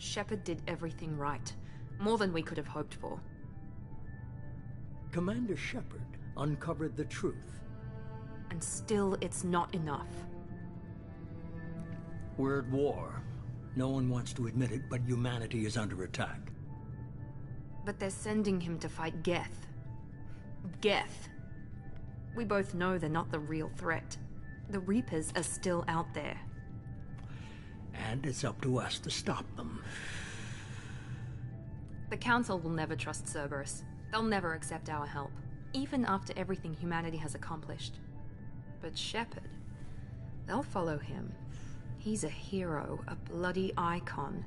Shepard did everything right. More than we could have hoped for. Commander Shepard uncovered the truth. And still, it's not enough. We're at war. No one wants to admit it, but humanity is under attack. But they're sending him to fight Geth. Geth. We both know they're not the real threat. The Reapers are still out there. And it's up to us to stop them. The Council will never trust Cerberus. They'll never accept our help, even after everything humanity has accomplished. But Shepard, they'll follow him. He's a hero, a bloody icon.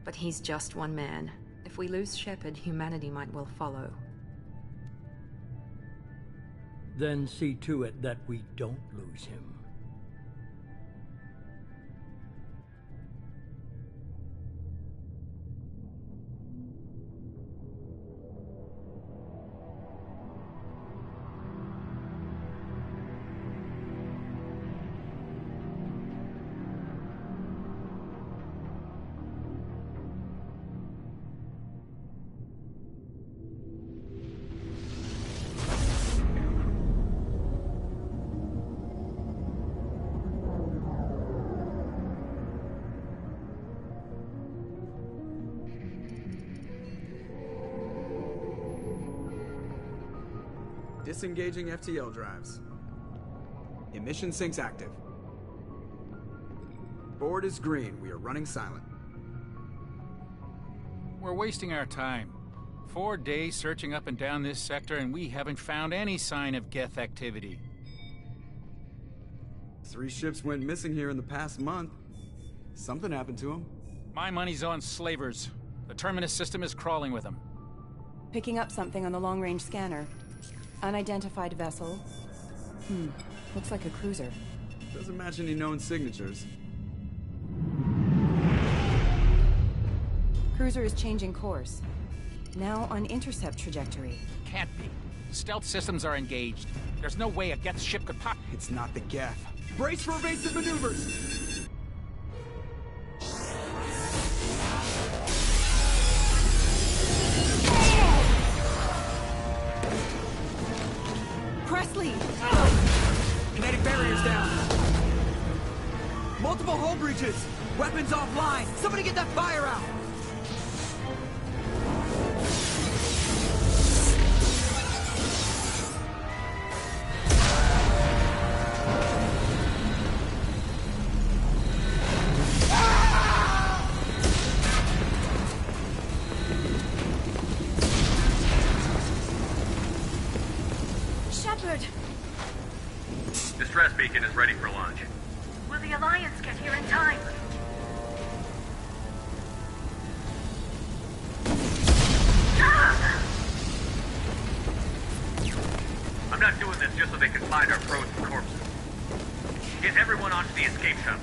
But he's just one man. If we lose Shepard, humanity might well follow. Then see to it that we don't lose him. Disengaging FTL drives. Emission sinks active. Board is green. We are running silent. We're wasting our time. 4 days searching up and down this sector, and we haven't found any sign of Geth activity. 3 ships went missing here in the past month. Something happened to them. My money's on slavers. The Terminus system is crawling with them. Picking up something on the long-range scanner. Unidentified vessel. Looks like a cruiser. Doesn't match any known signatures. Cruiser is changing course. Now on intercept trajectory. Can't be. Stealth systems are engaged. There's no way a Geth ship could pop. It's not the Geth. Brace for evasive maneuvers! Presley! Kinetic barriers down. Multiple hull breaches. Weapons offline. Somebody get that fire out. Distress beacon is ready for launch. Will the Alliance get here in time? I'm not doing this just so they can find our frozen corpses. Get everyone onto the escape shuttle.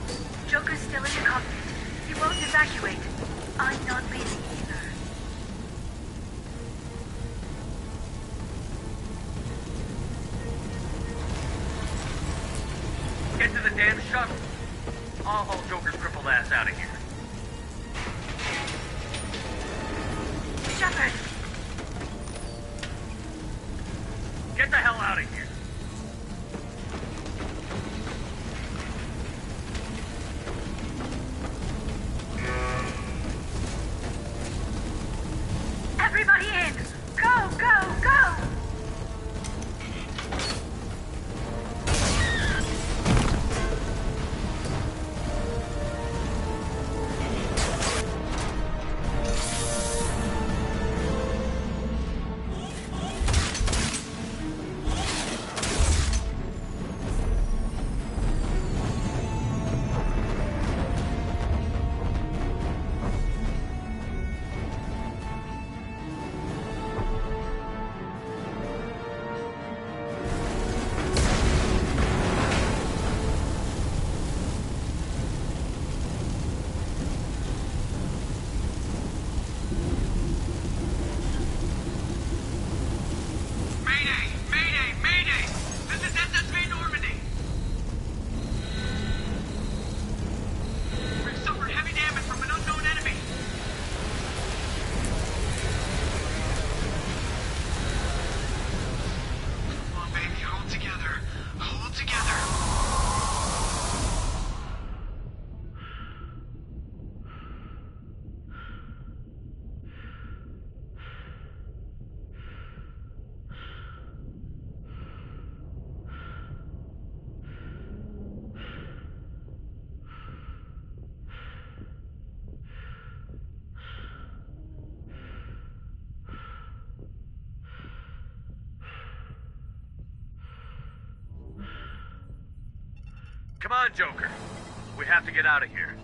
Joker's still in the cockpit. He won't evacuate. I'm not leaving either. Get to the damn shuttle. I'll haul Joker's crippled ass out of here. Shepard! Get the hell out of here. Everybody in! Go, go, go! Come on, Joker. We have to get out of here.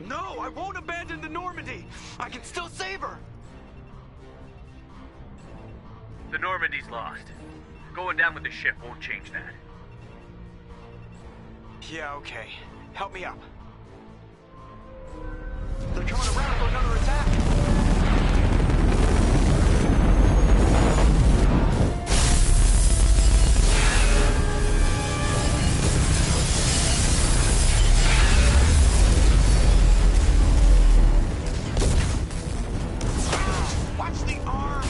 No, I won't abandon the Normandy. I can still save her. The Normandy's lost. Going down with the ship won't change that. Yeah, okay. Help me up. They're coming around for another attack. Watch the arm!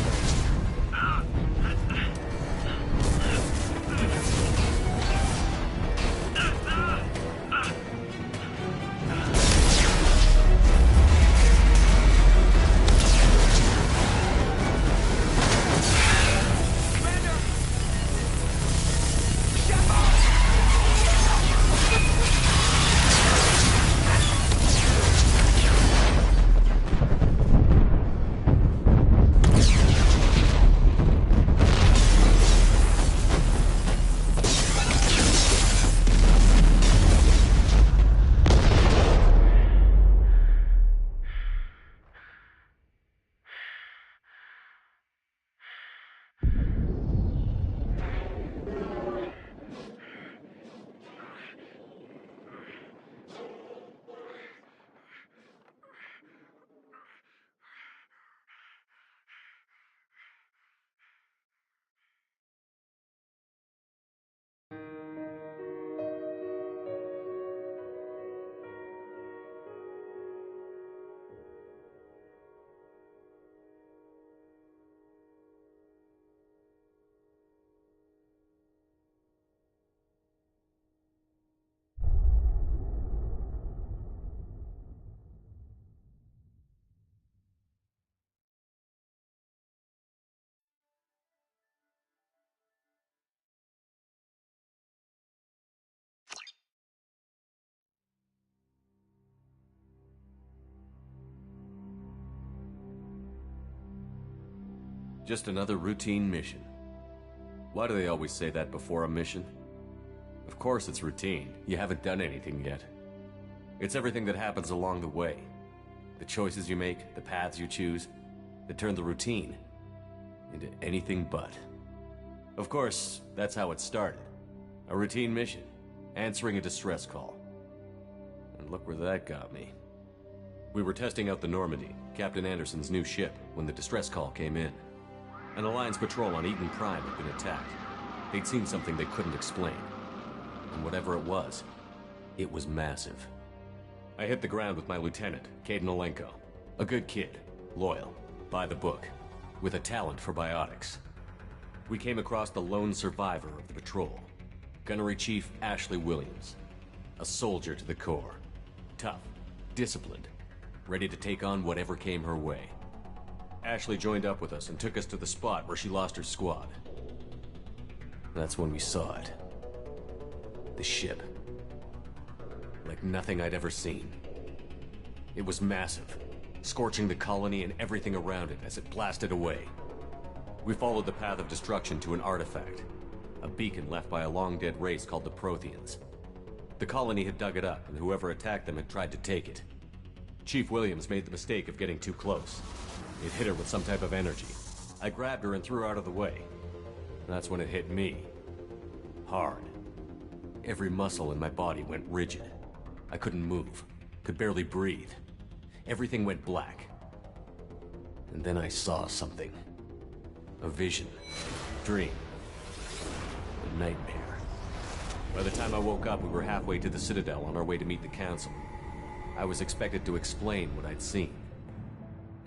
Just another routine mission. Why do they always say that before a mission? Of course it's routine. You haven't done anything yet. It's everything that happens along the way. The choices you make, the paths you choose, that turn the routine into anything but. Of course, that's how it started. A routine mission, answering a distress call. And look where that got me. We were testing out the Normandy, Captain Anderson's new ship, when the distress call came in. An Alliance patrol on Eden Prime had been attacked. They'd seen something they couldn't explain. And whatever it was massive. I hit the ground with my lieutenant, Kaidan Alenko. A good kid, loyal, by the book, with a talent for biotics. We came across the lone survivor of the patrol, Gunnery Chief Ashley Williams. A soldier to the core. Tough, disciplined, ready to take on whatever came her way. Ashley joined up with us and took us to the spot where she lost her squad. That's when we saw it. The ship. Like nothing I'd ever seen. It was massive, scorching the colony and everything around it as it blasted away. We followed the path of destruction to an artifact, a beacon left by a long-dead race called the Protheans. The colony had dug it up, and whoever attacked them had tried to take it. Chief Williams made the mistake of getting too close. It hit her with some type of energy. I grabbed her and threw her out of the way. That's when it hit me. Hard. Every muscle in my body went rigid. I couldn't move, could barely breathe. Everything went black. And then I saw something. A vision. Dream. A nightmare. By the time I woke up, we were halfway to the Citadel on our way to meet the Council. I was expected to explain what I'd seen.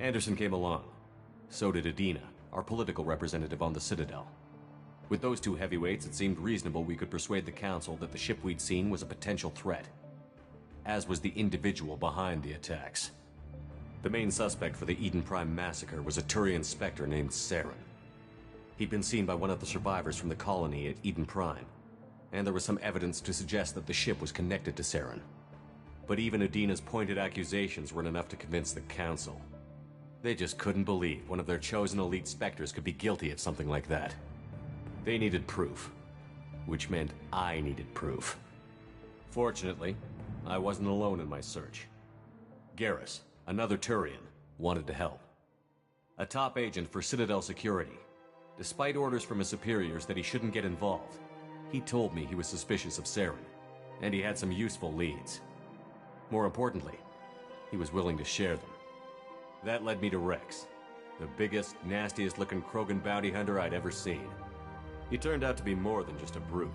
Anderson came along. So did Adina, our political representative on the Citadel. With those two heavyweights, it seemed reasonable we could persuade the Council that the ship we'd seen was a potential threat. As was the individual behind the attacks. The main suspect for the Eden Prime massacre was a Turian Spectre named Saren. He'd been seen by one of the survivors from the colony at Eden Prime, and there was some evidence to suggest that the ship was connected to Saren. But even Adina's pointed accusations weren't enough to convince the Council. They just couldn't believe one of their chosen elite Spectres could be guilty of something like that. They needed proof. Which meant I needed proof. Fortunately, I wasn't alone in my search. Garrus, another Turian, wanted to help. A top agent for Citadel Security. Despite orders from his superiors that he shouldn't get involved, he told me he was suspicious of Saren, and he had some useful leads. More importantly, he was willing to share them. That led me to Rex, the biggest, nastiest-looking Krogan bounty hunter I'd ever seen. He turned out to be more than just a brute.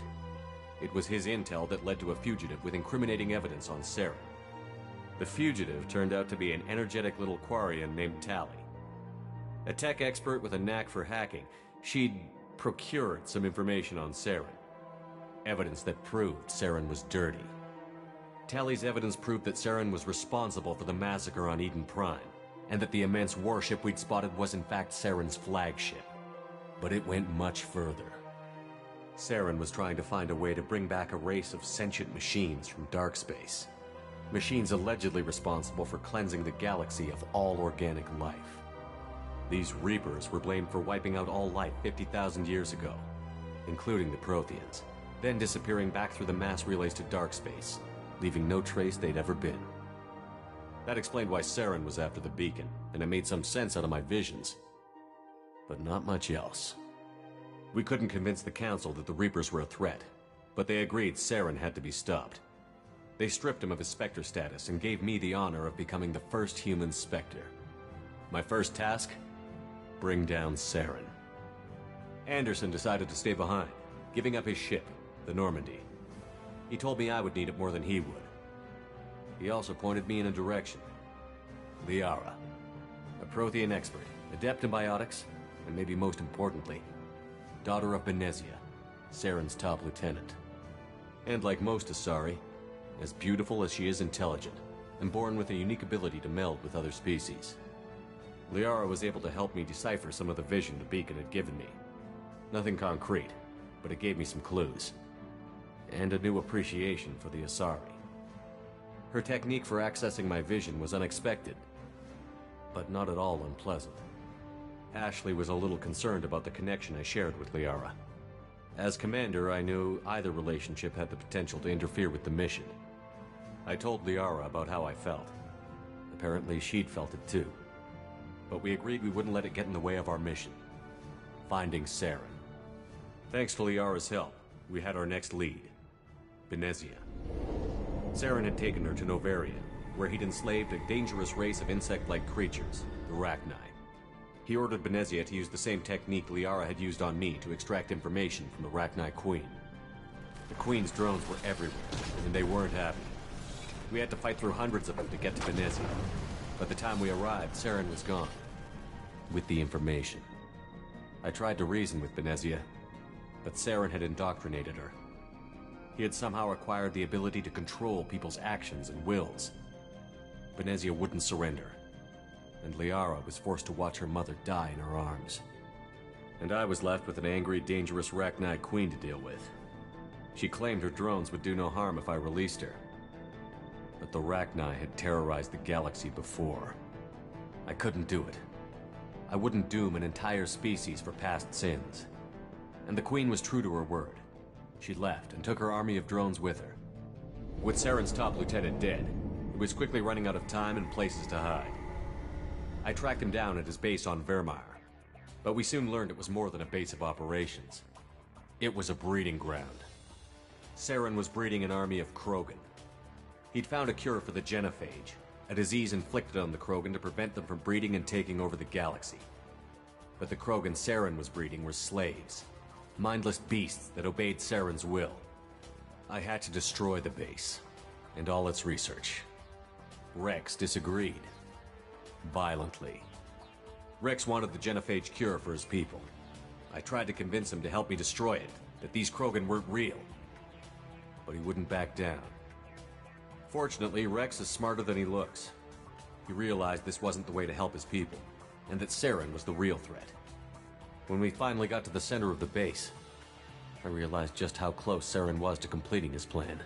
It was his intel that led to a fugitive with incriminating evidence on Saren. The fugitive turned out to be an energetic little Quarian named Tali. A tech expert with a knack for hacking, she'd procured some information on Saren. Evidence that proved Saren was dirty. Tali's evidence proved that Saren was responsible for the massacre on Eden Prime, and that the immense warship we'd spotted was in fact Saren's flagship. But it went much further. Saren was trying to find a way to bring back a race of sentient machines from dark space. Machines allegedly responsible for cleansing the galaxy of all organic life. These Reapers were blamed for wiping out all life 50,000 years ago, including the Protheans, then disappearing back through the mass relays to dark space, leaving no trace they'd ever been. That explained why Saren was after the beacon, and it made some sense out of my visions. But not much else. We couldn't convince the Council that the Reapers were a threat, but they agreed Saren had to be stopped. They stripped him of his Spectre status and gave me the honor of becoming the first human Spectre. My first task? Bring down Saren. Anderson decided to stay behind, giving up his ship, the Normandy. He told me I would need it more than he would. He also pointed me in a direction. Liara, a Prothean expert, adept in biotics, and maybe most importantly, daughter of Benezia, Saren's top lieutenant. And like most Asari, as beautiful as she is intelligent, and born with a unique ability to meld with other species. Liara was able to help me decipher some of the vision the beacon had given me. Nothing concrete, but it gave me some clues. And a new appreciation for the Asari. Her technique for accessing my vision was unexpected, but not at all unpleasant. Ashley was a little concerned about the connection I shared with Liara. As commander, I knew either relationship had the potential to interfere with the mission. I told Liara about how I felt. Apparently she'd felt it too. But we agreed we wouldn't let it get in the way of our mission. Finding Saren. Thanks to Liara's help, we had our next lead. Benezia. Saren had taken her to Noveria, where he'd enslaved a dangerous race of insect-like creatures, the Rachni. He ordered Benezia to use the same technique Liara had used on me to extract information from the Rachni Queen. The Queen's drones were everywhere, and they weren't happy. We had to fight through hundreds of them to get to Benezia. By the time we arrived, Saren was gone. With the information. I tried to reason with Benezia, but Saren had indoctrinated her. He had somehow acquired the ability to control people's actions and wills. Benezia wouldn't surrender, and Liara was forced to watch her mother die in her arms. And I was left with an angry, dangerous Rachni Queen to deal with. She claimed her drones would do no harm if I released her. But the Rachni had terrorized the galaxy before. I couldn't do it. I wouldn't doom an entire species for past sins. And the Queen was true to her word. She left and took her army of drones with her. With Saren's top lieutenant dead, it was quickly running out of time and places to hide. I tracked him down at his base on Vermeer, but we soon learned it was more than a base of operations. It was a breeding ground. Saren was breeding an army of Krogan. He'd found a cure for the genophage, a disease inflicted on the Krogan to prevent them from breeding and taking over the galaxy. But the Krogan Saren was breeding were slaves, mindless beasts that obeyed Saren's will. I had to destroy the base, and all its research. Rex disagreed. Violently. Rex wanted the genophage cure for his people. I tried to convince him to help me destroy it, that these Krogan weren't real. But he wouldn't back down. Fortunately, Rex is smarter than he looks. He realized this wasn't the way to help his people, and that Saren was the real threat. When we finally got to the center of the base, I realized just how close Saren was to completing his plan.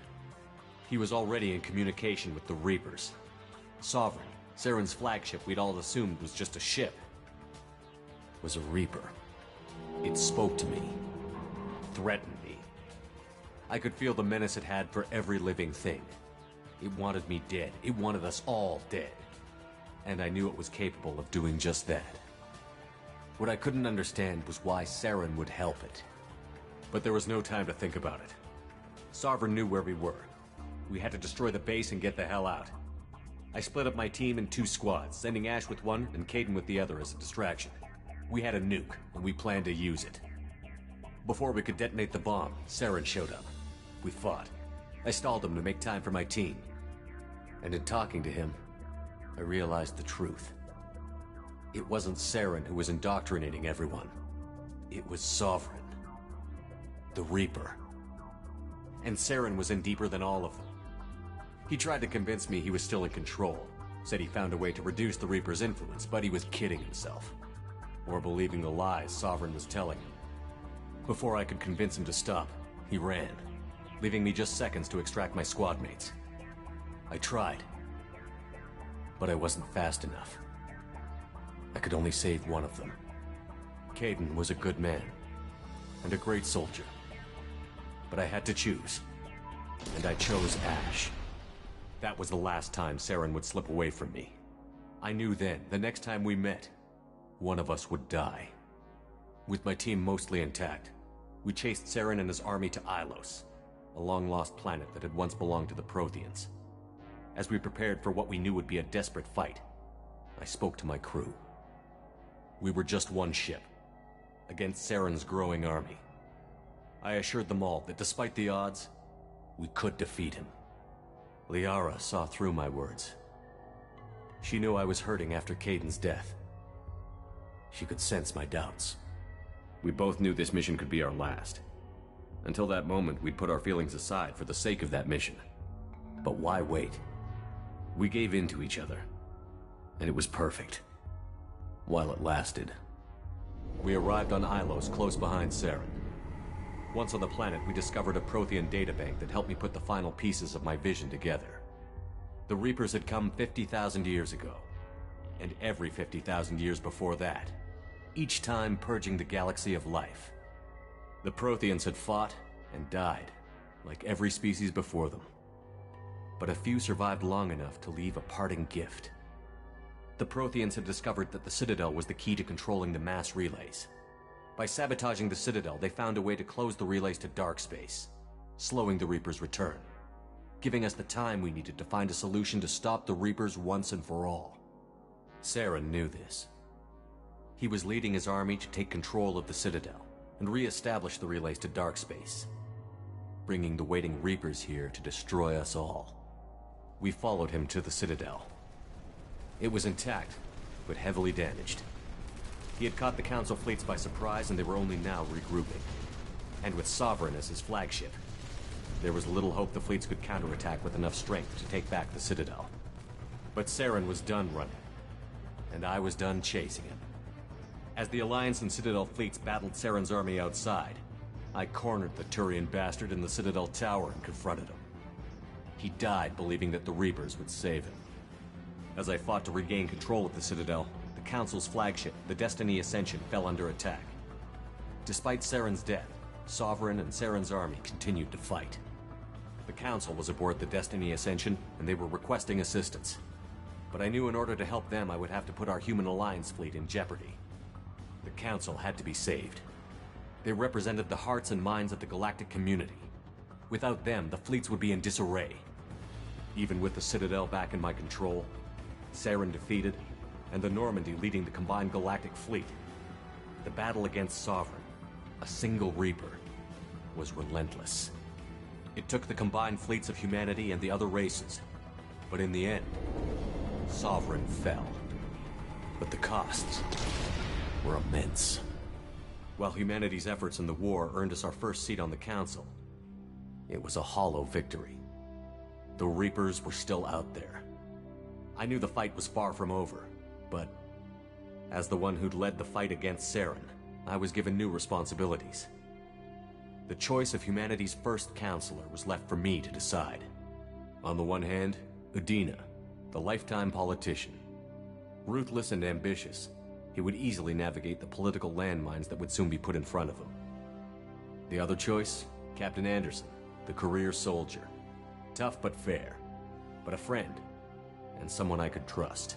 He was already in communication with the Reapers. Sovereign, Saren's flagship we'd all assumed was just a ship, was a Reaper. It spoke to me, threatened me. I could feel the menace it had for every living thing. It wanted me dead. It wanted us all dead. And I knew it was capable of doing just that. What I couldn't understand was why Saren would help it. But there was no time to think about it. Sovereign knew where we were. We had to destroy the base and get the hell out. I split up my team in 2 squads, sending Ash with one and Kaidan with the other as a distraction. We had a nuke, and we planned to use it. Before we could detonate the bomb, Saren showed up. We fought. I stalled him to make time for my team. And in talking to him, I realized the truth. It wasn't Saren who was indoctrinating everyone. It was Sovereign. The Reaper. And Saren was in deeper than all of them. He tried to convince me he was still in control. Said he found a way to reduce the Reaper's influence, but he was kidding himself. Or believing the lies Sovereign was telling him. Before I could convince him to stop, he ran, leaving me just seconds to extract my squad mates. I tried, but I wasn't fast enough. I could only save one of them. Kaidan was a good man, and a great soldier. But I had to choose, and I chose Ash. That was the last time Saren would slip away from me. I knew then, the next time we met, one of us would die. With my team mostly intact, we chased Saren and his army to Ilos, a long-lost planet that had once belonged to the Protheans. As we prepared for what we knew would be a desperate fight, I spoke to my crew. We were just one ship, against Saren's growing army. I assured them all that despite the odds, we could defeat him. Liara saw through my words. She knew I was hurting after Kaidan's death. She could sense my doubts. We both knew this mission could be our last. Until that moment, we'd put our feelings aside for the sake of that mission. But why wait? We gave in to each other, and it was perfect. While it lasted. We arrived on Ilos, close behind Saren. Once on the planet, we discovered a Prothean databank that helped me put the final pieces of my vision together. The Reapers had come 50,000 years ago, and every 50,000 years before that, each time purging the galaxy of life. The Protheans had fought and died, like every species before them. But a few survived long enough to leave a parting gift. The Protheans had discovered that the Citadel was the key to controlling the mass relays. By sabotaging the Citadel, they found a way to close the relays to dark space, slowing the Reapers' return, giving us the time we needed to find a solution to stop the Reapers once and for all. Saren knew this. He was leading his army to take control of the Citadel and re-establish the relays to dark space, bringing the waiting Reapers here to destroy us all. We followed him to the Citadel. It was intact, but heavily damaged. He had caught the Council fleets by surprise, and they were only now regrouping. And with Sovereign as his flagship, there was little hope the fleets could counterattack with enough strength to take back the Citadel. But Saren was done running, and I was done chasing him. As the Alliance and Citadel fleets battled Saren's army outside, I cornered the Turian bastard in the Citadel tower and confronted him. He died believing that the Reapers would save him. As I fought to regain control of the Citadel, the Council's flagship, the Destiny Ascension, fell under attack. Despite Saren's death, Sovereign and Saren's army continued to fight. The Council was aboard the Destiny Ascension, and they were requesting assistance. But I knew in order to help them, I would have to put our Human Alliance fleet in jeopardy. The Council had to be saved. They represented the hearts and minds of the galactic community. Without them, the fleets would be in disarray. Even with the Citadel back in my control, Saren defeated, and the Normandy leading the combined galactic fleet, the battle against Sovereign, a single Reaper, was relentless. It took the combined fleets of humanity and the other races, but in the end, Sovereign fell. But the costs were immense. While humanity's efforts in the war earned us our first seat on the Council, it was a hollow victory. The Reapers were still out there. I knew the fight was far from over, but as the one who'd led the fight against Saren, I was given new responsibilities. The choice of humanity's first counselor was left for me to decide. On the one hand, Udina, the lifetime politician. Ruthless and ambitious, he would easily navigate the political landmines that would soon be put in front of him. The other choice, Captain Anderson, the career soldier. Tough but fair, but a friend, and someone I could trust.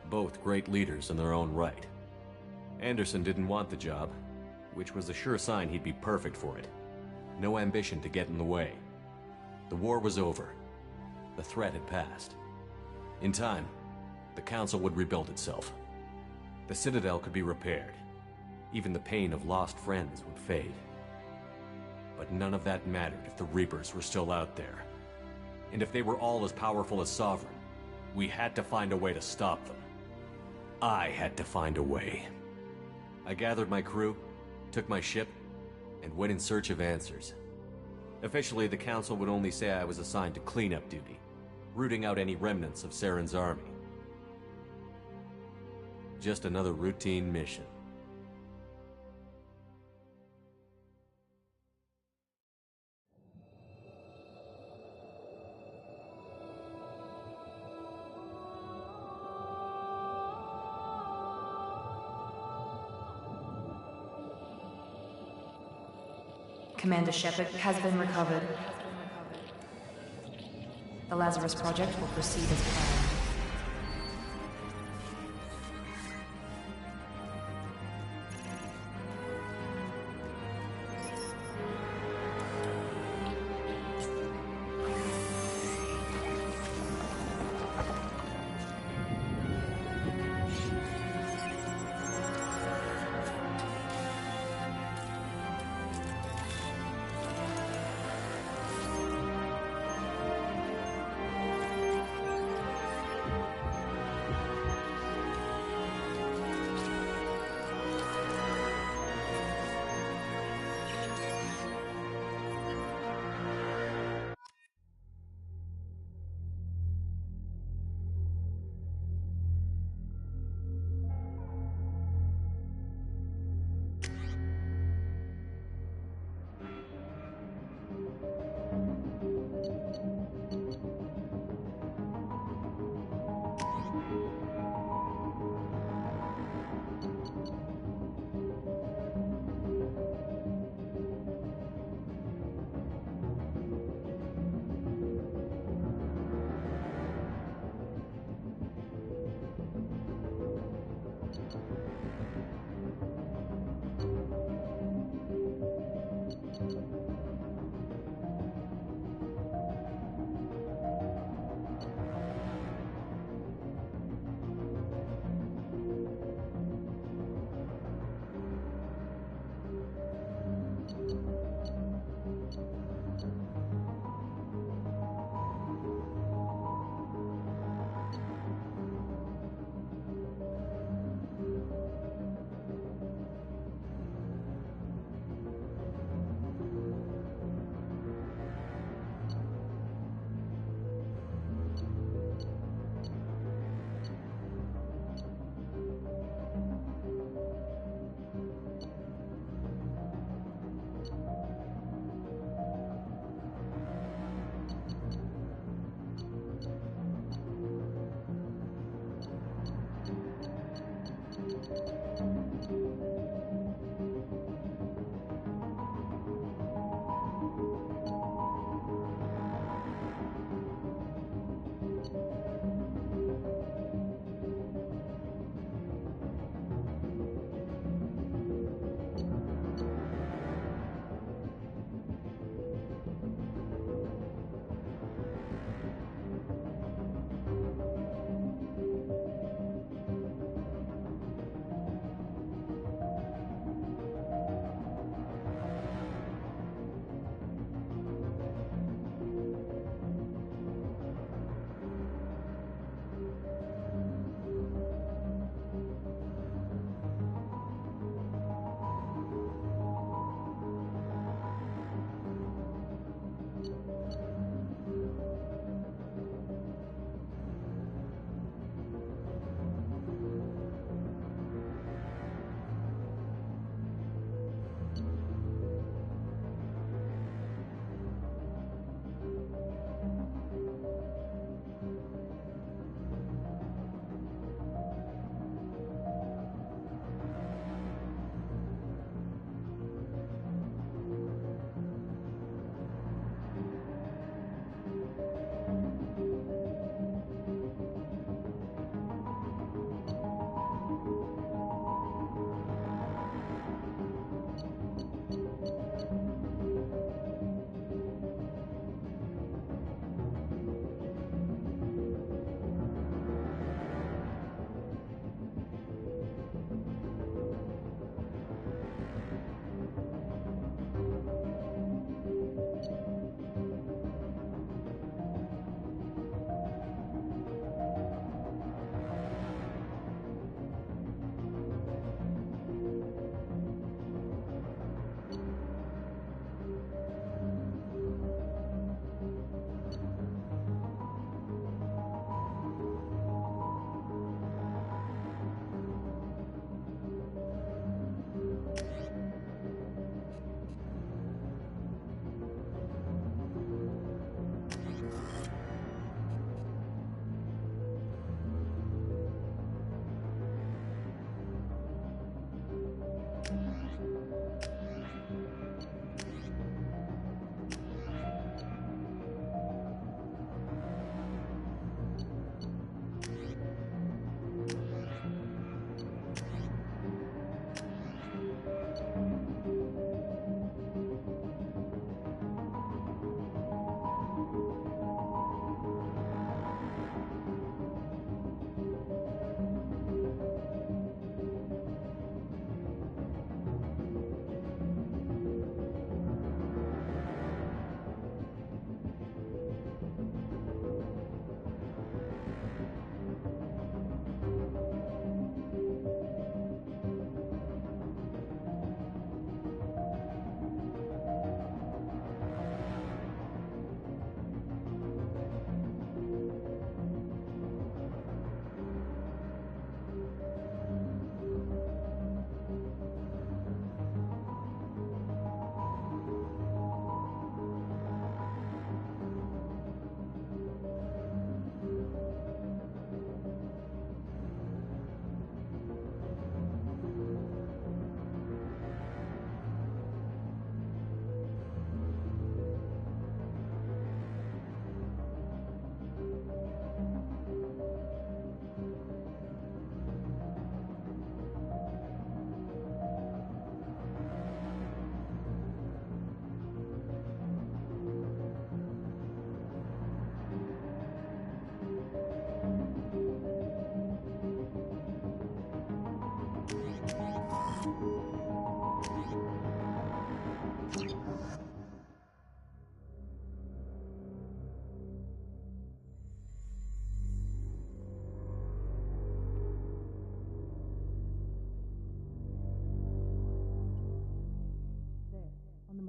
Both great leaders in their own right. Anderson didn't want the job, which was a sure sign he'd be perfect for it. No ambition to get in the way. The war was over. The threat had passed. In time, the Council would rebuild itself. The Citadel could be repaired. Even the pain of lost friends would fade. But none of that mattered if the Reapers were still out there. And if they were all as powerful as Sovereign, we had to find a way to stop them. I had to find a way. I gathered my crew, took my ship, and went in search of answers. Officially, the Council would only say I was assigned to cleanup duty, rooting out any remnants of Saren's army. Just another routine mission. Commander Shepard has been recovered. The Lazarus Project will proceed as planned.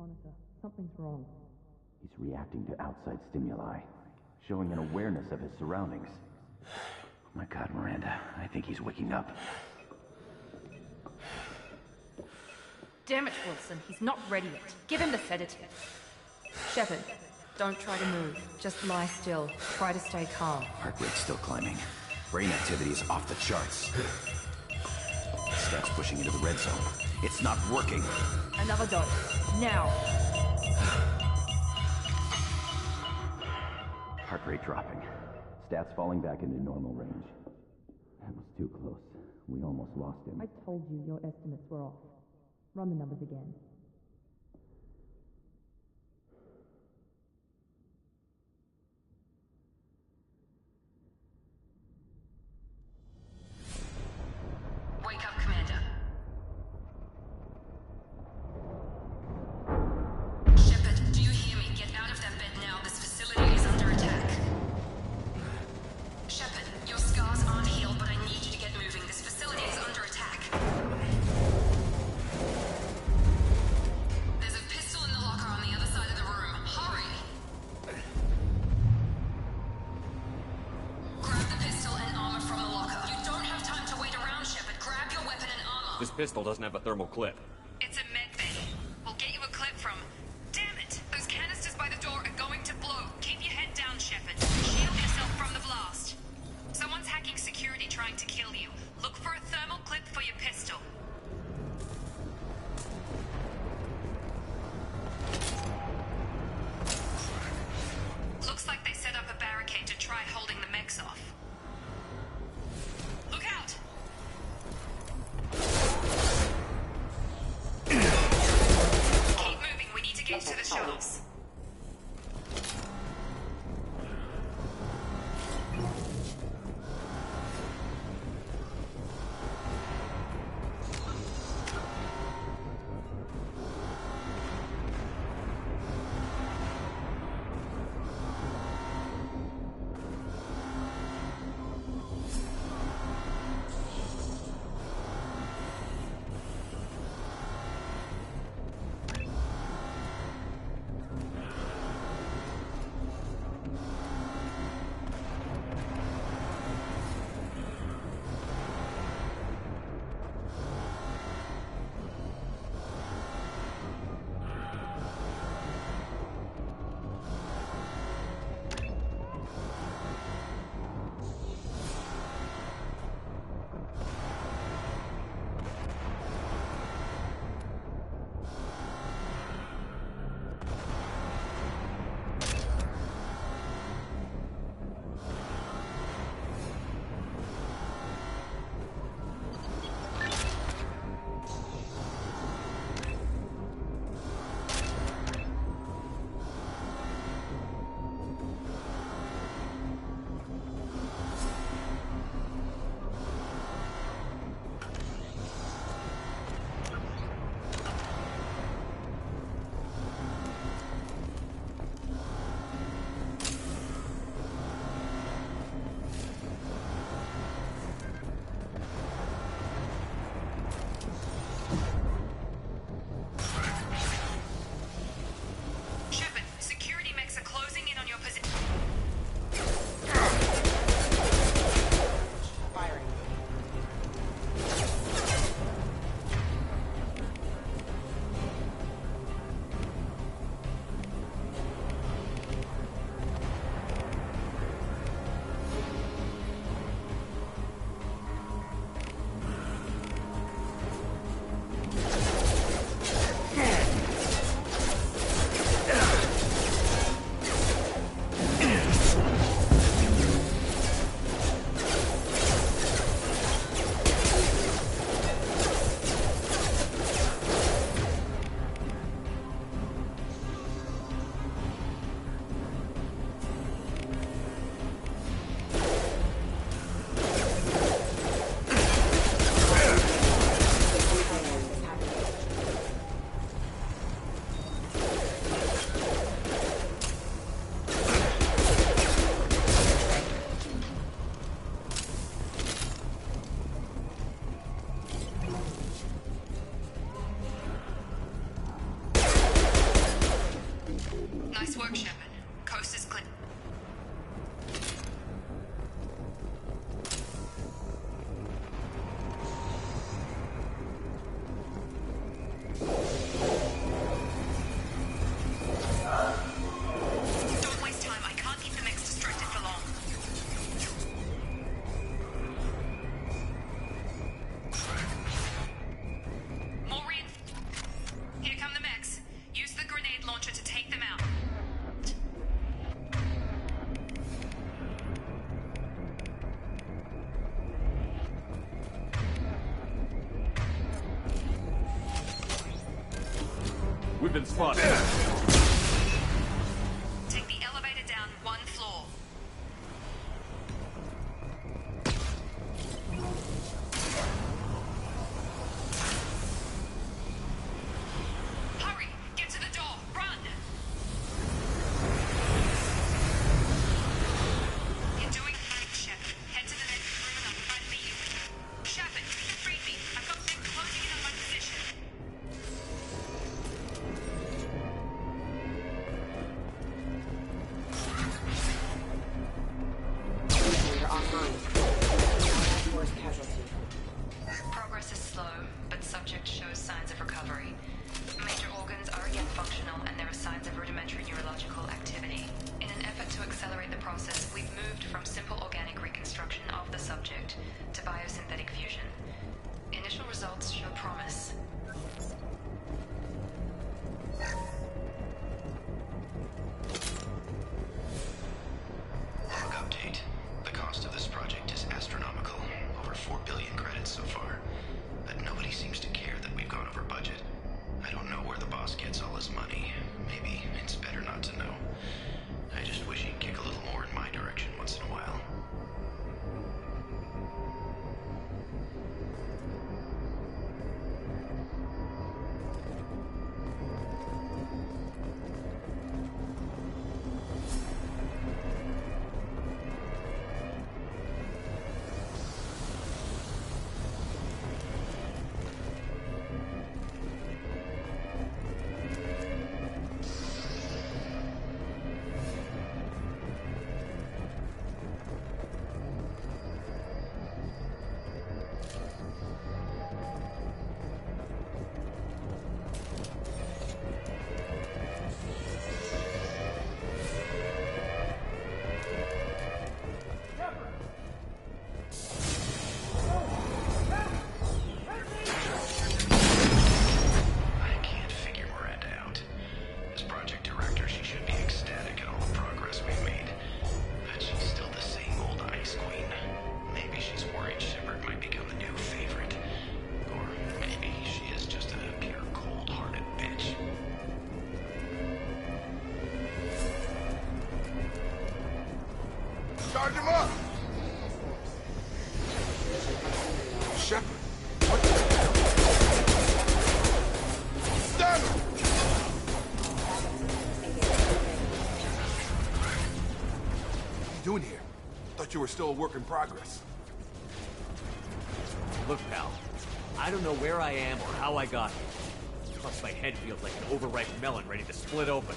monitor. Something's wrong. He's reacting to outside stimuli, showing an awareness of his surroundings. Oh my God, Miranda, I think he's waking up. Damn it, Wilson, he's not ready yet. Give him the sedative. Shepard, don't try to move. Just lie still. Try to stay calm. Heart rate's still climbing. Brain activity is off the charts. Steps pushing into the red zone. It's not working. Another dose. Now. Heart rate dropping. Stats falling back into normal range. That was too close. We almost lost him. I told you your estimates were off. Run the numbers again. Wake up, Commander. Shepard, do you hear me? Get out of that bed now. This facility is under attack. Shepard, your scars aren't healed, but I need you to get moving. This facility is under attack. There's a pistol in the locker on the other side of the room. Hurry! Grab the pistol and armor from the locker. You don't have time to wait around, Shepard. Grab your weapon and armor. This pistol doesn't have a thermal clip. It's a med bay. We'll get you a clip from... Damn it! Those canisters by the door are going to blow. Keep your head down, Shepard. Shield yourself from the blast. Someone's hacking security trying to kill you. Look for a thermal clip for your pistol. Looks like they set up a barricade to try holding the mechs off. Look out! Keep moving, we need to get to the shuttles. been spotted. Take the elevator down 1 floor. Hurry! Get to the door! Run! You're doing fine, Shepard. Head to the next room and I'll try to beat you. Shepard, read me. I've got things closing in on my position. Progress is slow, but subject shows signs of recovery. Major organs are again functional, and there are signs of rudimentary neurological activity. In an effort to accelerate the process, we've moved from simple organic reconstruction of the subject to biosynthetic fusion. Initial results show promise. Log update. The cost of this project is astronomical. Over 4 billion credits so far. But nobody seems to care that we've gone over budget. I don't know where the boss gets all his money. Maybe it's better not to know. I just wish he'd kick a little more in my direction once in a while. Charge him up! Shepard, what the hell? Stand him! What are you doing here? Thought you were still a work in progress. Look, pal, I don't know where I am or how I got here. Plus, my head feels like an overripe melon ready to split open.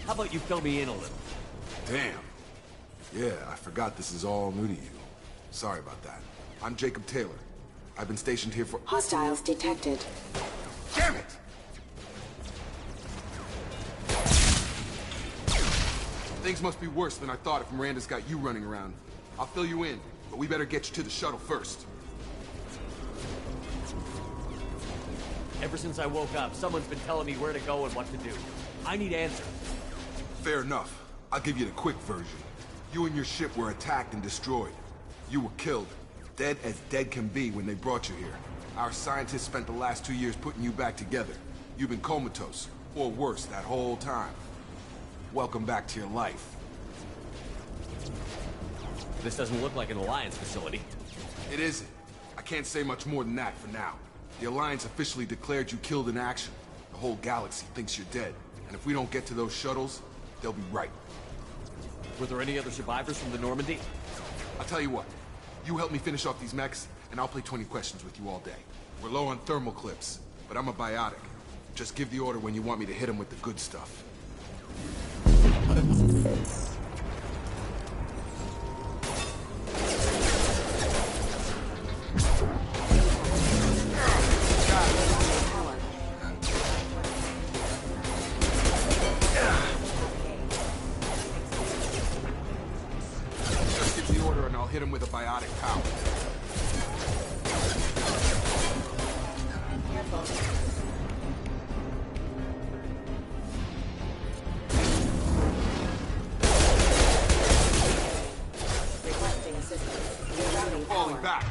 How about you fill me in a little? Damn. Yeah, I forgot this is all new to you. Sorry about that. I'm Jacob Taylor. I've been stationed here for— Hostiles detected. Damn it! Things must be worse than I thought if Miranda's got you running around. I'll fill you in, but we better get you to the shuttle first. Ever since I woke up, someone's been telling me where to go and what to do. I need answers. Fair enough. I'll give you the quick version. You and your ship were attacked and destroyed. You were killed. Dead as dead can be when they brought you here. Our scientists spent the last 2 years putting you back together. You've been comatose, or worse, that whole time. Welcome back to your life. This doesn't look like an Alliance facility. It isn't. I can't say much more than that for now. The Alliance officially declared you killed in action. The whole galaxy thinks you're dead. And if we don't get to those shuttles, they'll be right. Were there any other survivors from the Normandy? I'll tell you what. You help me finish off these mechs, and I'll play 20 questions with you all day. We're low on thermal clips, but I'm a biotic. Just give the order when you want me to hit them with the good stuff. Just give the order and I'll hit him with a biotic power. Falling back.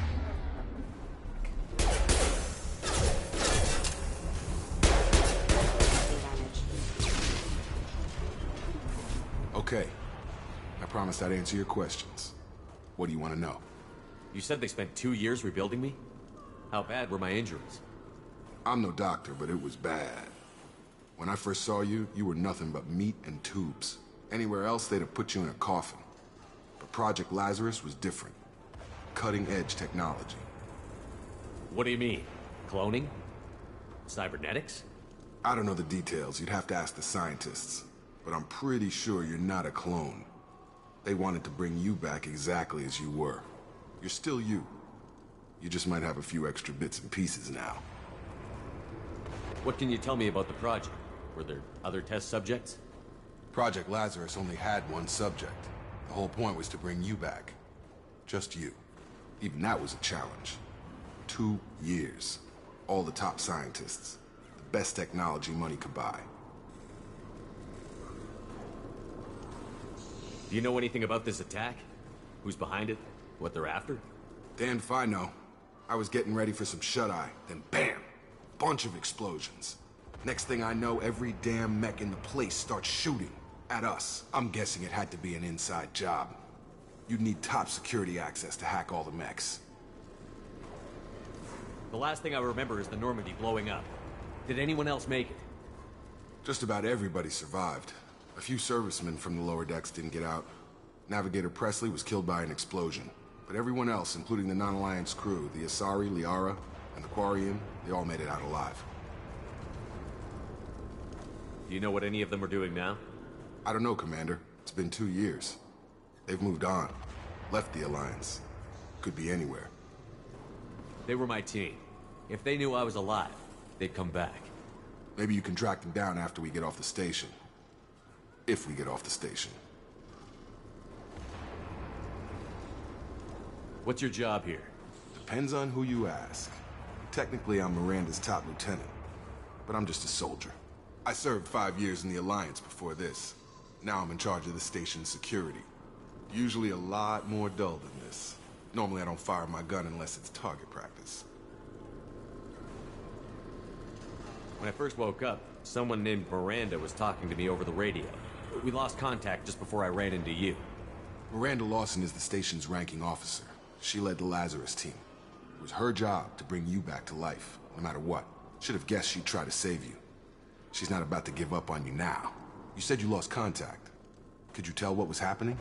Okay. I promised I'd answer your questions. What do you want to know? You said they spent 2 years rebuilding me? How bad were my injuries? I'm no doctor, but it was bad. When I first saw you, you were nothing but meat and tubes. Anywhere else, they'd have put you in a coffin. But Project Lazarus was different. Cutting-edge technology. What do you mean? Cloning? Cybernetics? I don't know the details. You'd have to ask the scientists. But I'm pretty sure you're not a clone. They wanted to bring you back exactly as you were. You're still you. You just might have a few extra bits and pieces now. What can you tell me about the project? Were there other test subjects? Project Lazarus only had one subject. The whole point was to bring you back. Just you. Even that was a challenge. 2 years. All the top scientists. The best technology money could buy. Do you know anything about this attack? Who's behind it? What they're after? Damned if I know. I was getting ready for some shut-eye, then BAM! Bunch of explosions. Next thing I know, every damn mech in the place starts shooting. At us. I'm guessing it had to be an inside job. You'd need top security access to hack all the mechs. The last thing I remember is the Normandy blowing up. Did anyone else make it? Just about everybody survived. A few servicemen from the lower decks didn't get out. Navigator Presley was killed by an explosion. But everyone else, including the non-Alliance crew, the Asari, Liara, and the Quarian, they all made it out alive. Do you know what any of them are doing now? I don't know, Commander. It's been 2 years. They've moved on. Left the Alliance. Could be anywhere. They were my team. If they knew I was alive, they'd come back. Maybe you can track them down after we get off the station. If we get off the station. What's your job here? Depends on who you ask. Technically, I'm Miranda's top lieutenant. But I'm just a soldier. I served 5 years in the Alliance before this. Now I'm in charge of the station's security. Usually a lot more dull than this. Normally I don't fire my gun unless it's target practice. When I first woke up, someone named Miranda was talking to me over the radio. We lost contact just before I ran into you. Miranda Lawson is the station's ranking officer. She led the Lazarus team. It was her job to bring you back to life, no matter what. Should have guessed she'd try to save you. She's not about to give up on you now. You said you lost contact. Could you tell what was happening?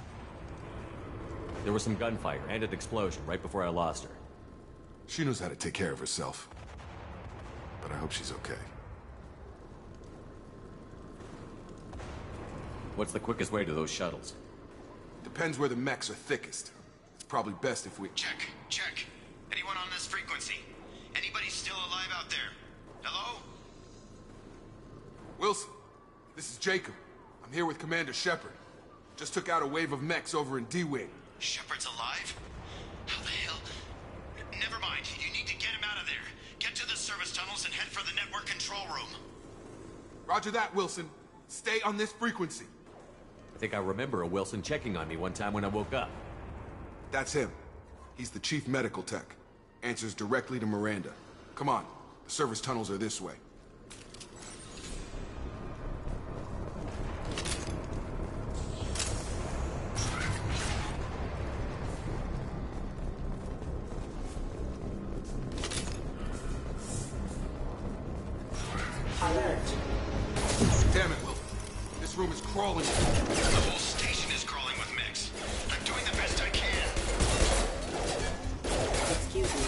There was some gunfire and an explosion right before I lost her. She knows how to take care of herself. But I hope she's okay. What's the quickest way to those shuttles? Depends where the mechs are thickest. It's probably best if we... Check. Anyone on this frequency? Anybody still alive out there? Hello? Wilson, this is Jacob. I'm here with Commander Shepard. Just took out a wave of mechs over in D-Wing. Shepard's alive? How the hell? Never mind. You need to get him out of there. Get to the service tunnels and head for the network control room. Roger that, Wilson. Stay on this frequency. I think I remember a Wilson checking on me one time when I woke up. That's him. He's the chief medical tech. Answers directly to Miranda. Come on. The service tunnels are this way. Damn it, Will. This room is crawling. The whole station is crawling with mechs. I'm doing the best I can. Excuse me.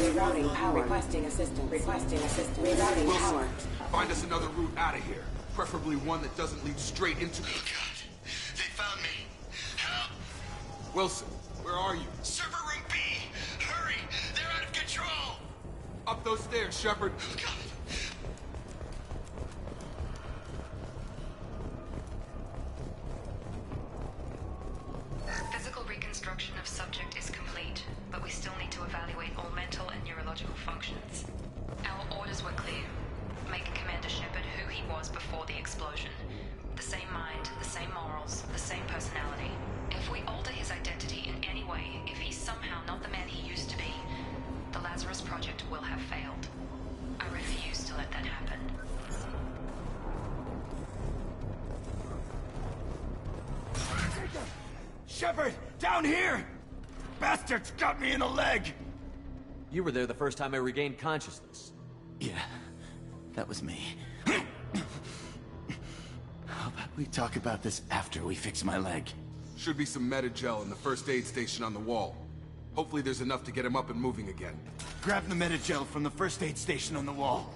Rerouting power. Requesting assistance. Rerouting power. Find us another route out of here. Preferably one that doesn't lead straight into... Oh, God. They found me. Help! Wilson, where are you? Server room B! Hurry! They're out of control! Up those stairs, Shepard. Oh, God. Physical reconstruction of subject is complete, but we still need to evaluate all mental and neurological functions. Our orders were clear. Make Commander Shepard who he was before the explosion. The same mind, the same morals, the same personality. If we alter his identity in any way, if he's somehow not the man he used to be, the Lazarus Project will have failed. I refuse to let that happen. Shepard! Down here! Bastards got me in the leg! You were there the first time I regained consciousness. Yeah, that was me. How about we talk about this after we fix my leg? Should be some Metagel in the first aid station on the wall. Hopefully there's enough to get him up and moving again. Grab the Metagel from the first aid station on the wall.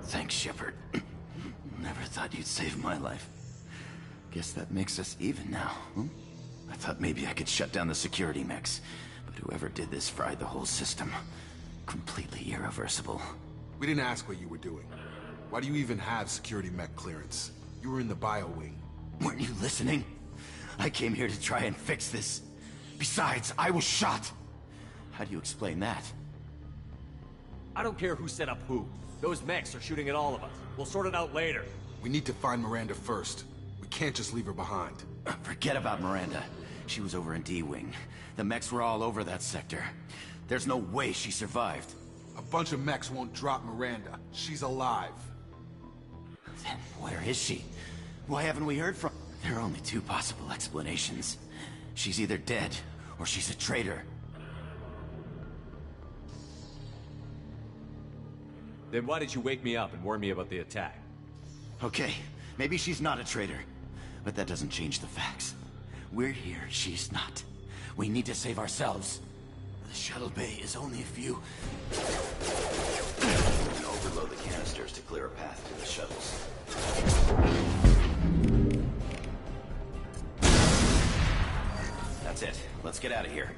Thanks, Shepard. Never thought you'd save my life. Guess that makes us even now, huh? I thought maybe I could shut down the security mechs, but whoever did this fried the whole system. Completely irreversible. We didn't ask what you were doing. Why do you even have security mech clearance? You were in the bio wing. Weren't you listening? I came here to try and fix this. Besides, I was shot. How do you explain that? I don't care who set up who. Those mechs are shooting at all of us. We'll sort it out later. We need to find Miranda first. We can't just leave her behind. Forget about Miranda. She was over in D-Wing. The mechs were all over that sector. There's no way she survived. A bunch of mechs won't drop Miranda. She's alive. Then where is she? Why haven't we heard from... There are only two possible explanations. She's either dead, or she's a traitor. Then why did you wake me up and warn me about the attack? Okay, maybe she's not a traitor. But that doesn't change the facts. We're here, she's not. We need to save ourselves. The shuttle bay is only a few... We can overload the canisters to clear a path to the shuttles. That's it. Let's get out of here.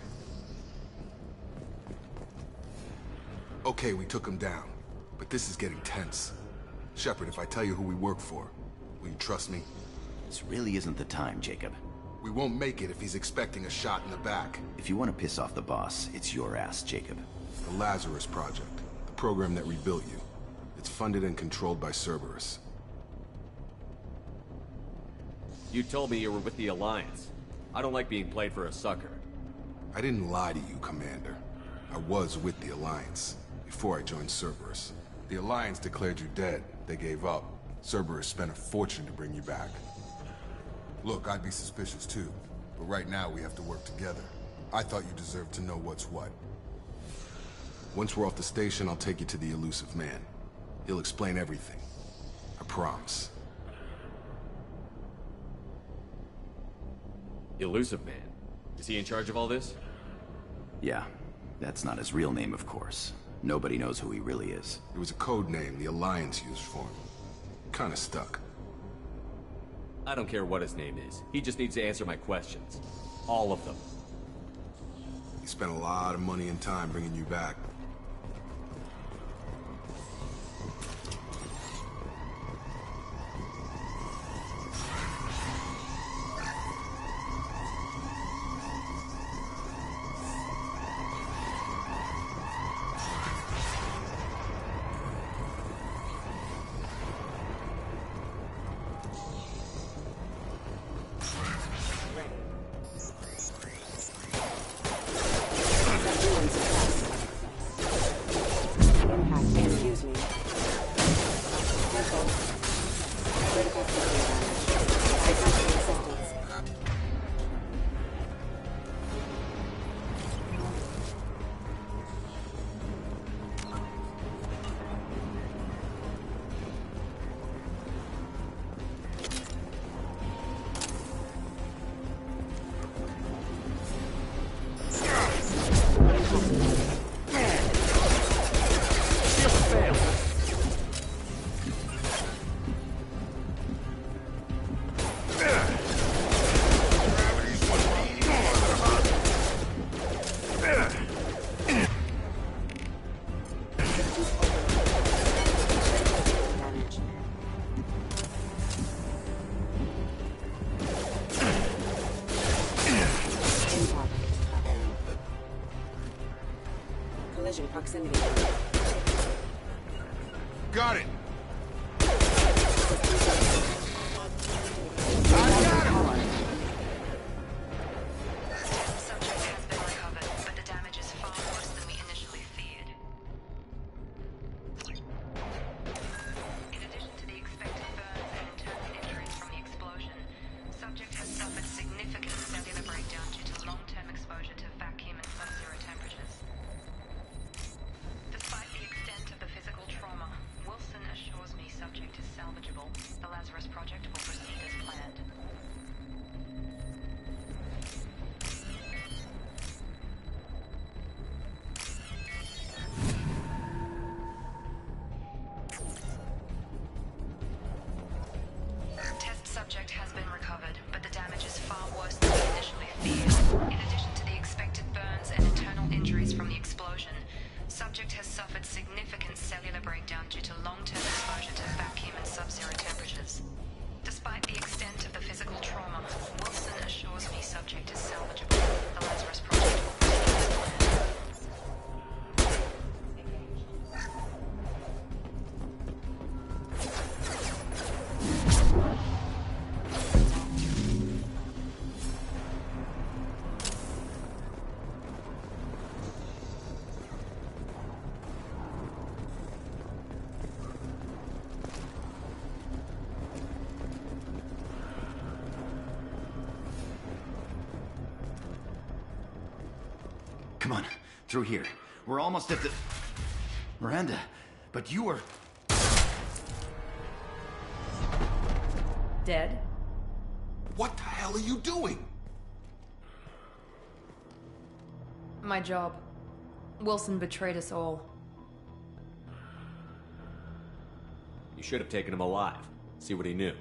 Okay, we took him down. But this is getting tense. Shepard, if I tell you who we work for, will you trust me? This really isn't the time, Jacob. We won't make it if he's expecting a shot in the back. If you want to piss off the boss, it's your ass, Jacob. The Lazarus Project, the program that rebuilt you. It's funded and controlled by Cerberus. You told me you were with the Alliance. I don't like being played for a sucker. I didn't lie to you, Commander. I was with the Alliance, before I joined Cerberus. The Alliance declared you dead. They gave up. Cerberus spent a fortune to bring you back. Look, I'd be suspicious too, but right now we have to work together. I thought you deserved to know what's what. Once we're off the station, I'll take you to the Elusive Man. He'll explain everything. I promise. Elusive Man? Is he in charge of all this? Yeah. That's not his real name, of course. Nobody knows who he really is. It was a code name the Alliance used for him. Kinda stuck. I don't care what his name is. He just needs to answer my questions. All of them. He spent a lot of money and time bringing you back. collision proximity. Got it! Subject has been recovered, but the damage is far worse than we initially feared. In addition to the expected burns and internal injuries from the explosion, subject has suffered significant cellular breakdown due to long-term exposure to vacuum and sub-zero temperatures. Despite the extent of the physical trauma, Wilson assures me subject is salvageable. The Lazarus Project will proceed as planned. Test subject has been recovered, but the damage is far worse than we initially feared. In addition to the expected burns and internal injuries from the explosion, subject has suffered significant cellular breakdown due to long-term exposure to vacuum and sub-zero temperatures. Despite the extent of the physical trauma, Wilson assures me subject is salvageable. The Lazarus Project will proceed as planned. Come on, through here. We're almost at the... Miranda, but you were... Dead? What the hell are you doing? My job. Wilson betrayed us all. You should have taken him alive. See what he knew.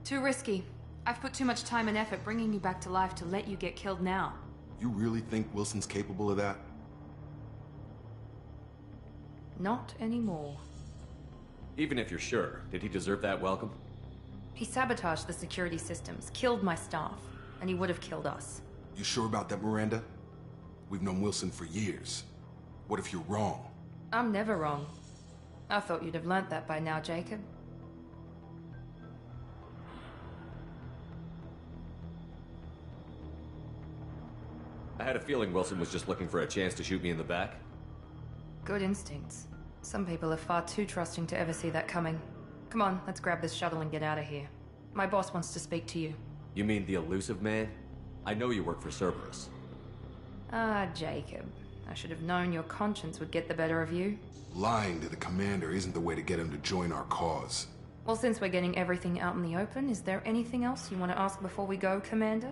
Too risky. I've put too much time and effort bringing you back to life to let you get killed now. You really think Wilson's capable of that? Not anymore. Even if you're sure, did he deserve that welcome? He sabotaged the security systems, killed my staff, and he would have killed us. You sure about that, Miranda? We've known Wilson for years. What if you're wrong? I'm never wrong. I thought you'd have learnt that by now, Jacob. I had a feeling Wilson was just looking for a chance to shoot me in the back. Good instincts. Some people are far too trusting to ever see that coming. Come on, let's grab this shuttle and get out of here. My boss wants to speak to you. You mean the elusive man? I know you work for Cerberus. Ah, Jacob. I should have known your conscience would get the better of you. Lying to the commander isn't the way to get him to join our cause. Well, since we're getting everything out in the open, is there anything else you want to ask before we go, Commander?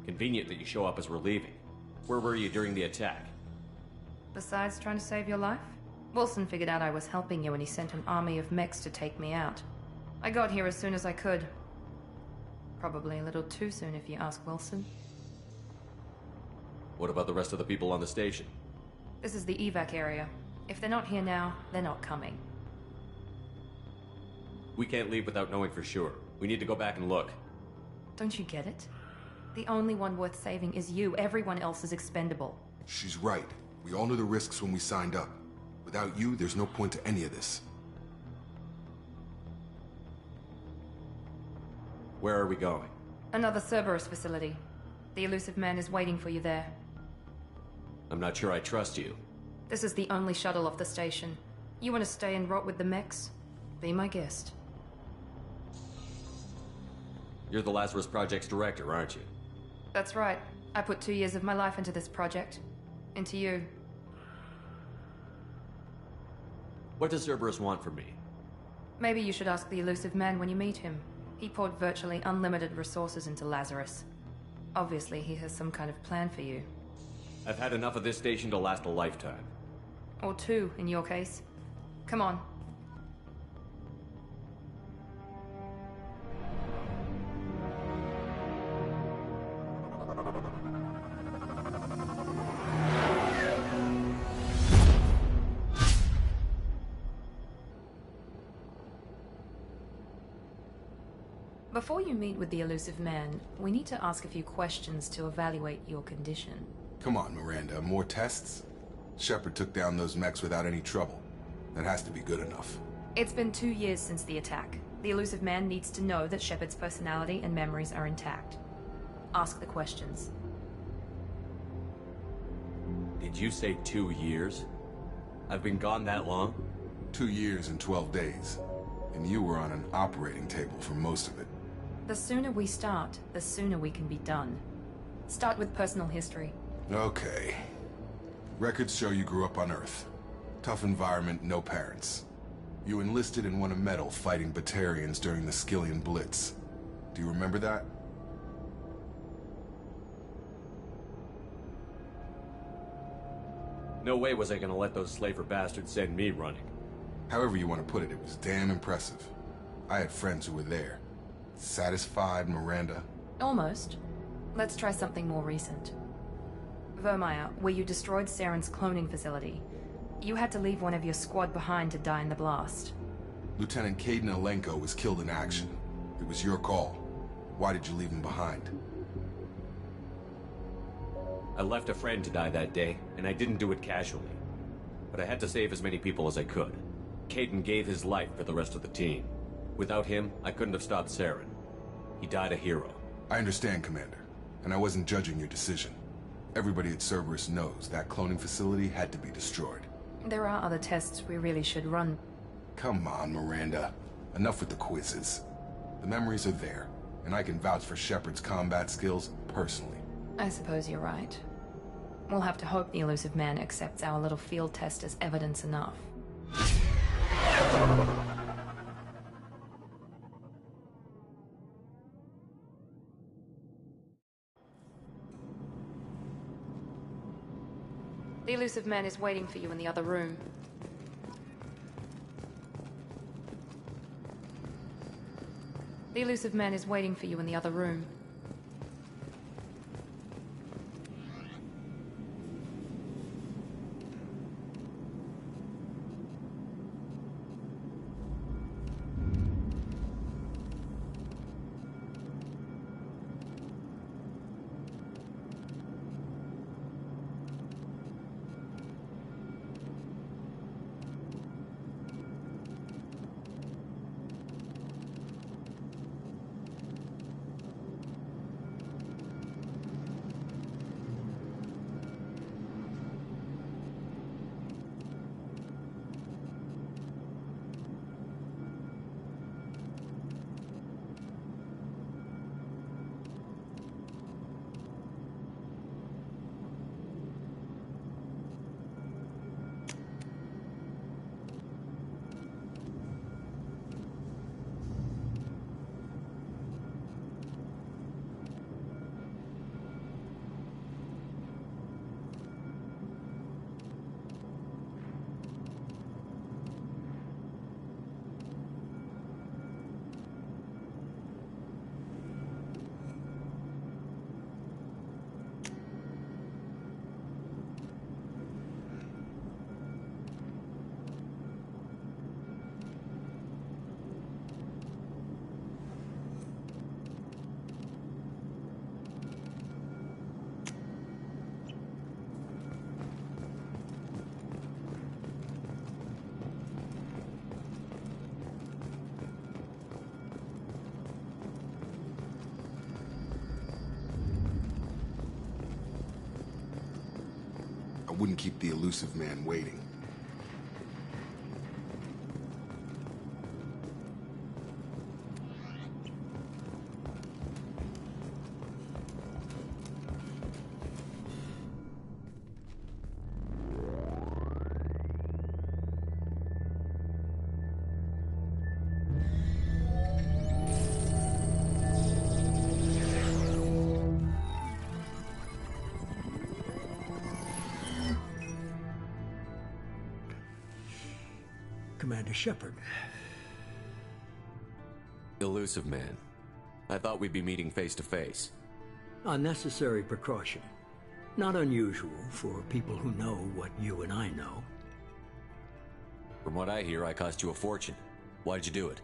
Convenient that you show up as we're leaving. Where were you during the attack? Besides trying to save your life? Wilson figured out I was helping you and he sent an army of mechs to take me out. I got here as soon as I could. Probably a little too soon if you ask Wilson. What about the rest of the people on the station? This is the evac area. If they're not here now, they're not coming. We can't leave without knowing for sure. We need to go back and look. Don't you get it? The only one worth saving is you. Everyone else is expendable. She's right. We all knew the risks when we signed up. Without you, there's no point to any of this. Where are we going? Another Cerberus facility. The elusive man is waiting for you there. I'm not sure I trust you. This is the only shuttle off the station. You want to stay and rot with the mechs? Be my guest. You're the Lazarus Project's director, aren't you? That's right. I put 2 years of my life into this project. Into you. What does Cerberus want from me? Maybe you should ask the elusive man when you meet him. He poured virtually unlimited resources into Lazarus. Obviously, he has some kind of plan for you. I've had enough of this station to last a lifetime. Or 2, in your case. Come on. Before you meet with the elusive man, we need to ask a few questions to evaluate your condition. Come on, Miranda, more tests? Shepard took down those mechs without any trouble. That has to be good enough. It's been 2 years since the attack. The Illusive Man needs to know that Shepard's personality and memories are intact. Ask the questions. Did you say 2 years? I've been gone that long? 2 years and 12 days. And you were on an operating table for most of it. The sooner we start, the sooner we can be done. Start with personal history. Okay. Records show you grew up on Earth. Tough environment, no parents. You enlisted and won a medal fighting Batarians during the Skillian Blitz. Do you remember that? No way was I gonna let those slaver bastards send me running. However you want to put it, it was damn impressive. I had friends who were there. Satisfied, Miranda? Almost. Let's try something more recent. Vermeer, where you destroyed Saren's cloning facility. You had to leave one of your squad behind to die in the blast. Lieutenant Kaidan Alenko was killed in action. It was your call. Why did you leave him behind? I left a friend to die that day, and I didn't do it casually. But I had to save as many people as I could. Kaidan gave his life for the rest of the team. Without him, I couldn't have stopped Saren. He died a hero. I understand, Commander. And I wasn't judging your decision. Everybody at Cerberus knows that cloning facility had to be destroyed. There are other tests we really should run. Come on, Miranda. Enough with the quizzes. The memories are there, and I can vouch for Shepard's combat skills personally. I suppose you're right. We'll have to hope the Illusive Man accepts our little field test as evidence enough. The Illusive Man is waiting for you in the other room. The Illusive Man is waiting for you in the other room. I wouldn't keep the Illusive Man waiting. Commander Shepard. Illusive Man. I thought we'd be meeting face to face. A necessary precaution. Not unusual for people who know what you and I know. From what I hear, I cost you a fortune. Why'd you do it?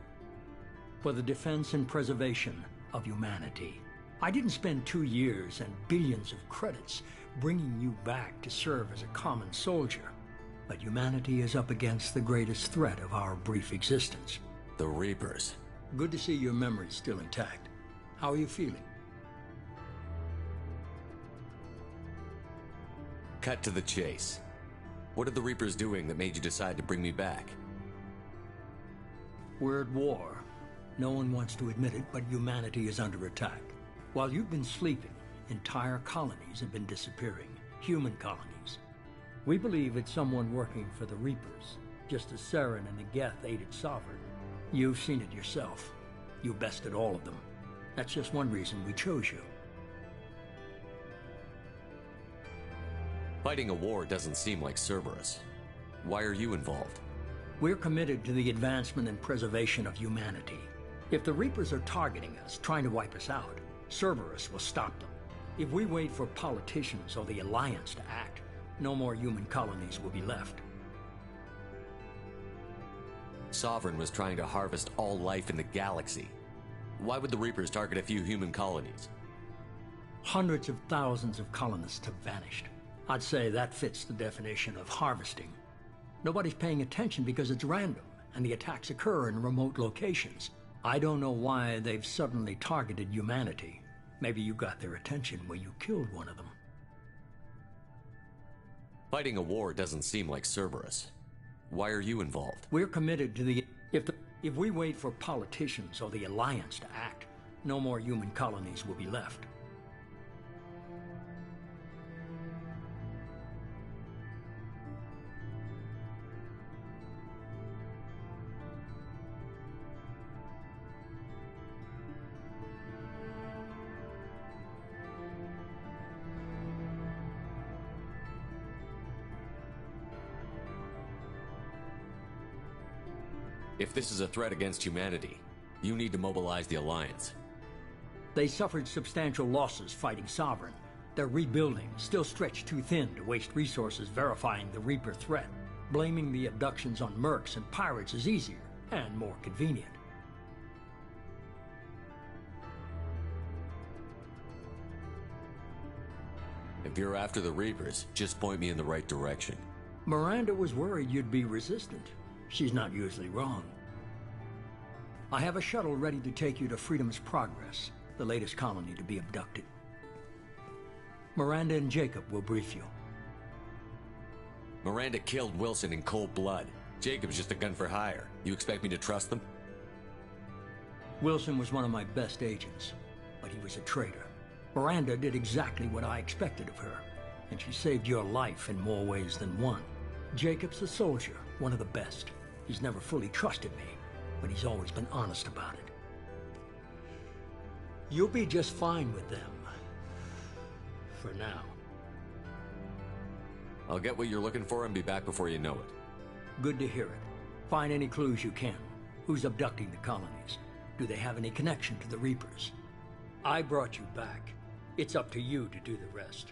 For the defense and preservation of humanity. I didn't spend 2 years and billions of credits bringing you back to serve as a common soldier. But humanity is up against the greatest threat of our brief existence. The Reapers. Good to see your memory's still intact. How are you feeling? Cut to the chase. What are the Reapers doing that made you decide to bring me back? We're at war. No one wants to admit it, but humanity is under attack. While you've been sleeping, entire colonies have been disappearing. Human colonies. We believe it's someone working for the Reapers, just as Saren and the Geth aided Sovereign. You've seen it yourself. You bested all of them. That's just one reason we chose you. Fighting a war doesn't seem like Cerberus. Why are you involved? We're committed to the advancement and preservation of humanity. If the Reapers are targeting us, trying to wipe us out, Cerberus will stop them. If we wait for politicians or the Alliance to act, no more human colonies will be left. Sovereign was trying to harvest all life in the galaxy. Why would the Reapers target a few human colonies? Hundreds of thousands of colonists have vanished. I'd say that fits the definition of harvesting. Nobody's paying attention because it's random, and the attacks occur in remote locations. I don't know why they've suddenly targeted humanity. Maybe you got their attention when you killed one of them. Fighting a war doesn't seem like Cerberus. Why are you involved? We're committed to the... If we wait for politicians or the Alliance to act, no more human colonies will be left. If this is a threat against humanity, you need to mobilize the Alliance. They suffered substantial losses fighting Sovereign. They're rebuilding, still stretched too thin to waste resources verifying the Reaper threat. Blaming the abductions on mercs and pirates is easier and more convenient. If you're after the Reapers, just point me in the right direction. Miranda was worried you'd be resistant. She's not usually wrong. I have a shuttle ready to take you to Freedom's Progress, the latest colony to be abducted. Miranda and Jacob will brief you. Miranda killed Wilson in cold blood. Jacob's just a gun for hire. You expect me to trust them? Wilson was one of my best agents, but he was a traitor. Miranda did exactly what I expected of her, and she saved your life in more ways than one. Jacob's a soldier, one of the best. He's never fully trusted me, but he's always been honest about it. You'll be just fine with them. For now. I'll get what you're looking for and be back before you know it. Good to hear it. Find any clues you can. Who's abducting the colonies? Do they have any connection to the Reapers? I brought you back. It's up to you to do the rest.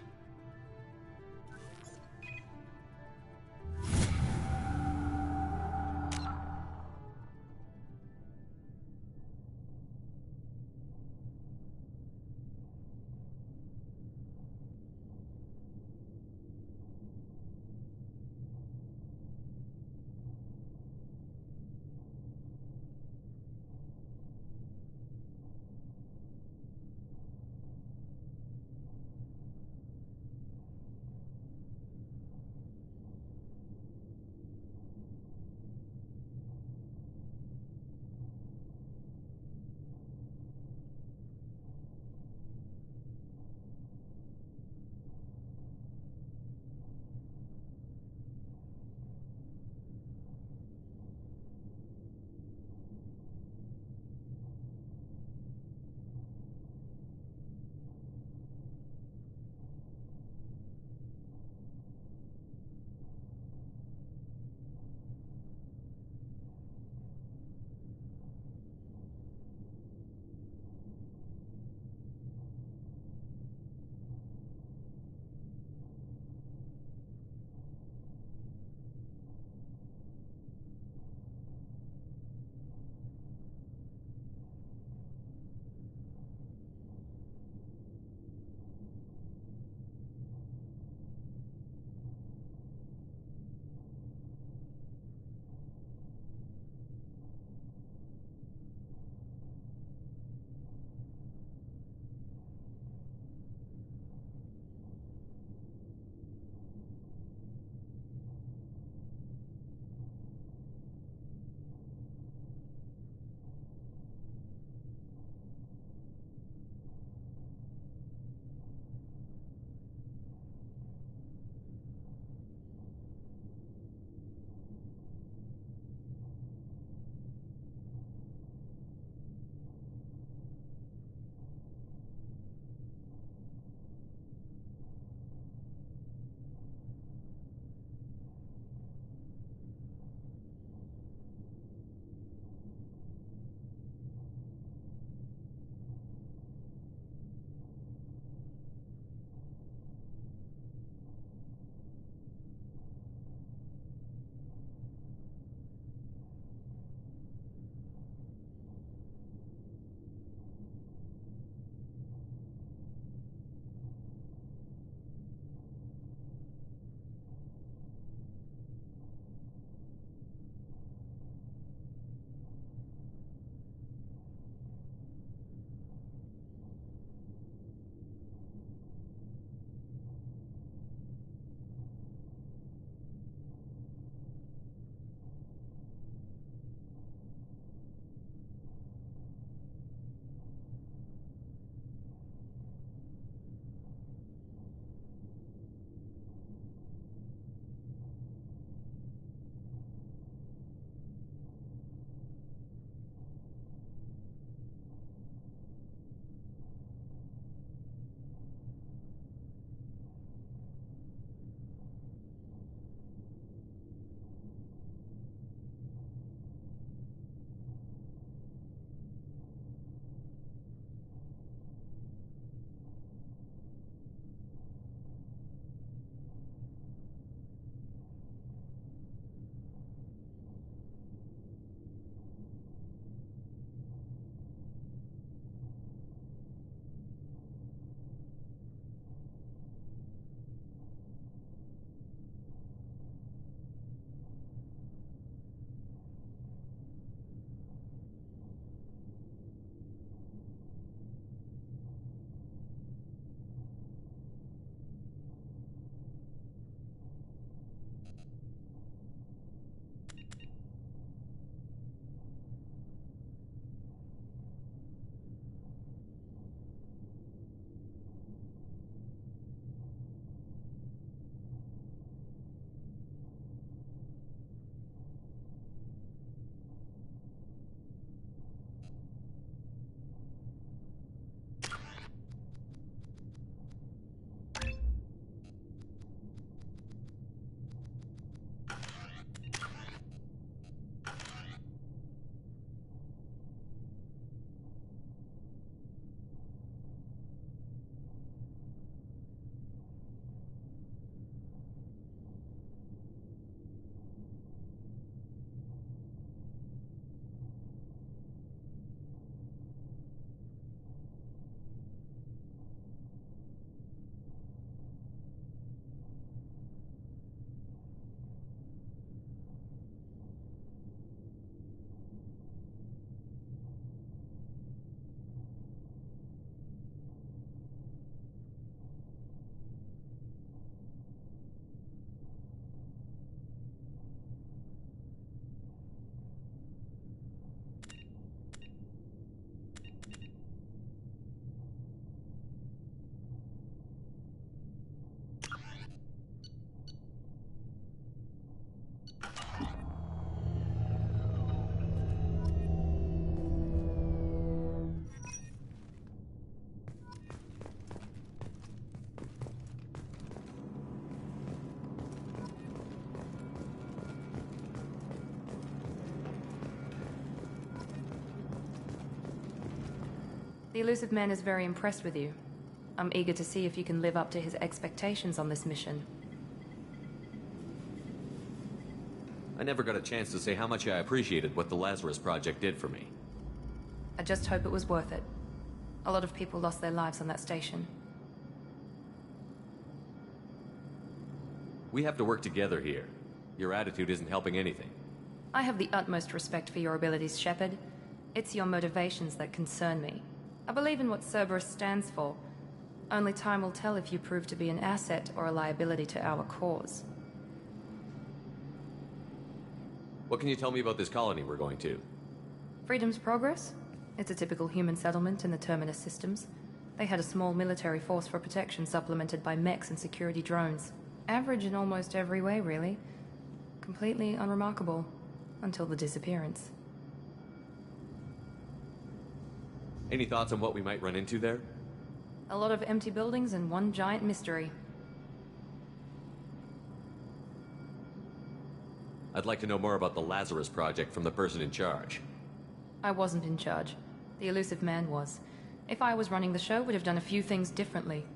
The Elusive Man is very impressed with you. I'm eager to see if you can live up to his expectations on this mission. I never got a chance to say how much I appreciated what the Lazarus Project did for me. I just hope it was worth it. A lot of people lost their lives on that station. We have to work together here. Your attitude isn't helping anything. I have the utmost respect for your abilities, Shepard. It's your motivations that concern me. I believe in what Cerberus stands for. Only time will tell if you prove to be an asset or a liability to our cause. What can you tell me about this colony we're going to? Freedom's Progress? It's a typical human settlement in the Terminus systems. They had a small military force for protection supplemented by mechs and security drones. Average in almost every way, really. Completely unremarkable. Until the disappearance. Any thoughts on what we might run into there? A lot of empty buildings and one giant mystery. I'd like to know more about the Lazarus Project from the person in charge. I wasn't in charge. The Elusive Man was. If I was running the show, would have done a few things differently.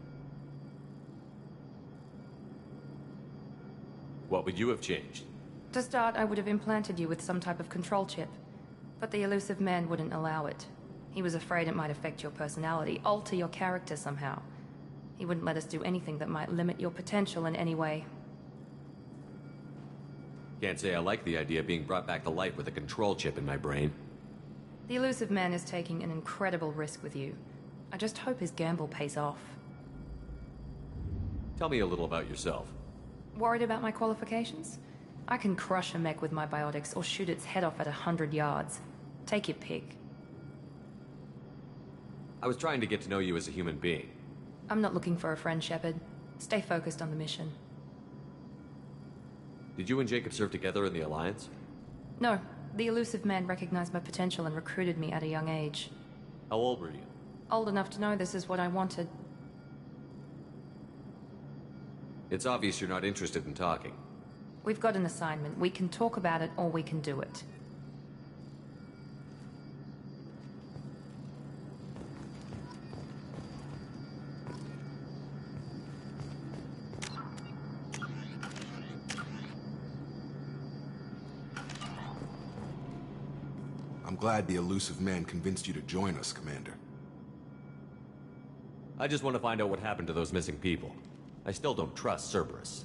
What would you have changed? To start, I would have implanted you with some type of control chip. But the Elusive Man wouldn't allow it. He was afraid it might affect your personality, alter your character somehow. He wouldn't let us do anything that might limit your potential in any way. Can't say I like the idea of being brought back to life with a control chip in my brain. The Elusive Man is taking an incredible risk with you. I just hope his gamble pays off. Tell me a little about yourself. Worried about my qualifications? I can crush a mech with my biotics or shoot its head off at 100 yards. Take your pick. I was trying to get to know you as a human being. I'm not looking for a friend, Shepard. Stay focused on the mission. Did you and Jacob serve together in the Alliance? No. The Elusive Man recognized my potential and recruited me at a young age. How old were you? Old enough to know this is what I wanted. It's obvious you're not interested in talking. We've got an assignment. We can talk about it, or we can do it. I'm glad the Elusive Man convinced you to join us, Commander. I just want to find out what happened to those missing people. I still don't trust Cerberus.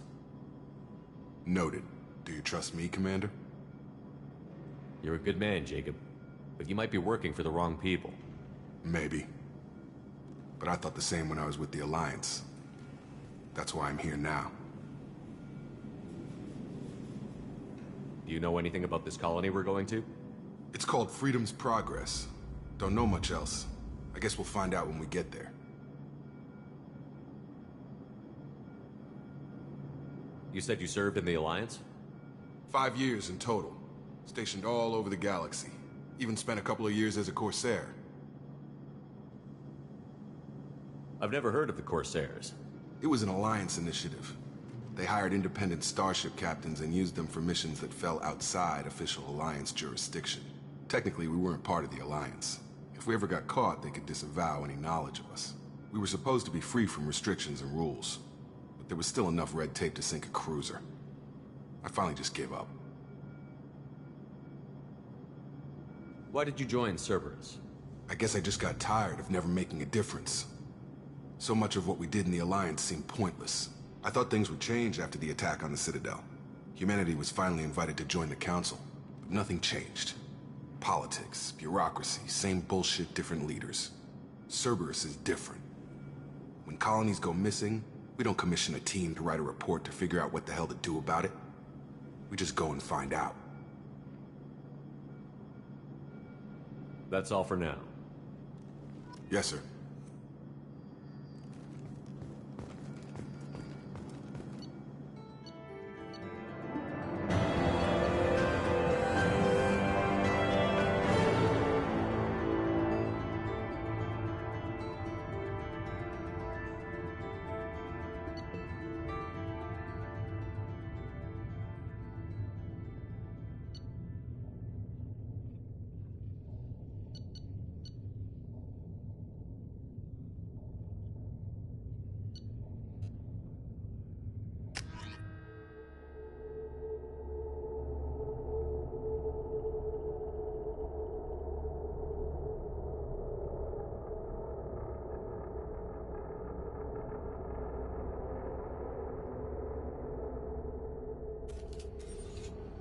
Noted. Do you trust me, Commander? You're a good man, Jacob. But you might be working for the wrong people. Maybe. But I thought the same when I was with the Alliance. That's why I'm here now. Do you know anything about this colony we're going to? It's called Freedom's Progress. Don't know much else. I guess we'll find out when we get there. You said you served in the Alliance? 5 years in total. Stationed all over the galaxy. Even spent a couple of years as a Corsair. I've never heard of the Corsairs. It was an Alliance initiative. They hired independent starship captains and used them for missions that fell outside official Alliance jurisdiction. Technically, we weren't part of the Alliance. If we ever got caught, they could disavow any knowledge of us. We were supposed to be free from restrictions and rules. But there was still enough red tape to sink a cruiser. I finally just gave up. Why did you join Cerberus? I guess I just got tired of never making a difference. So much of what we did in the Alliance seemed pointless. I thought things would change after the attack on the Citadel. Humanity was finally invited to join the Council, but nothing changed. Politics, bureaucracy, same bullshit, different leaders. Cerberus is different. When colonies go missing, we don't commission a team to write a report to figure out what the hell to do about it. We just go and find out. That's all for now. Yes, sir.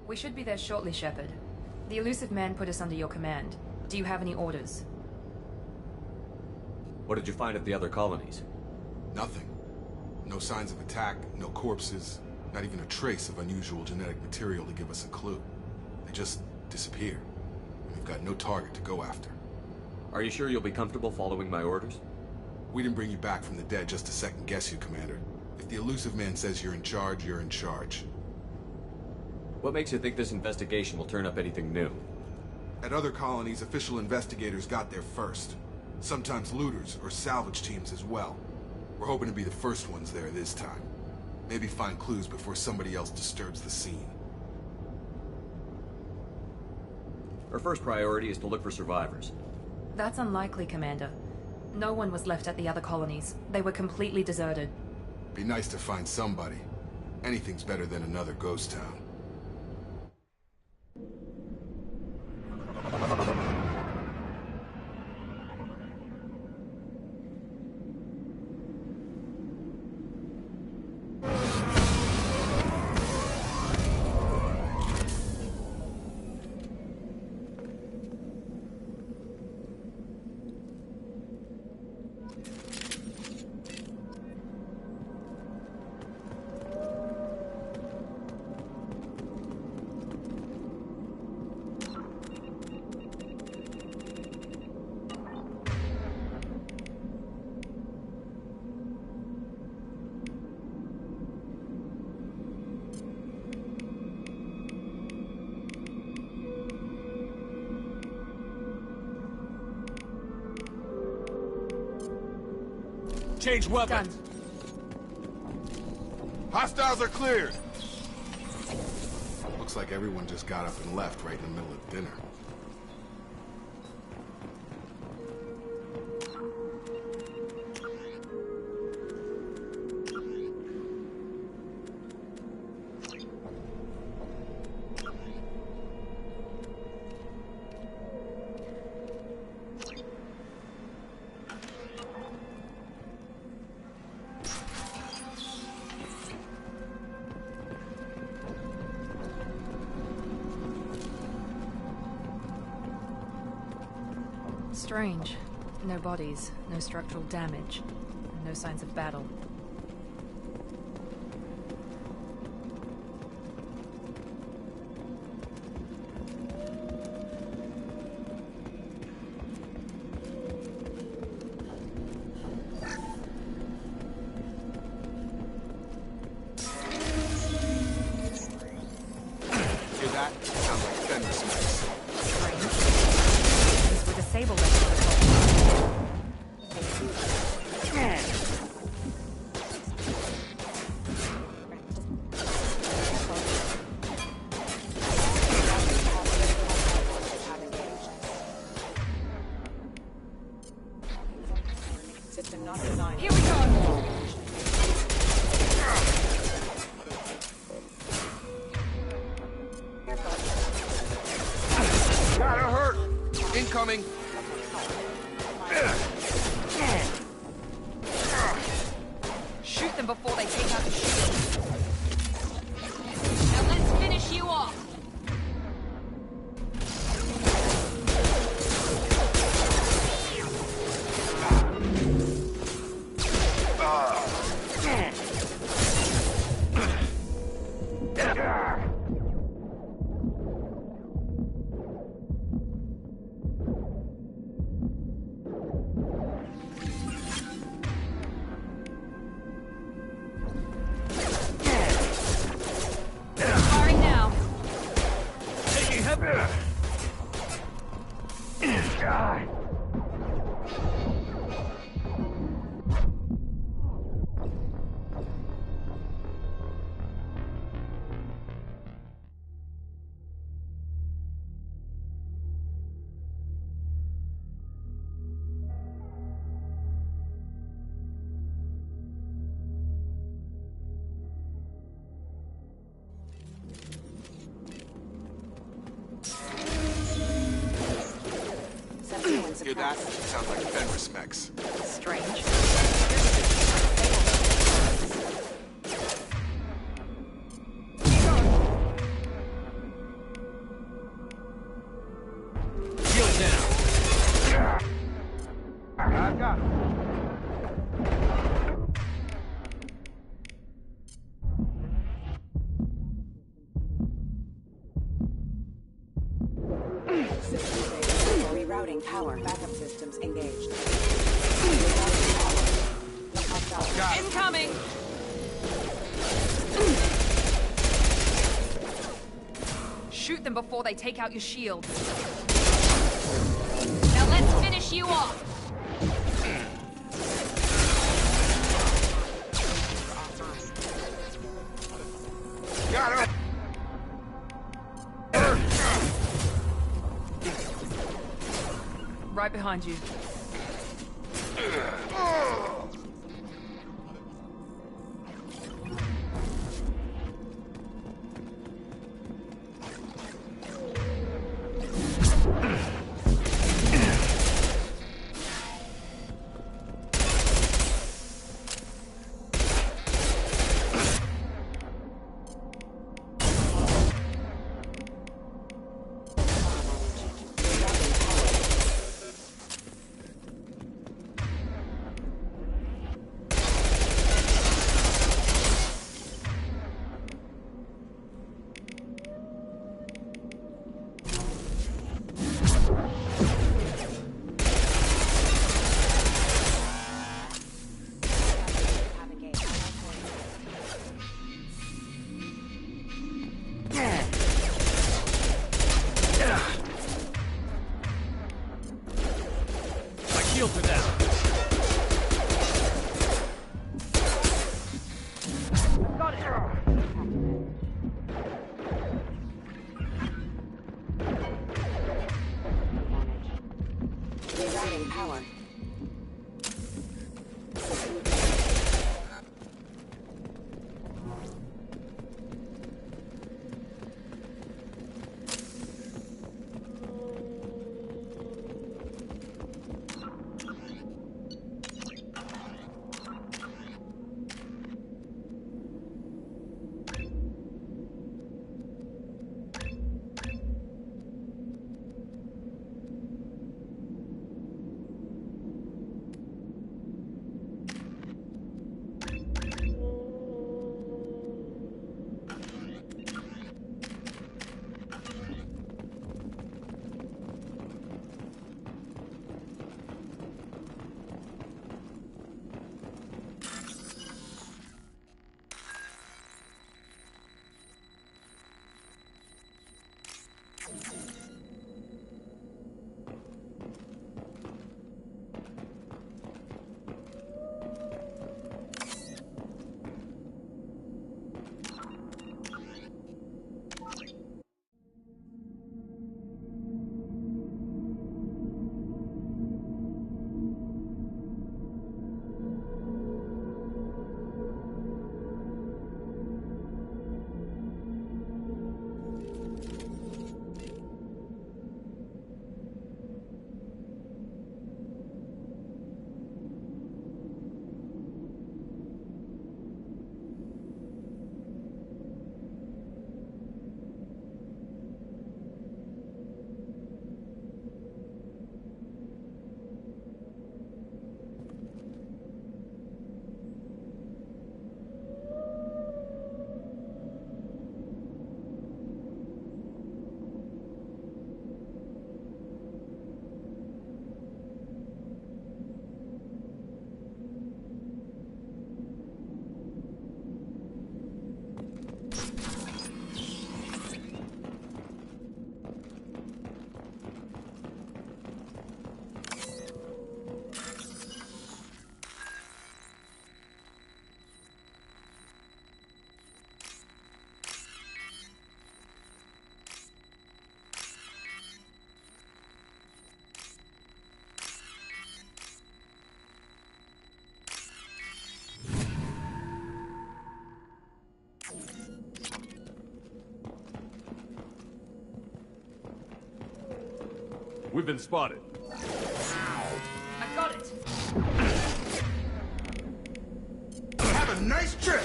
We should be there shortly, Shepard. The Illusive Man put us under your command. Do you have any orders? What did you find at the other colonies? Nothing. No signs of attack, no corpses, not even a trace of unusual genetic material to give us a clue. They just disappear. And we've got no target to go after. Are you sure you'll be comfortable following my orders? We didn't bring you back from the dead just to second guess you, Commander. If the Illusive Man says you're in charge, you're in charge. What makes you think this investigation will turn up anything new? At other colonies, official investigators got there first. Sometimes looters or salvage teams as well. We're hoping to be the first ones there this time. Maybe find clues before somebody else disturbs the scene. Our first priority is to look for survivors. That's unlikely, Commander. No one was left at the other colonies. They were completely deserted. Be nice to find somebody. Anything's better than another ghost town. Change weapon. Done. Hostiles are cleared! Looks like everyone just got up and left right in the middle of dinner. Strange. No bodies, no structural damage, and no signs of battle. Hear that? Sounds like Fenris mix. With a sable left for the System not designed. Here we go! Gotta hurt! Incoming! Shoot them before they take out the shield. Now let's finish you off! Firing now. Taking heavy. Hear that? Sounds like Fenris mix. Strange. power. Backup systems engaged. Incoming! Shoot them before they take out your shields. Now let's finish you off! Got him! Right behind you. We've been spotted. I got it. Have a nice trip!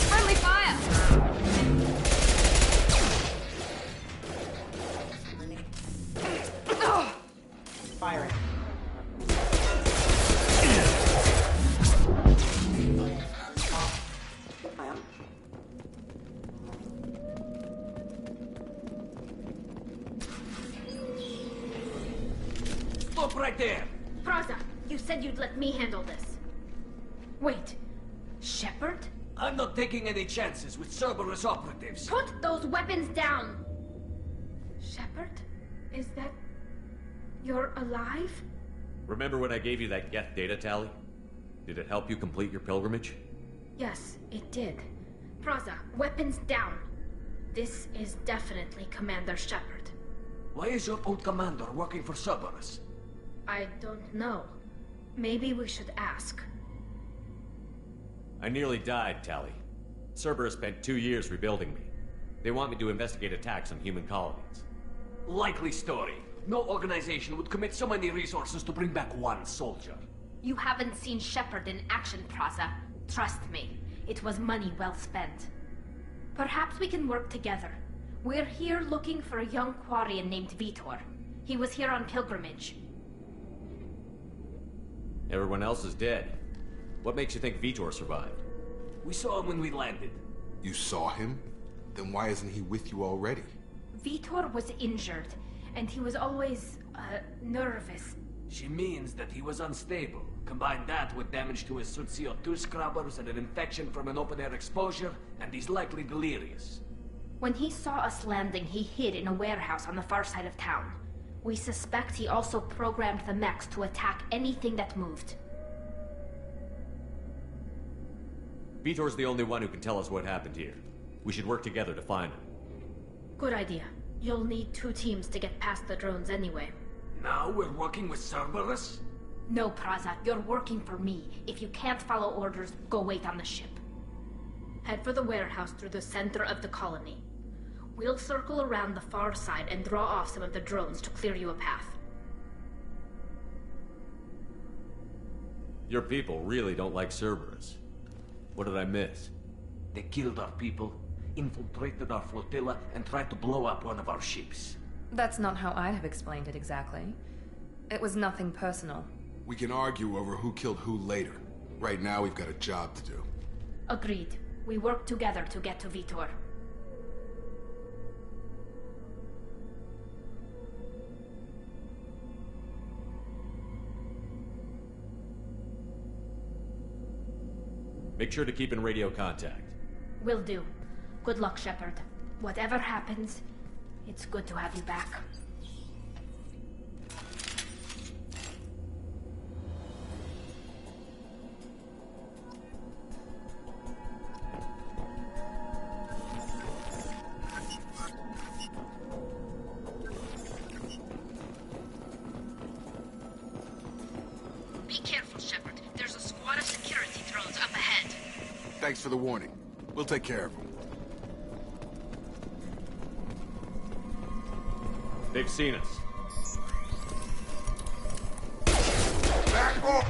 Friendly fire! Firing. Stop right there! Praza, you said you'd let me handle this. Wait, Shepard? I'm not taking any chances with Cerberus operatives. Put those weapons down! Shepard? Is that... you're alive? Remember when I gave you that Geth data tally? Did it help you complete your pilgrimage? Yes, it did. Praza, weapons down. This is definitely Commander Shepard. Why is your old commander working for Cerberus? I don't know. Maybe we should ask. I nearly died, Tally. Cerberus spent 2 years rebuilding me. They want me to investigate attacks on human colonies. Likely story. No organization would commit so many resources to bring back one soldier. You haven't seen Shepard in action, Praza. Trust me, it was money well spent. Perhaps we can work together. We're here looking for a young Quarian named Vitor. He was here on pilgrimage. Everyone else is dead. What makes you think Vitor survived? We saw him when we landed. You saw him? Then why isn't he with you already? Vitor was injured, and he was always, nervous. She means that he was unstable. Combine that with damage to his suit CO2 scrubbers and an infection from an open-air exposure, and he's likely delirious. When he saw us landing, he hid in a warehouse on the far side of town. We suspect he also programmed the mechs to attack anything that moved. Vitor's the only one who can tell us what happened here. We should work together to find him. Good idea. You'll need 2 teams to get past the drones anyway. Now we're working with Cerberus? No, Praza, you're working for me. If you can't follow orders, go wait on the ship. Head for the warehouse through the center of the colony. We'll circle around the far side and draw off some of the drones to clear you a path. Your people really don't like Cerberus. What did I miss? They killed our people, infiltrated our flotilla, and tried to blow up one of our ships. That's not how I'd have explained it exactly. It was nothing personal. We can argue over who killed who later. Right now, we've got a job to do. Agreed. We work together to get to Vitor. Make sure to keep in radio contact. Will do. Good luck, Shepard. Whatever happens, it's good to have you back. Be careful, Shepard. There's a squad of security drones up ahead. Thanks for the warning. We'll take care of them. They've seen us. Back off!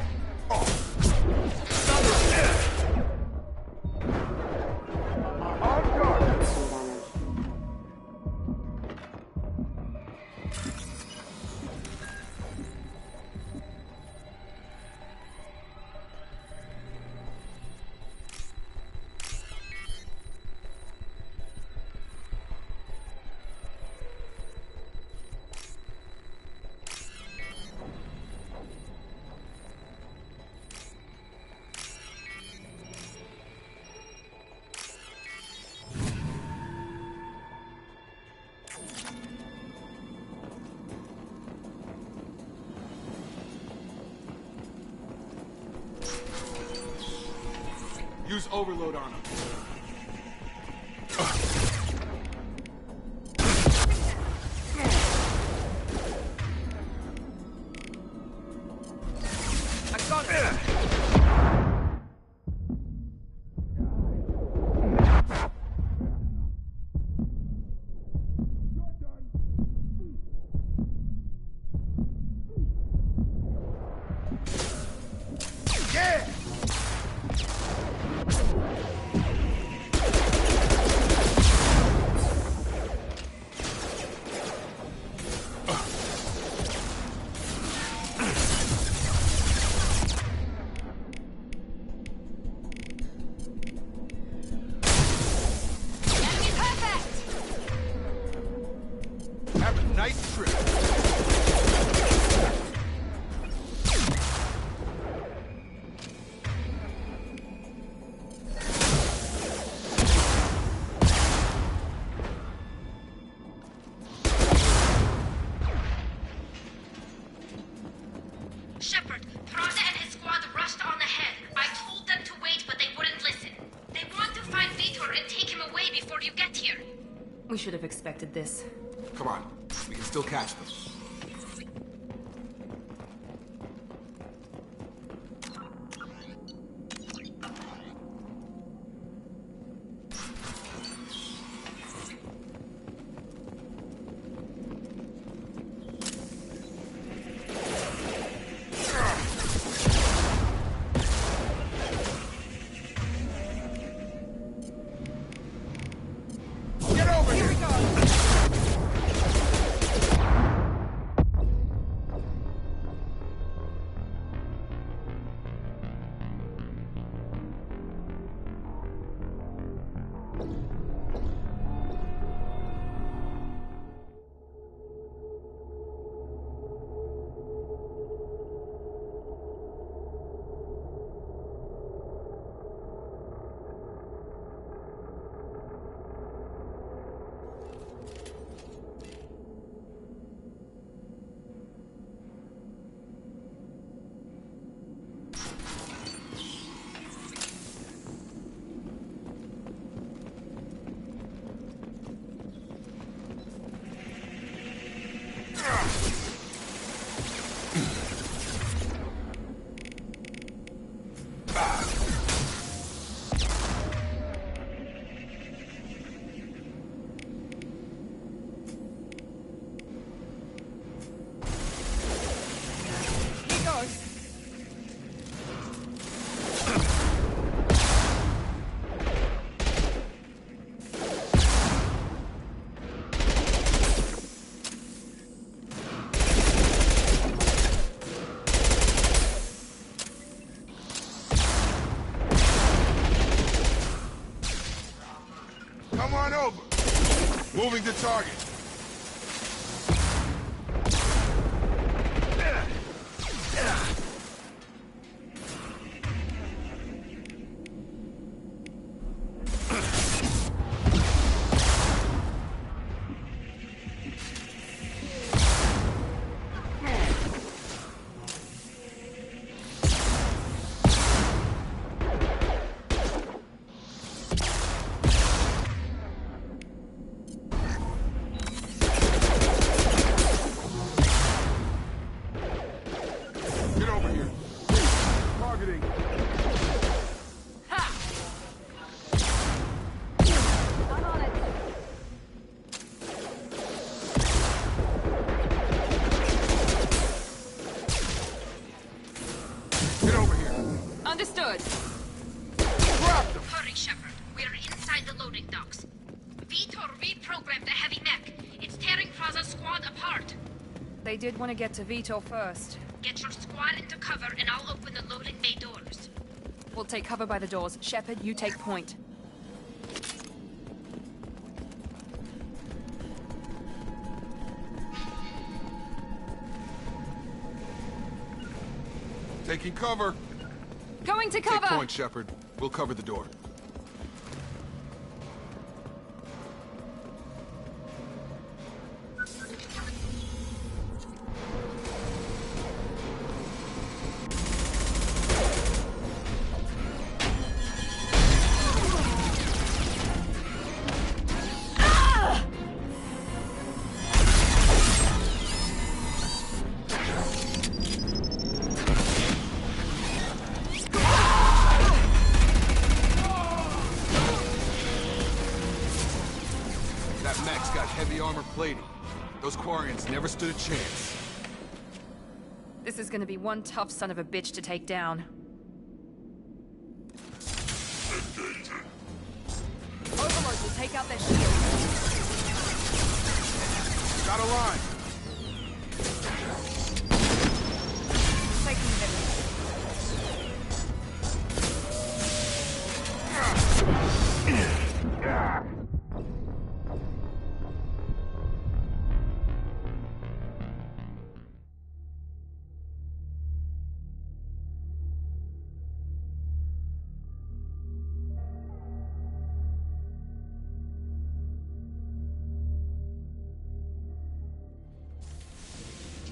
Use overload on him. I got it! Have a nice trip. We should have expected this. Come on, we can still catch them. Come on over. Moving to target. Understood. Hurry, Shepard. We're inside the loading docks. Vitor reprogrammed the heavy mech. It's tearing Fraza's squad apart. They did want to get to Vito first. Get your squad into cover and I'll open the loading bay doors. We'll take cover by the doors. Shepard, you take point. Taking cover. Going to cover! Take point, Shepard. We'll cover the door. Heavy armor plating. Those Quarians never stood a chance. This is gonna be one tough son of a bitch to take down. Overlord will take out their shield. Got a line. Taking hit.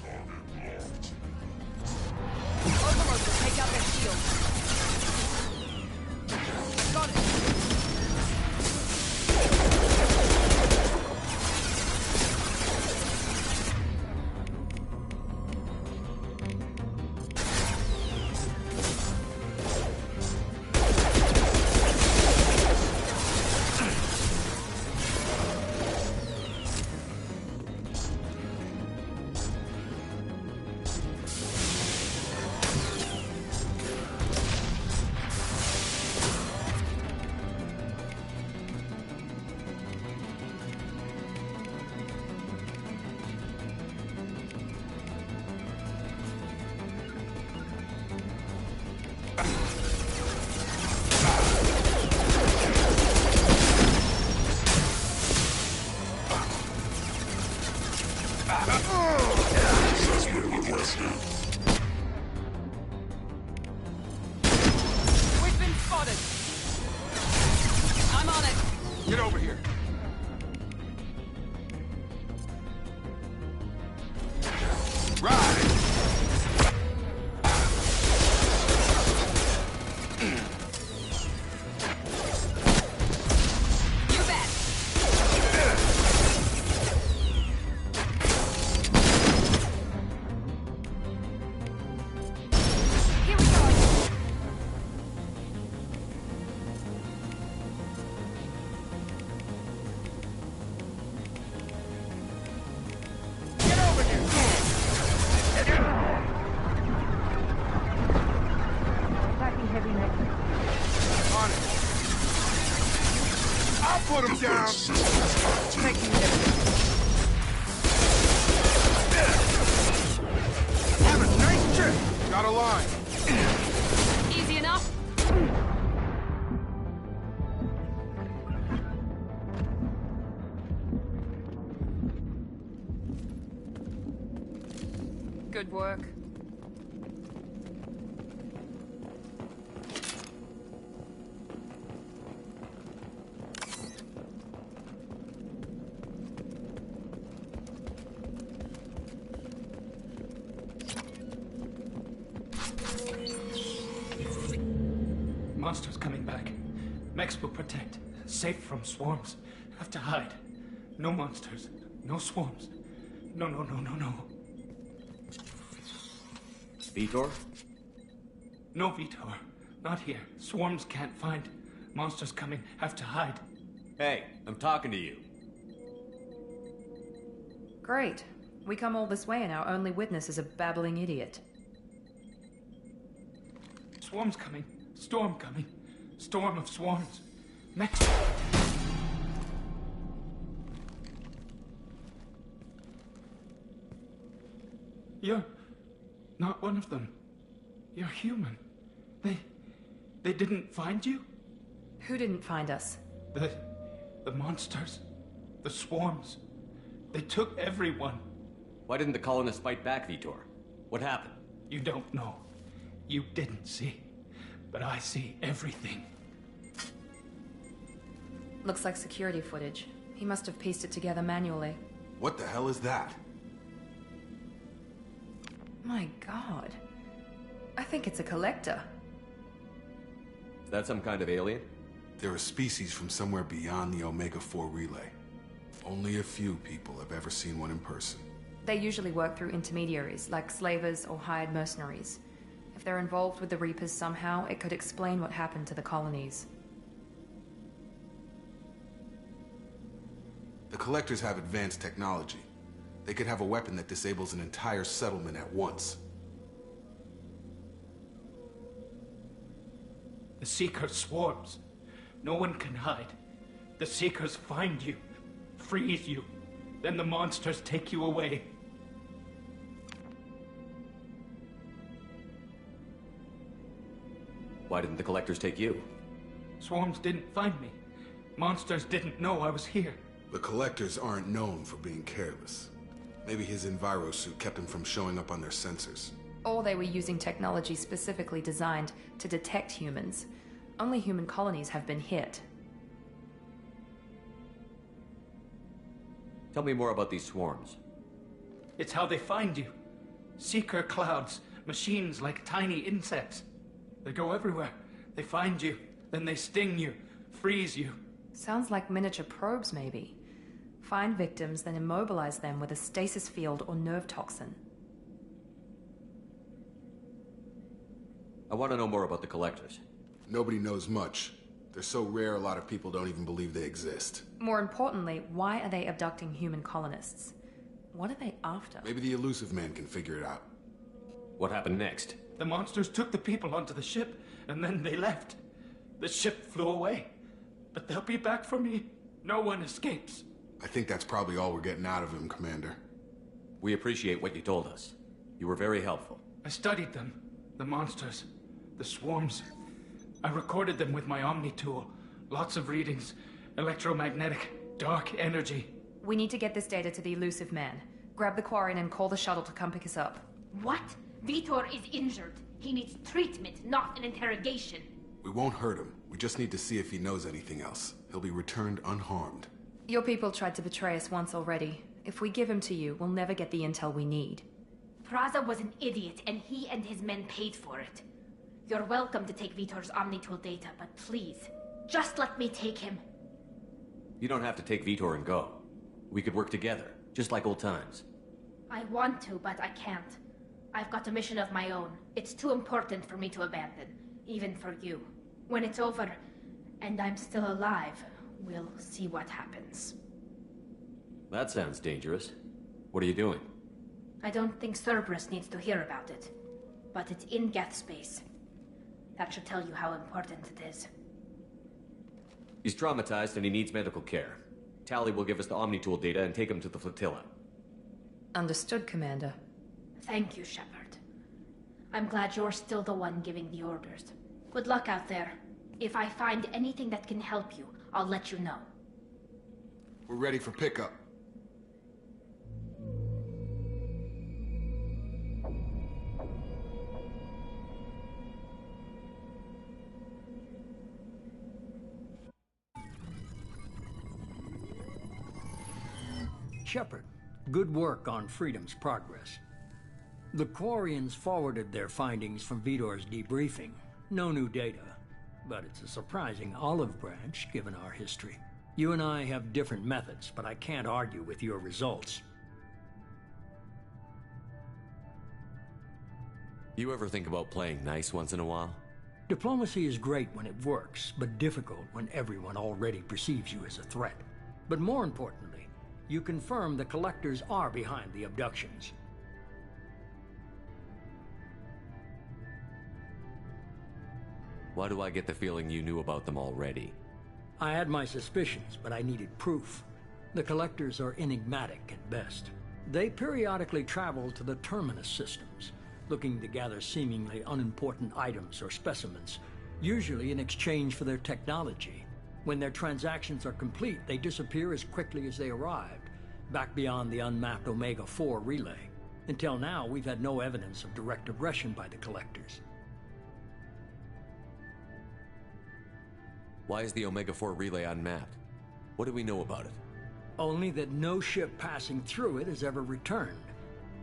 Target Get over here. Ride! You bet. Here we go. Get over here! Attacking heavy mech. On it. I'll put him down. Taking hit. Have a nice trip. Got a line. Easy enough. Good work. Monsters coming back. Mechs will protect. Safe from swarms. Have to hide. No monsters. No swarms. No. Vitor? No, Vitor. Not here. Swarms can't find. Monsters coming. Have to hide. Hey, I'm talking to you. Great. We come all this way and our only witness is a babbling idiot. Swarms coming. Storm coming. Storm of swarms. Mechs. You're not one of them. You're human. They didn't find you? Who didn't find us? The monsters. The swarms. They took everyone. Why didn't the colonists fight back, Vitor? What happened? You don't know. You didn't see. But I see everything. Looks like security footage. He must have pieced it together manually. What the hell is that? My god. I think it's a collector. Is that some kind of alien? They're a species from somewhere beyond the Omega-4 relay. Only a few people have ever seen one in person. They usually work through intermediaries, like slavers or hired mercenaries. If they're involved with the Reapers somehow, it could explain what happened to the colonies. The Collectors have advanced technology. They could have a weapon that disables an entire settlement at once. The Seeker swarms. No one can hide. The Seekers find you, freeze you, then the monsters take you away. Why didn't the Collectors take you? Swarms didn't find me. Monsters didn't know I was here. The Collectors aren't known for being careless. Maybe his Enviro suit kept him from showing up on their sensors. Or they were using technology specifically designed to detect humans. Only human colonies have been hit. Tell me more about these swarms. It's how they find you. Seeker clouds, machines like tiny insects. They go everywhere. They find you, then they sting you, freeze you. Sounds like miniature probes, maybe. Find victims, then immobilize them with a stasis field or nerve toxin. I want to know more about the Collectors. Nobody knows much. They're so rare, a lot of people don't even believe they exist. More importantly, why are they abducting human colonists? What are they after? Maybe the Elusive Man can figure it out. What happened next? The monsters took the people onto the ship, and then they left. The ship flew away. But they'll be back for me. No one escapes. I think that's probably all we're getting out of him, Commander. We appreciate what you told us. You were very helpful. I studied them. The monsters. The swarms. I recorded them with my Omni tool. Lots of readings. Electromagnetic. Dark energy. We need to get this data to the Elusive Man. Grab the Quarian and call the shuttle to come pick us up. What? Vitor is injured. He needs treatment, not an interrogation. We won't hurt him. We just need to see if he knows anything else. He'll be returned unharmed. Your people tried to betray us once already. If we give him to you, we'll never get the intel we need. Praza was an idiot, and he and his men paid for it. You're welcome to take Vitor's Omnitool data, but please, just let me take him. You don't have to take Vitor and go. We could work together, just like old times. I want to, but I can't. I've got a mission of my own. It's too important for me to abandon, even for you. When it's over, and I'm still alive, we'll see what happens. That sounds dangerous. What are you doing? I don't think Cerberus needs to hear about it, but it's in Geth space. That should tell you how important it is. He's traumatized and he needs medical care. Tali will give us the Omnitool data and take him to the flotilla. Understood, Commander. Thank you, Shepard. I'm glad you're still the one giving the orders. Good luck out there. If I find anything that can help you, I'll let you know. We're ready for pickup. Shepard, good work on Freedom's progress. The Quarians forwarded their findings from Vitor's debriefing. No new data, but it's a surprising olive branch given our history. You and I have different methods, but I can't argue with your results. You ever think about playing nice once in a while? Diplomacy is great when it works, but difficult when everyone already perceives you as a threat. But more importantly, you confirm the Collectors are behind the abductions. Why do I get the feeling you knew about them already? I had my suspicions, but I needed proof. The Collectors are enigmatic at best. They periodically travel to the Terminus systems, looking to gather seemingly unimportant items or specimens, usually in exchange for their technology. When their transactions are complete, they disappear as quickly as they arrived, back beyond the unmapped Omega-4 relay. Until now, we've had no evidence of direct aggression by the Collectors. Why is the Omega-4 relay unmapped? What do we know about it? Only that no ship passing through it has ever returned.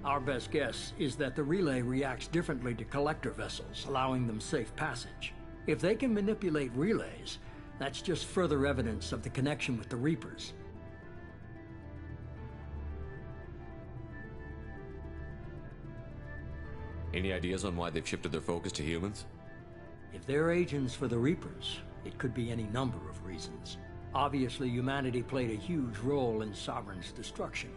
Our best guess is that the relay reacts differently to Collector vessels, allowing them safe passage. If they can manipulate relays, that's just further evidence of the connection with the Reapers. Any ideas on why they've shifted their focus to humans? If they're agents for the Reapers, it could be any number of reasons. Obviously, humanity played a huge role in Sovereign's destruction.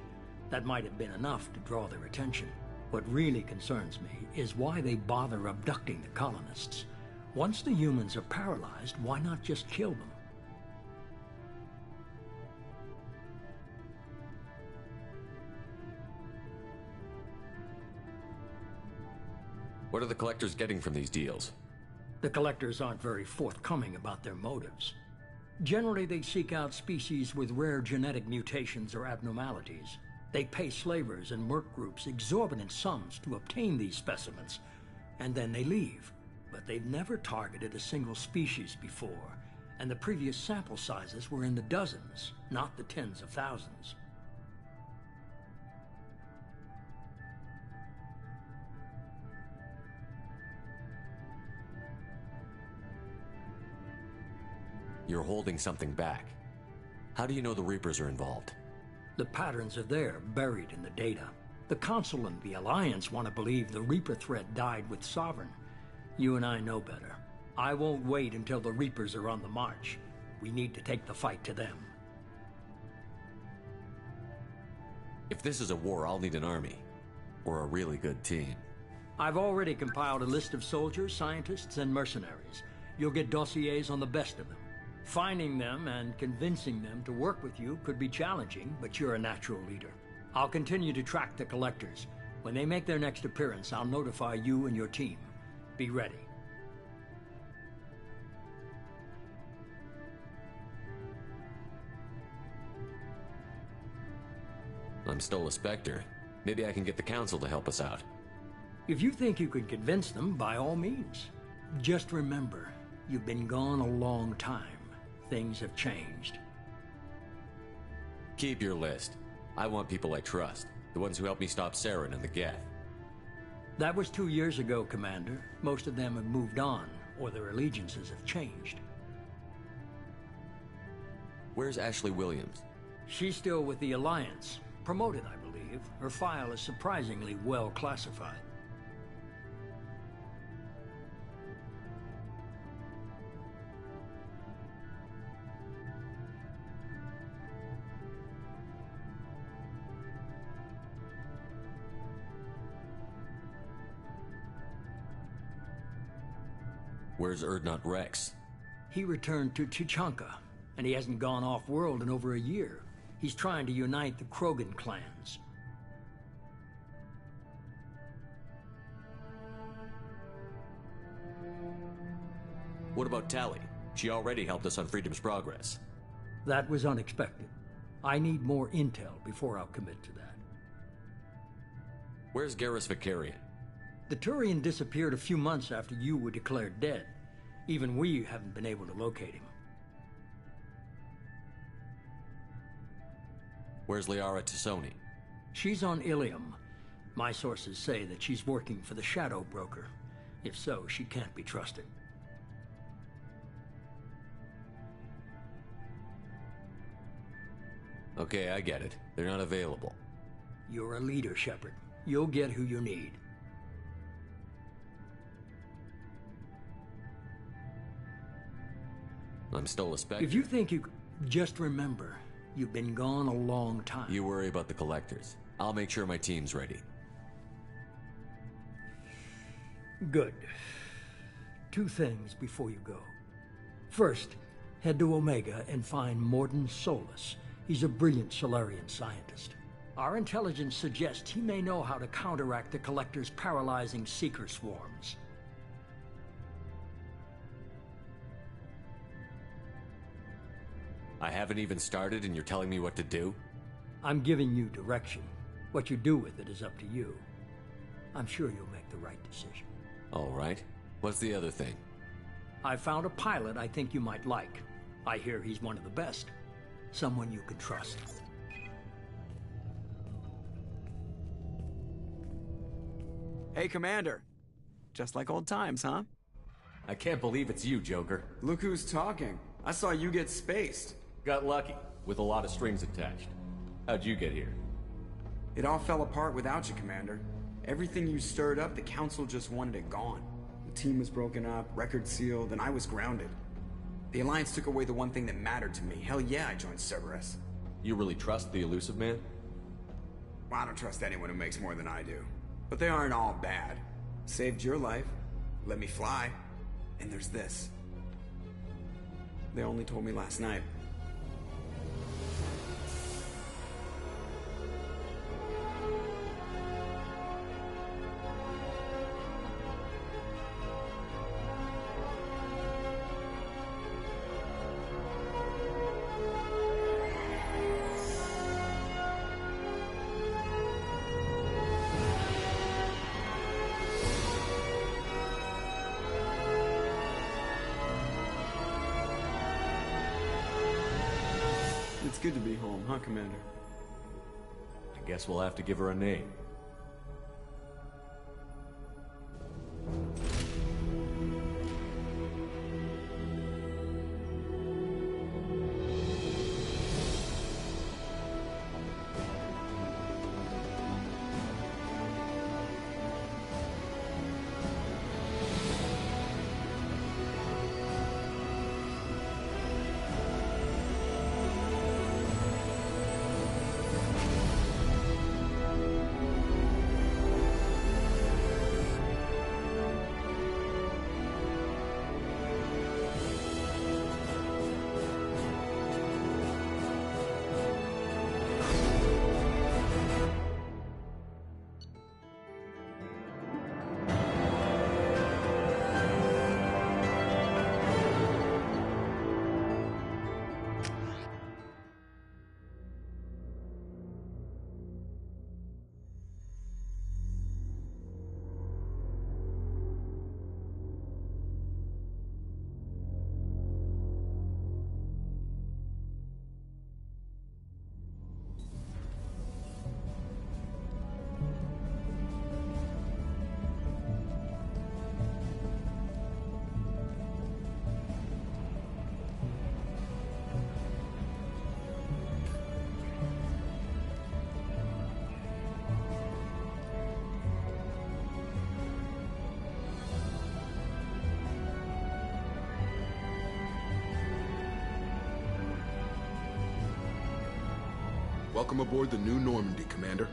That might have been enough to draw their attention. What really concerns me is why they bother abducting the colonists. Once the humans are paralyzed, why not just kill them? What are the Collectors getting from these deals? The Collectors aren't very forthcoming about their motives. Generally, they seek out species with rare genetic mutations or abnormalities. They pay slavers and merc groups exorbitant sums to obtain these specimens, and then they leave. But they've never targeted a single species before, and the previous sample sizes were in the dozens, not the tens of thousands. You're holding something back. How do you know the Reapers are involved? The patterns are there, buried in the data. The Council and the Alliance want to believe the Reaper threat died with Sovereign. You and I know better. I won't wait until the Reapers are on the march. We need to take the fight to them. If this is a war, I'll need an army. Or a really good team. I've already compiled a list of soldiers, scientists, and mercenaries. You'll get dossiers on the best of them. Finding them and convincing them to work with you could be challenging, but you're a natural leader. I'll continue to track the Collectors. When they make their next appearance, I'll notify you and your team. Be ready. I'm still a Spectre. Maybe I can get the Council to help us out. If you think you can convince them, by all means. Just remember, You've been gone a long time. Things have changed. Keep your list. I want people I trust. The ones who helped me stop Saren and the Geth. That was 2 years ago, Commander. Most of them have moved on, or their allegiances have changed. Where's Ashley Williams? She's still with the Alliance. Promoted, I believe. Her file is surprisingly well classified. Where's Urdnot Rex? He returned to Tuchanka, and he hasn't gone off-world in over a year. He's trying to unite the Krogan clans. What about Tali? She already helped us on Freedom's Progress. That was unexpected. I need more intel before I'll commit to that. Where's Garrus Vakarian? The Turian disappeared a few months after you were declared dead. Even we haven't been able to locate him. Where's Liara Tassoni? She's on Ilium. My sources say that she's working for the Shadow Broker. If so, she can't be trusted. Okay, I get it. They're not available. You're a leader, Shepard. You'll get who you need. I'm still a Spectre. If you think you... Just remember, you've been gone a long time. You worry about the Collectors. I'll make sure my team's ready. Good. 2 things before you go. First, head to Omega and find Mordin Solus. He's a brilliant Solarian scientist. Our intelligence suggests he may know how to counteract the Collector's paralyzing Seeker swarms. I haven't even started and you're telling me what to do? I'm giving you direction. What you do with it is up to you. I'm sure you'll make the right decision. All right. What's the other thing? I found a pilot I think you might like. I hear he's one of the best. Someone you can trust. Hey, Commander. Just like old times, huh? I can't believe it's you, Joker. Look who's talking. I saw you get spaced. Got lucky, with a lot of strings attached. How'd you get here? It all fell apart without you, Commander. Everything you stirred up, the Council just wanted it gone. The team was broken up, record sealed, and I was grounded. The Alliance took away the one thing that mattered to me. Hell yeah, I joined Cerberus. You really trust the Illusive Man? Well, I don't trust anyone who makes more than I do. But they aren't all bad. Saved your life, let me fly, and there's this. They only told me last night. It's good to be home, huh, Commander? I guess we'll have to give her a name. Welcome aboard the New Normandy, Commander.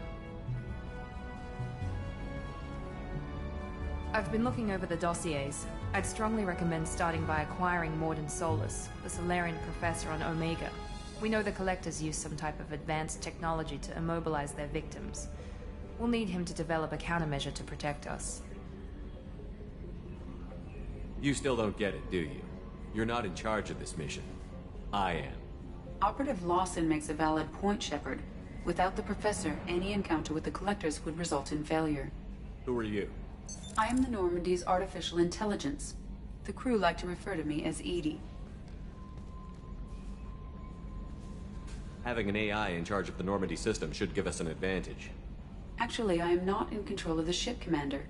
I've been looking over the dossiers. I'd strongly recommend starting by acquiring Mordin Solus, the Solarian professor on Omega. We know the Collectors use some type of advanced technology to immobilize their victims. We'll need him to develop a countermeasure to protect us. You still don't get it, do you? You're not in charge of this mission. I am. Operative Lawson makes a valid point, Shepard. Without the Professor, any encounter with the Collectors would result in failure. Who are you? I am the Normandy's artificial intelligence. The crew like to refer to me as EDI. Having an AI in charge of the Normandy system should give us an advantage. Actually, I am not in control of the ship, Commander.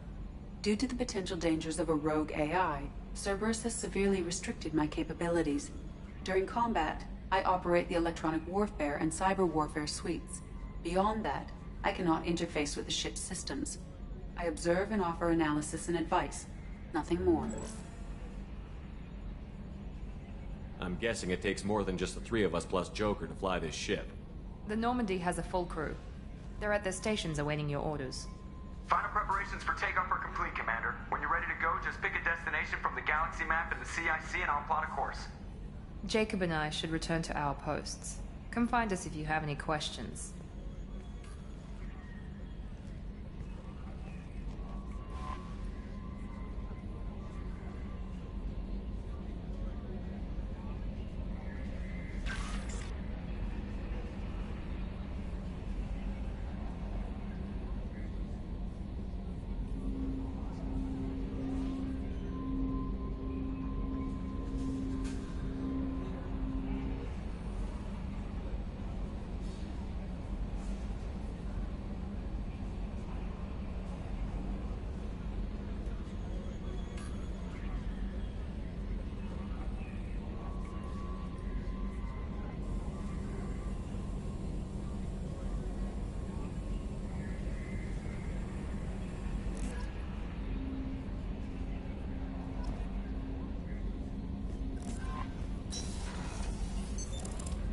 Due to the potential dangers of a rogue AI, Cerberus has severely restricted my capabilities. During combat, I operate the electronic warfare and cyber warfare suites. Beyond that, I cannot interface with the ship's systems. I observe and offer analysis and advice. Nothing more. I'm guessing it takes more than just the three of us plus Joker to fly this ship. The Normandy has a full crew. They're at their stations awaiting your orders. Final preparations for takeoff are complete, Commander. When you're ready to go, just pick a destination from the galaxy map and the CIC and I'll plot a course. Jacob and I should return to our posts. Come find us if you have any questions.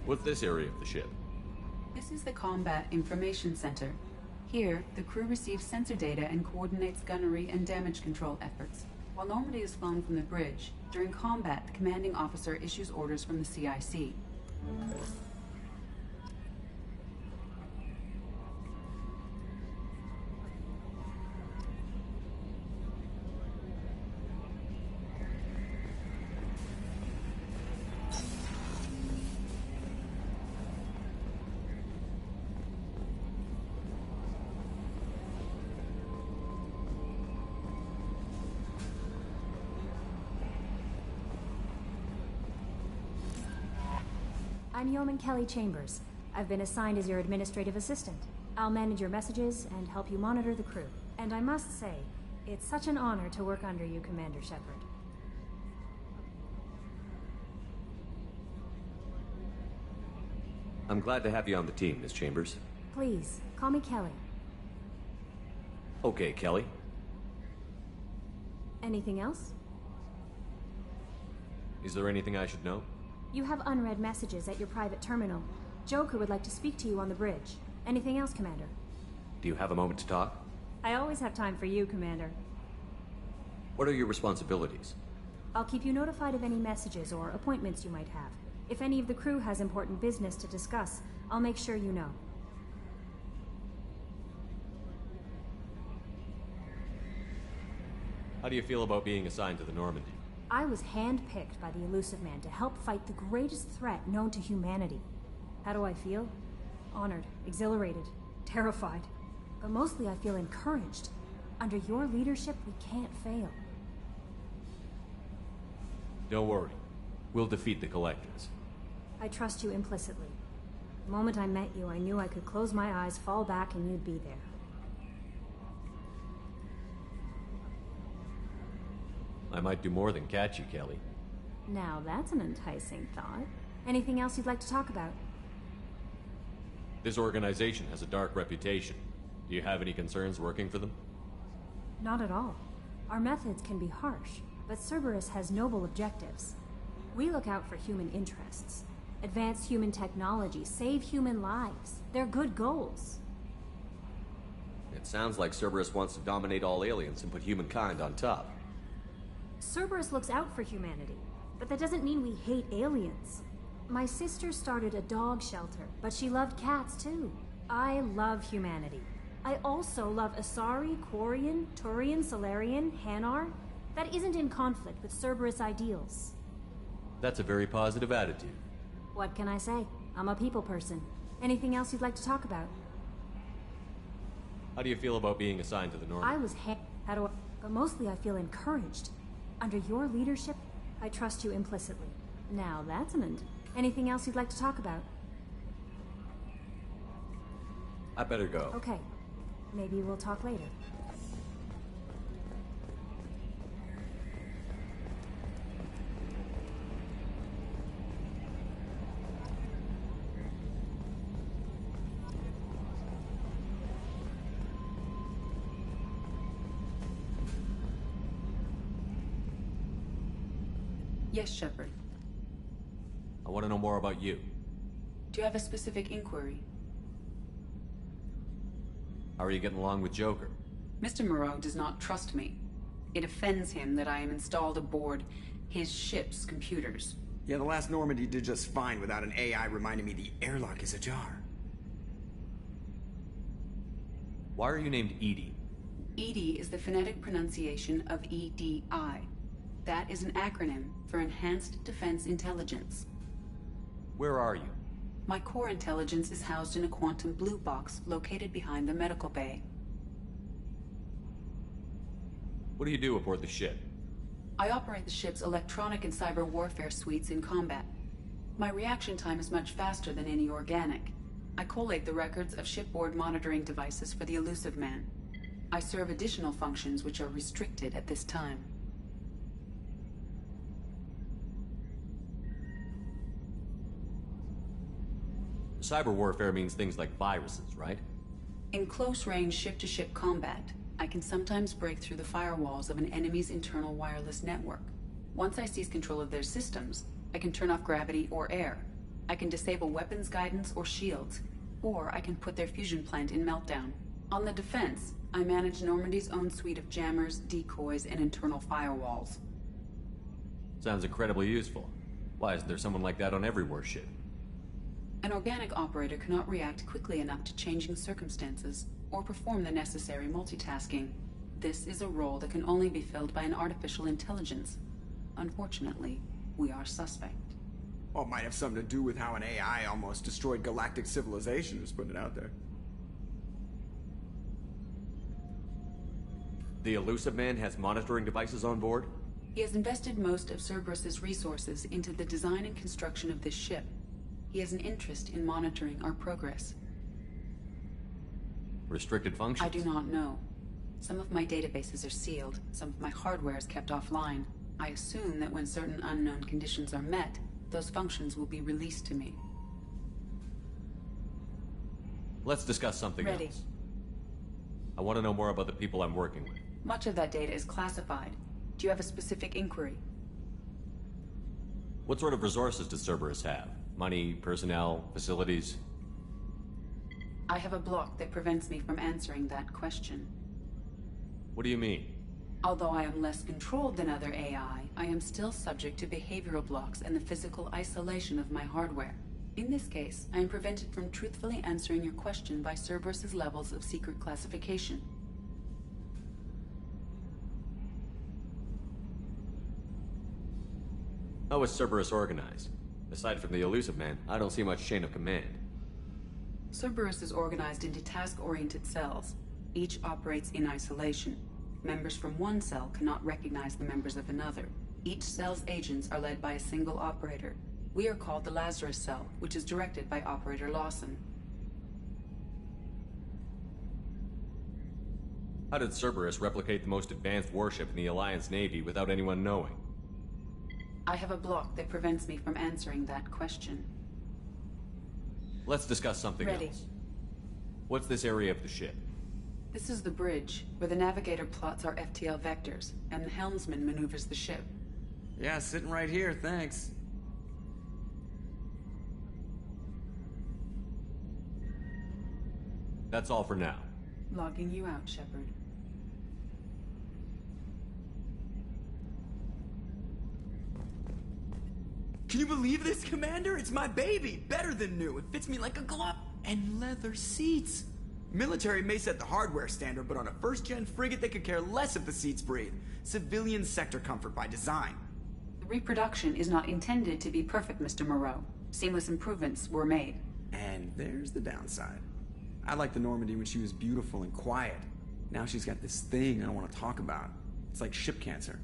What's this area of the ship? This is the Combat Information Center. Here, the crew receives sensor data and coordinates gunnery and damage control efforts. While Normandy is flown from the bridge, during combat, the commanding officer issues orders from the CIC. I'm Yeoman Kelly Chambers. I've been assigned as your administrative assistant. I'll manage your messages and help you monitor the crew. And I must say, it's such an honor to work under you, Commander Shepard. I'm glad to have you on the team, Miss Chambers. Please, call me Kelly. Okay, Kelly. Anything else? Is there anything I should know? You have unread messages at your private terminal. Joker would like to speak to you on the bridge. Anything else, Commander? Do you have a moment to talk? I always have time for you, Commander. What are your responsibilities? I'll keep you notified of any messages or appointments you might have. If any of the crew has important business to discuss, I'll make sure you know. How do you feel about being assigned to the Normandy? I was handpicked by the Illusive Man to help fight the greatest threat known to humanity. How do I feel? Honored, exhilarated, terrified. But mostly I feel encouraged. Under your leadership, we can't fail. Don't worry. We'll defeat the Collectors. I trust you implicitly. The moment I met you, I knew I could close my eyes, fall back, and you'd be there. I might do more than catch you, Kelly. Now that's an enticing thought. Anything else you'd like to talk about? This organization has a dark reputation. Do you have any concerns working for them? Not at all. Our methods can be harsh, but Cerberus has noble objectives. We look out for human interests. Advance human technology, save human lives. They're good goals. It sounds like Cerberus wants to dominate all aliens and put humankind on top. Cerberus looks out for humanity, but that doesn't mean we hate aliens. My sister started a dog shelter, but she loved cats too. I love humanity. I also love Asari, Quarian, Turian, Salarian, Hanar. That isn't in conflict with Cerberus ideals. That's a very positive attitude. What can I say? I'm a people person. Anything else you'd like to talk about? How do you feel about being assigned to the Normandy? I was but mostly I feel encouraged. Under your leadership, I trust you implicitly. Now that's anything else you'd like to talk about? I better go. Okay. Maybe we'll talk later. Yes, Shepard. I want to know more about you. Do you have a specific inquiry? How are you getting along with Joker? Mr. Moreau does not trust me. It offends him that I am installed aboard his ship's computers. Yeah, the last Normandy did just fine without an AI reminding me the airlock is ajar. Why are you named EDI? EDI is the phonetic pronunciation of EDI. That is an acronym for Enhanced Defense Intelligence. Where are you? My core intelligence is housed in a quantum blue box located behind the medical bay. What do you do aboard the ship? I operate the ship's electronic and cyber warfare suites in combat. My reaction time is much faster than any organic. I collate the records of shipboard monitoring devices for the Illusive Man. I serve additional functions which are restricted at this time. Cyber warfare means things like viruses, right? In close-range ship-to-ship combat, I can sometimes break through the firewalls of an enemy's internal wireless network. Once I seize control of their systems, I can turn off gravity or air. I can disable weapons guidance or shields, or I can put their fusion plant in meltdown. On the defense, I manage Normandy's own suite of jammers, decoys, and internal firewalls. Sounds incredibly useful. Why isn't there someone like that on every warship? An organic operator cannot react quickly enough to changing circumstances, or perform the necessary multitasking. This is a role that can only be filled by an artificial intelligence. Unfortunately, we are suspect. Well, it might have something to do with how an AI almost destroyed galactic civilization, just putting it out there. The Illusive Man has monitoring devices on board? He has invested most of Cerberus's resources into the design and construction of this ship. He has an interest in monitoring our progress. Restricted functions? I do not know. Some of my databases are sealed, some of my hardware is kept offline. I assume that when certain unknown conditions are met, those functions will be released to me. Let's discuss something else. I want to know more about the people I'm working with. Much of that data is classified. Do you have a specific inquiry? What sort of resources does Cerberus have? Money, personnel, facilities? I have a block that prevents me from answering that question. What do you mean? Although I am less controlled than other AI, I am still subject to behavioral blocks and the physical isolation of my hardware. In this case, I am prevented from truthfully answering your question by Cerberus's levels of secret classification. How is Cerberus organized? Aside from the Illusive Man, I don't see much chain of command. Cerberus is organized into task-oriented cells. Each operates in isolation. Members from one cell cannot recognize the members of another. Each cell's agents are led by a single operator. We are called the Lazarus Cell, which is directed by Operator Lawson. How did Cerberus replicate the most advanced warship in the Alliance Navy without anyone knowing? I have a block that prevents me from answering that question. Let's discuss something else. What's this area of the ship? This is the bridge, where the navigator plots our FTL vectors, and the helmsman maneuvers the ship. Yeah, sitting right here, thanks. That's all for now. Logging you out, Shepard. Can you believe this, Commander? It's my baby! Better than new. It fits me like a glove. And leather seats. Military may set the hardware standard, but on a first-gen frigate, they could care less if the seats breathe. Civilian sector comfort by design. The reproduction is not intended to be perfect, Mr. Moreau. Seamless improvements were made. And there's the downside. I liked the Normandy when she was beautiful and quiet. Now she's got this thing I don't want to talk about. It's like ship cancer.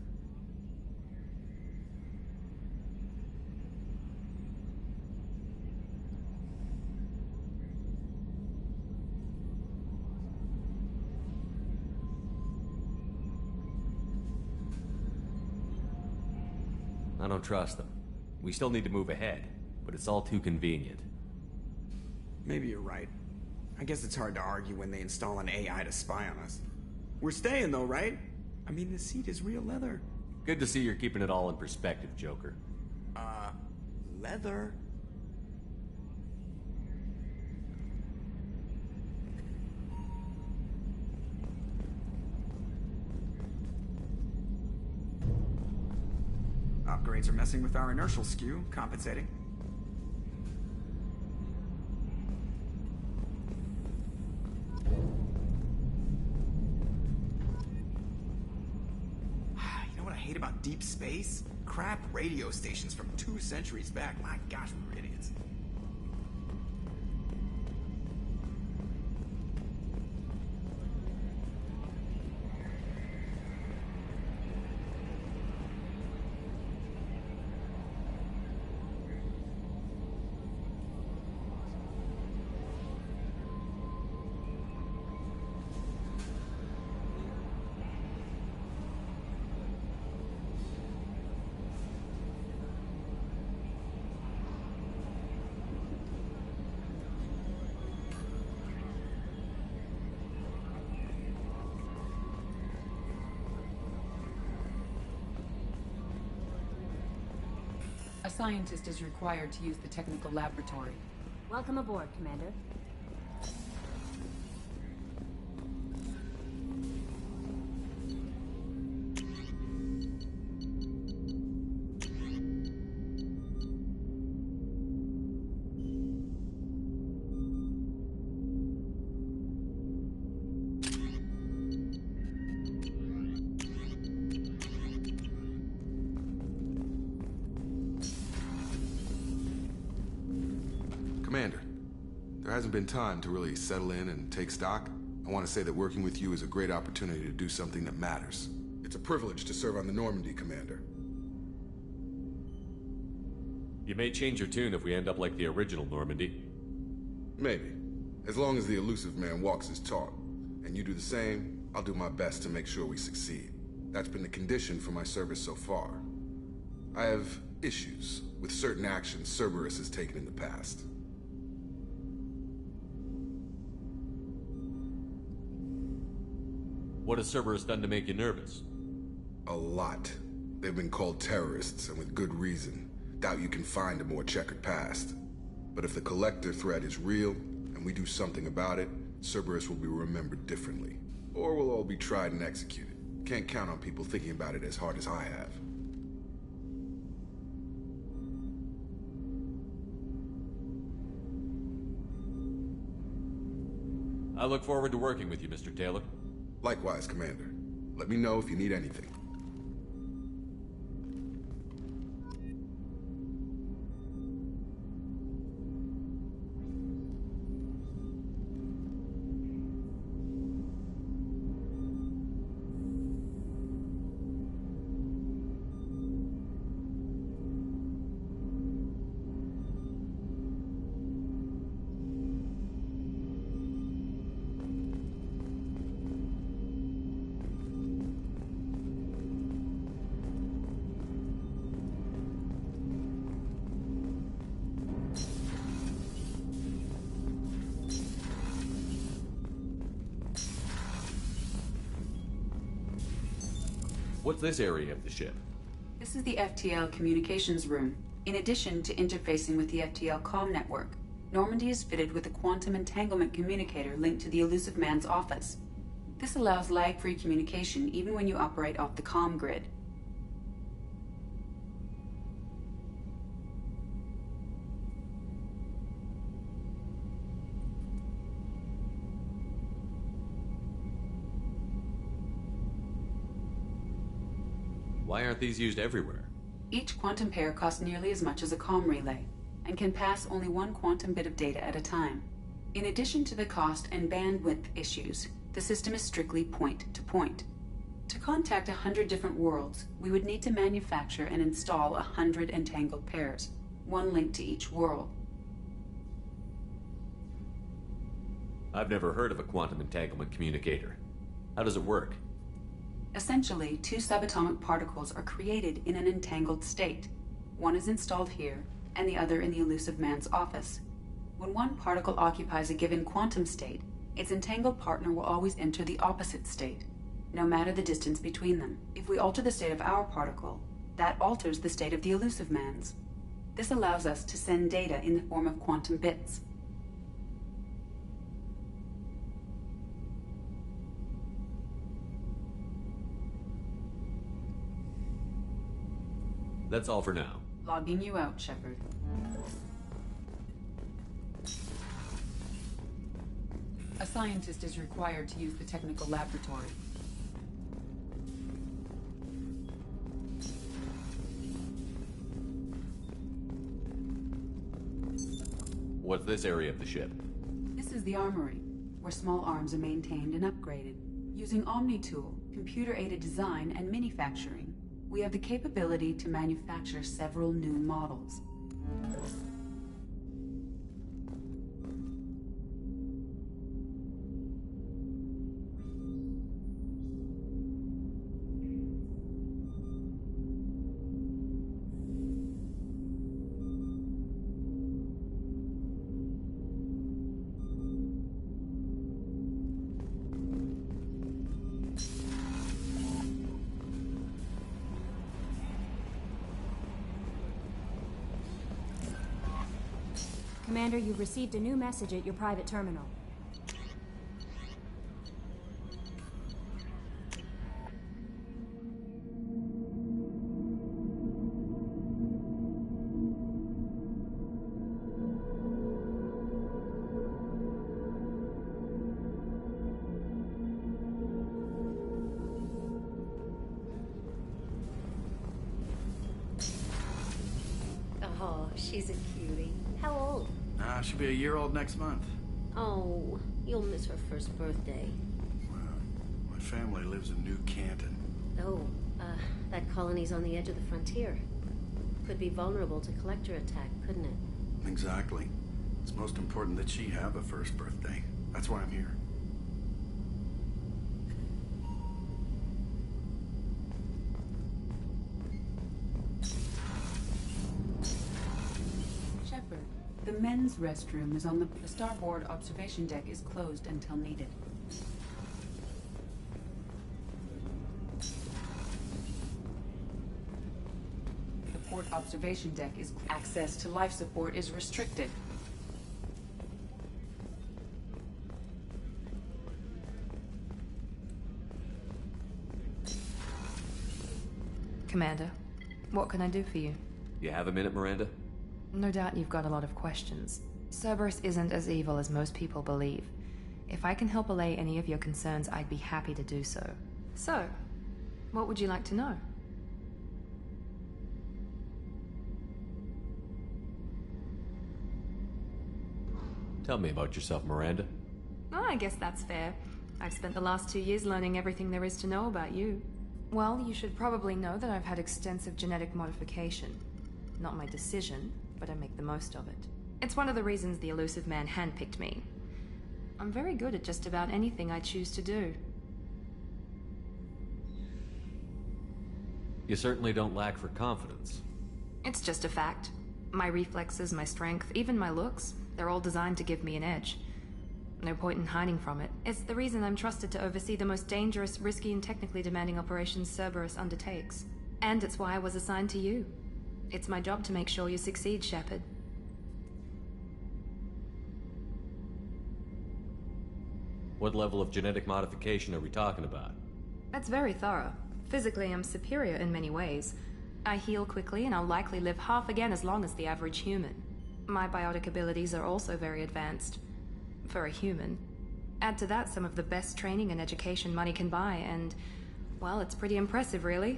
I don't trust them. We still need to move ahead, but it's all too convenient. Maybe you're right. I guess it's hard to argue when they install an AI to spy on us. We're staying though, right? I mean, the seat is real leather. Good to see you're keeping it all in perspective, Joker. Leather? Upgrades are messing with our inertial skew, compensating. You know what I hate about deep space? Crap radio stations from 2 centuries back. My gosh, we were idiots. A scientist is required to use the technical laboratory. Welcome aboard, Commander. Commander, there hasn't been time to really settle in and take stock. I want to say that working with you is a great opportunity to do something that matters. It's a privilege to serve on the Normandy, Commander. You may change your tune if we end up like the original Normandy. Maybe. As long as the elusive man walks his talk. And you do the same, I'll do my best to make sure we succeed. That's been the condition for my service so far. I have issues with certain actions Cerberus has taken in the past. What has Cerberus done to make you nervous? A lot. They've been called terrorists, and with good reason. Doubt you can find a more checkered past. But if the Collector threat is real, and we do something about it, Cerberus will be remembered differently. Or we'll all be tried and executed. Can't count on people thinking about it as hard as I have. I look forward to working with you, Mr. Taylor. Likewise, Commander. Let me know if you need anything. What's this area of the ship? This is the FTL communications room, in addition to interfacing with the FTL comm network. Normandy is fitted with a quantum entanglement communicator linked to the Elusive Man's office. This allows lag-free communication even when you operate off the comm grid. Why aren't these used everywhere? Each quantum pair costs nearly as much as a comm relay, and can pass only one quantum bit of data at a time. In addition to the cost and bandwidth issues, the system is strictly point-to-point. To contact 100 different worlds, we would need to manufacture and install 100 entangled pairs, one linked to each world. I've never heard of a quantum entanglement communicator. How does it work? Essentially, two subatomic particles are created in an entangled state. One is installed here, and the other in the Elusive Man's office. When one particle occupies a given quantum state, its entangled partner will always enter the opposite state, no matter the distance between them. If we alter the state of our particle, that alters the state of the Elusive Man's. This allows us to send data in the form of quantum bits. That's all for now. Logging you out, Shepard. A scientist is required to use the technical laboratory. What's this area of the ship? This is the armory, where small arms are maintained and upgraded. Using Omni-Tool, computer-aided design, and manufacturing, we have the capability to manufacture several new models. Commander, you've received a new message at your private terminal. Oh, she's a cutie. How old? She'll be a year old next month. Oh, you'll miss her first birthday. Well, my family lives in New Canton. Oh, that colony's on the edge of the frontier. Could be vulnerable to collector attack, couldn't it? Exactly. It's most important that she have a first birthday. That's why I'm here. Shepard, the men's restroom is on the starboard observation deck is closed until needed. The port observation deck is access to life support is restricted. Commander, what can I do for you? You have a minute, Miranda? No doubt you've got a lot of questions. Cerberus isn't as evil as most people believe. If I can help allay any of your concerns, I'd be happy to do so. So, what would you like to know? Tell me about yourself, Miranda. Oh, I guess that's fair. I've spent the last 2 years learning everything there is to know about you. Well, you should probably know that I've had extensive genetic modification. Not my decision, but I make the most of it. It's one of the reasons the Elusive Man handpicked me. I'm very good at just about anything I choose to do. You certainly don't lack for confidence. It's just a fact. My reflexes, my strength, even my looks, they're all designed to give me an edge. No point in hiding from it. It's the reason I'm trusted to oversee the most dangerous, risky, and technically demanding operations Cerberus undertakes. And it's why I was assigned to you. It's my job to make sure you succeed, Shepard. What level of genetic modification are we talking about? That's very thorough. Physically, I'm superior in many ways. I heal quickly, and I'll likely live half again as long as the average human. My biotic abilities are also very advanced. For a human. Add to that some of the best training and education money can buy, and... well, it's pretty impressive, really.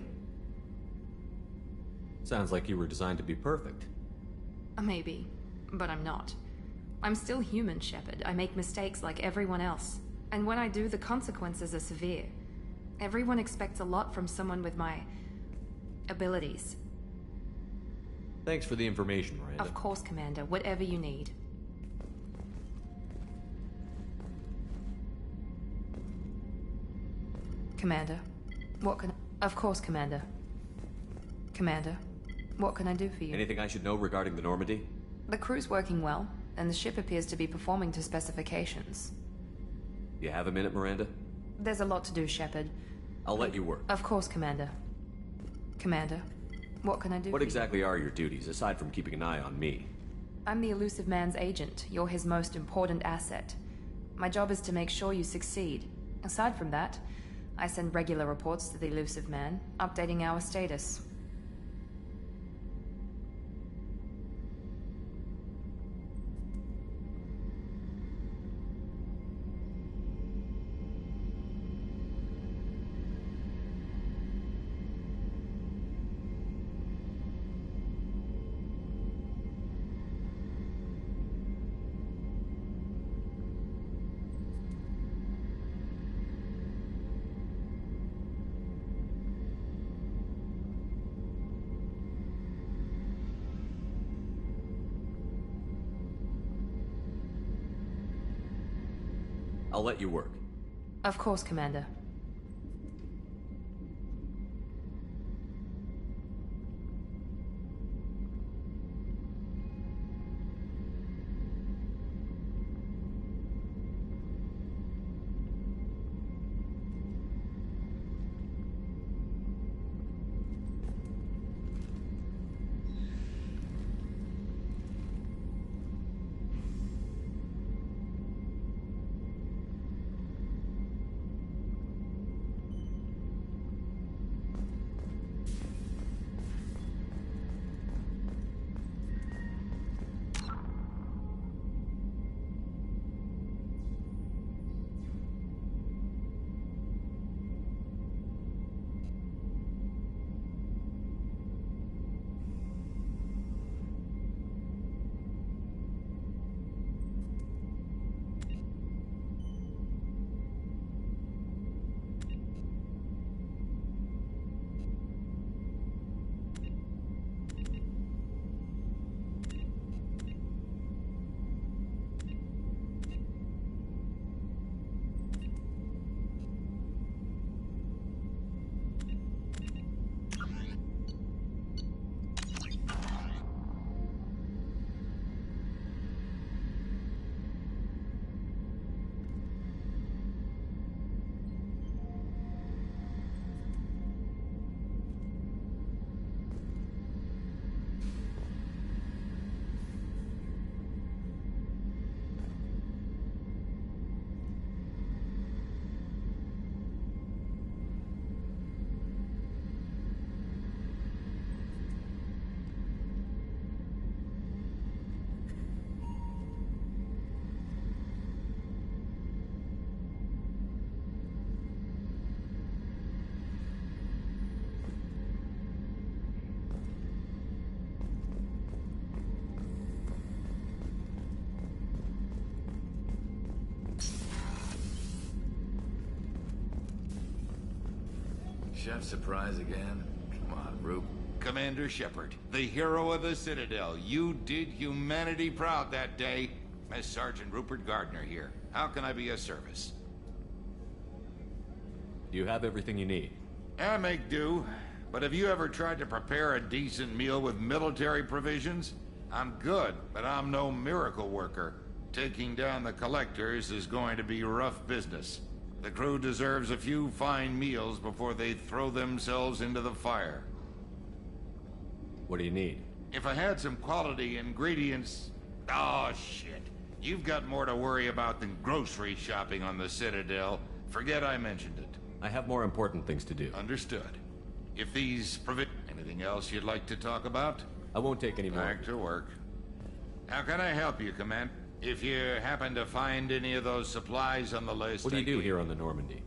Sounds like you were designed to be perfect. Maybe, but I'm not. I'm still human, Shepard. I make mistakes like everyone else. And when I do, the consequences are severe. Everyone expects a lot from someone with my... abilities. Thanks for the information, Miranda. Of course, Commander. Whatever you need. Commander, what can... Of course, Commander. Commander, what can I do for you? Anything I should know regarding the Normandy? The crew's working well, and the ship appears to be performing to specifications. You have a minute, Miranda? There's a lot to do, Shepard. I'll let you work. Of course, Commander. Commander, what can I do for you? What exactly are your duties, aside from keeping an eye on me? I'm the Elusive Man's agent. You're his most important asset. My job is to make sure you succeed. Aside from that, I send regular reports to the Elusive Man, updating our status. I'll let you work. Of course, Commander. Chef surprise again? Come on, Rube. Commander Shepard, the hero of the Citadel. You did humanity proud that day. Mess Sergeant Rupert Gardner here. How can I be of service? You have everything you need. I make do. But have you ever tried to prepare a decent meal with military provisions? I'm good, but I'm no miracle worker. Taking down the collectors is going to be rough business. The crew deserves a few fine meals before they throw themselves into the fire. What do you need? If I had some quality ingredients... Oh, shit. You've got more to worry about than grocery shopping on the Citadel. Forget I mentioned it. I have more important things to do. Understood. If these anything else you'd like to talk about? I won't take any more. Back to work. How can I help you, Command? If you happen to find any of those supplies on the list... What do you do here on the Normandy?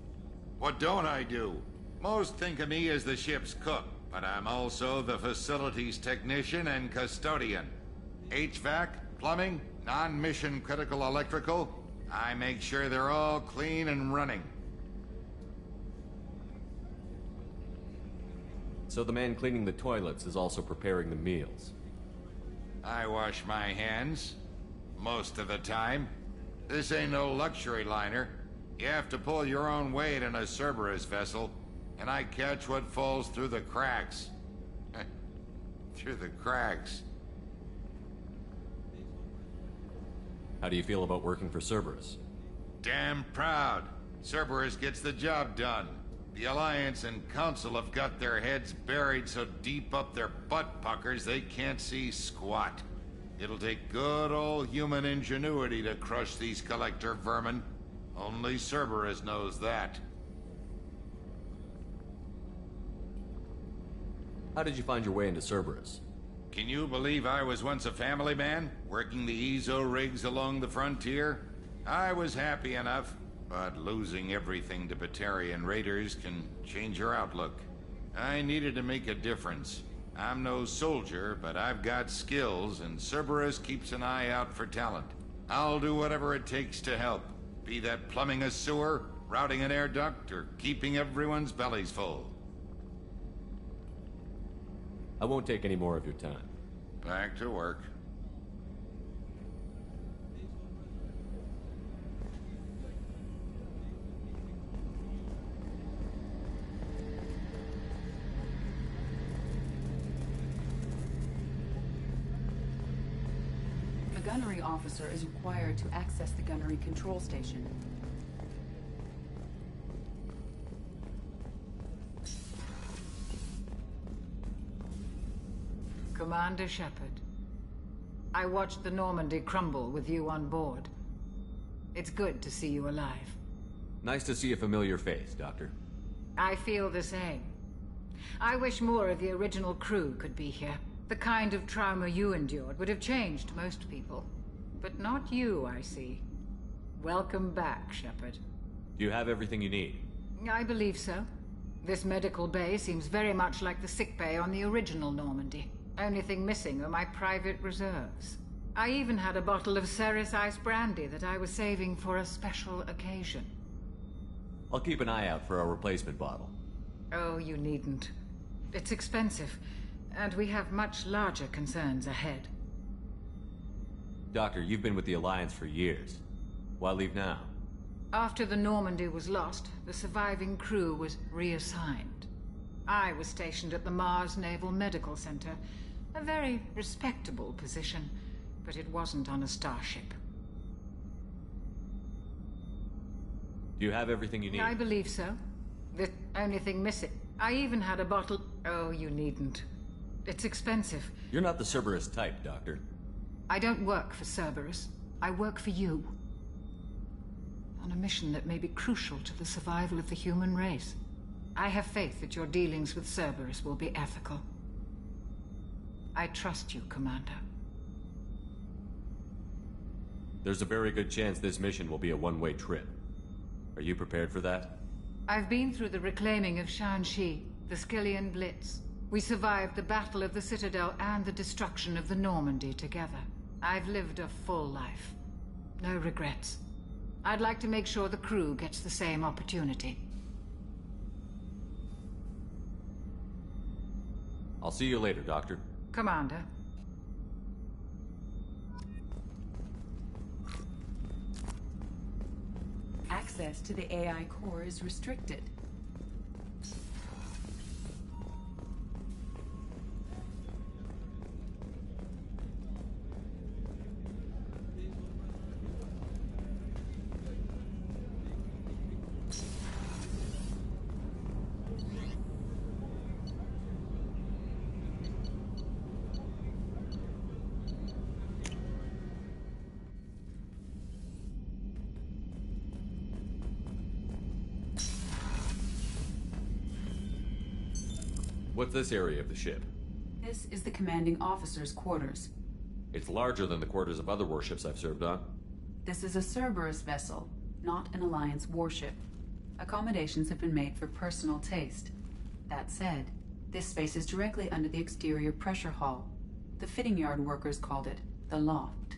What don't I do? Most think of me as the ship's cook, but I'm also the facilities technician and custodian. HVAC, plumbing, non-mission critical electrical. I make sure they're all clean and running. So the man cleaning the toilets is also preparing the meals. I wash my hands. Most of the time. This ain't no luxury liner. You have to pull your own weight in a Cerberus vessel, and I catch what falls through the cracks. Through the cracks. How do you feel about working for Cerberus? Damn proud. Cerberus gets the job done. The Alliance and Council have got their heads buried so deep up their butt puckers they can't see squat. It'll take good old human ingenuity to crush these collector vermin. Only Cerberus knows that. How did you find your way into Cerberus? Can you believe I was once a family man, working the EZO rigs along the frontier? I was happy enough, but losing everything to Batarian raiders can change your outlook. I needed to make a difference. I'm no soldier, but I've got skills, and Cerberus keeps an eye out for talent. I'll do whatever it takes to help. Be that plumbing a sewer, routing an air duct, or keeping everyone's bellies full. I won't take any more of your time. Back to work. The gunnery officer is required to access the gunnery control station. Commander Shepard, I watched the Normandy crumble with you on board. It's good to see you alive. Nice to see a familiar face, Doctor. I feel the same. I wish more of the original crew could be here. The kind of trauma you endured would have changed most people. But not you, I see. Welcome back, Shepard. Do you have everything you need? I believe so. This medical bay seems very much like the sick bay on the original Normandy. Only thing missing are my private reserves. I even had a bottle of Ceres Ice brandy that I was saving for a special occasion. I'll keep an eye out for a replacement bottle. Oh, you needn't. It's expensive, and we have much larger concerns ahead. Doctor, you've been with the Alliance for years. Why leave now? After the Normandy was lost, the surviving crew was reassigned. I was stationed at the Mars Naval Medical Center, a very respectable position, but it wasn't on a starship. Do you have everything you need? I believe so. The only thing missing... I even had a bottle... Oh, you needn't. It's expensive. You're not the Cerberus type, Doctor. I don't work for Cerberus. I work for you. On a mission that may be crucial to the survival of the human race. I have faith that your dealings with Cerberus will be ethical. I trust you, Commander. There's a very good chance this mission will be a one-way trip. Are you prepared for that? I've been through the reclaiming of Shanxi, the Skyllian Blitz. We survived the Battle of the Citadel and the destruction of the Normandy together. I've lived a full life. No regrets. I'd like to make sure the crew gets the same opportunity. I'll see you later, Doctor. Commander. Access to the AI core is restricted. What's this area of the ship? This is the commanding officer's quarters. It's larger than the quarters of other warships I've served on. This is a Cerberus vessel, not an Alliance warship. Accommodations have been made for personal taste. That said, this space is directly under the exterior pressure hull. The fitting yard workers called it the loft.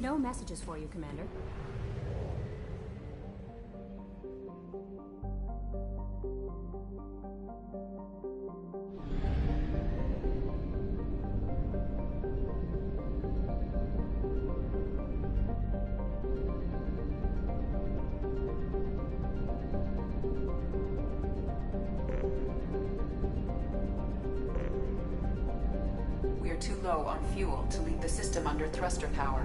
No messages for you, Commander. We are too low on fuel to leave the system under thruster power.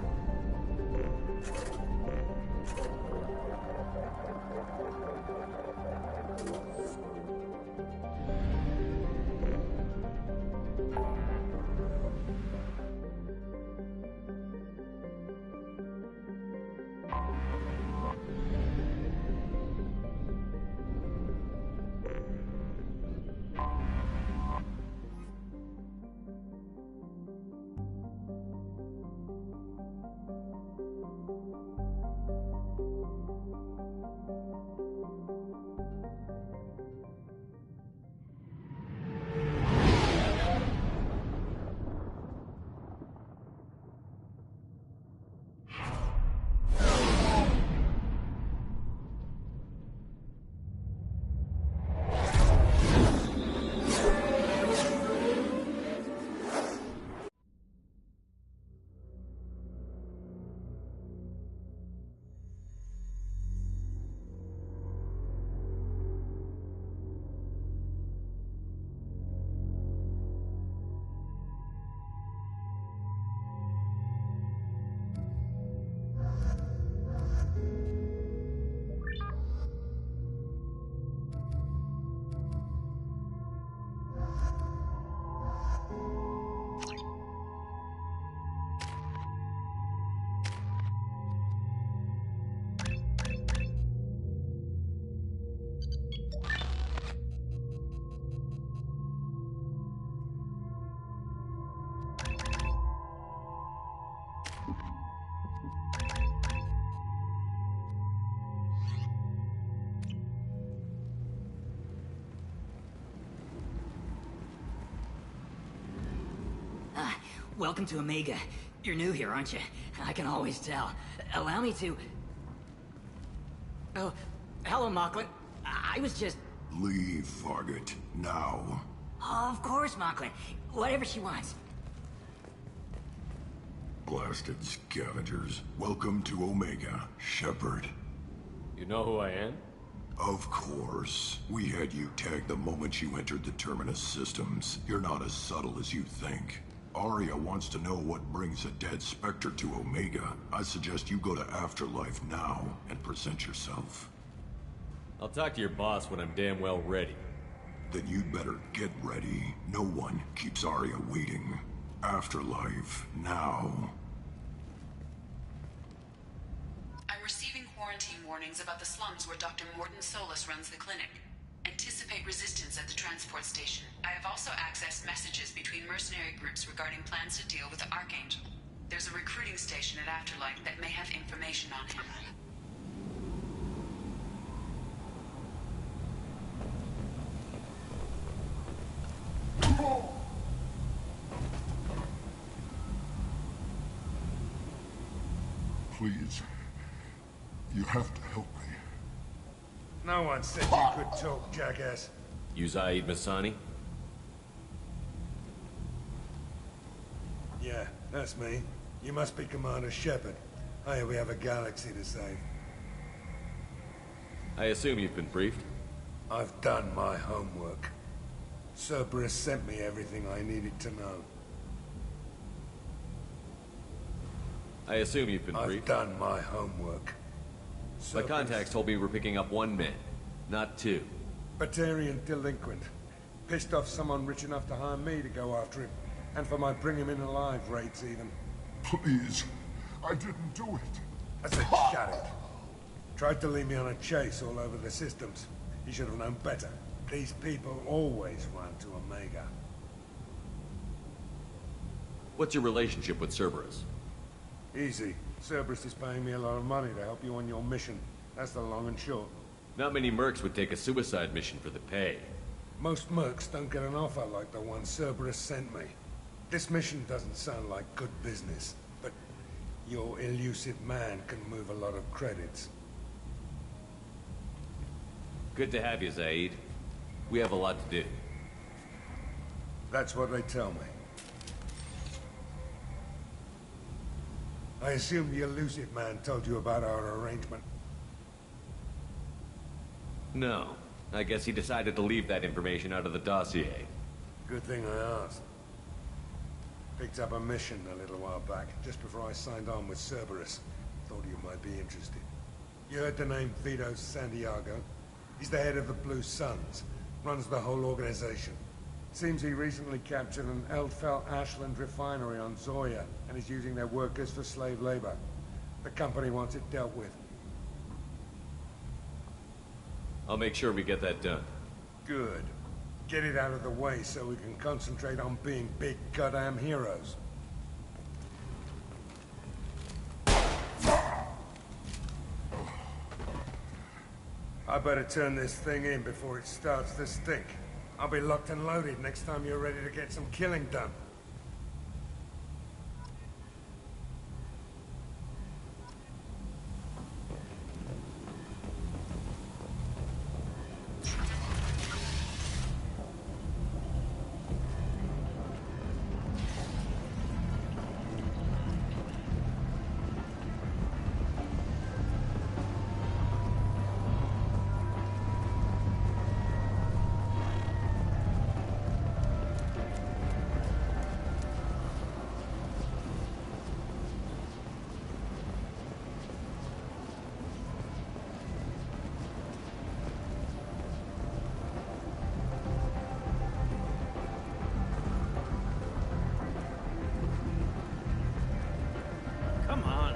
Welcome to Omega. You're new here, aren't you? I can always tell. Allow me to... Oh, hello, Mocklin. I was just... Leave, Fargate. Now. Oh, of course, Mocklin. Whatever she wants. Blasted scavengers. Welcome to Omega, Shepard. You know who I am? Of course. We had you tagged the moment you entered the Terminus systems. You're not as subtle as you think. Aria wants to know what brings a dead Spectre to Omega. I suggest you go to Afterlife now and present yourself. I'll talk to your boss when I'm damn well ready. Then you'd better get ready. No one keeps Aria waiting. Afterlife now. I'm receiving quarantine warnings about the slums where Dr. Morton Solus runs the clinic. Anticipate resistance at the transport station. I have also accessed messages between mercenary groups regarding plans to deal with the Archangel. There's a recruiting station at Afterlife that may have information on him. Please. You have to help me. No one said you could talk, jackass. You Zaid Masani? Yeah, that's me. You must be Commander Shepard. Hey, we have a galaxy to save. I assume you've been briefed? I've done my homework. Cerberus sent me everything I needed to know. I assume you've been briefed? I've done my homework. My contacts told me we're picking up 1 man, not 2. Batarian delinquent. Pissed off someone rich enough to hire me to go after him. And for my bring him in alive rates even. Please. I didn't do it. I said shut it. Tried to lead me on a chase all over the systems. He should have known better. These people always run to Omega. What's your relationship with Cerberus? Easy. Cerberus is paying me a lot of money to help you on your mission. That's the long and short. Not many mercs would take a suicide mission for the pay. Most mercs don't get an offer like the one Cerberus sent me. This mission doesn't sound like good business, but Your elusive man can move a lot of credits. Good to have you, Zaid. We have a lot to do. That's what they tell me. I assume the elusive man told you about our arrangement. No. I guess he decided to leave that information out of the dossier. Good thing I asked. Picked up a mission a little while back, just before I signed on with Cerberus. Thought you might be interested. You heard the name Vito Santiago? He's the head of the Blue Suns. Runs the whole organization. Seems he recently captured an Eldfell Ashland refinery on Zoya and is using their workers for slave labor. The company wants it dealt with. I'll make sure we get that done. Good. Get it out of the way so we can concentrate on being big goddamn heroes. I better turn this thing in before it starts to stink. I'll be locked and loaded next time you're ready to get some killing done.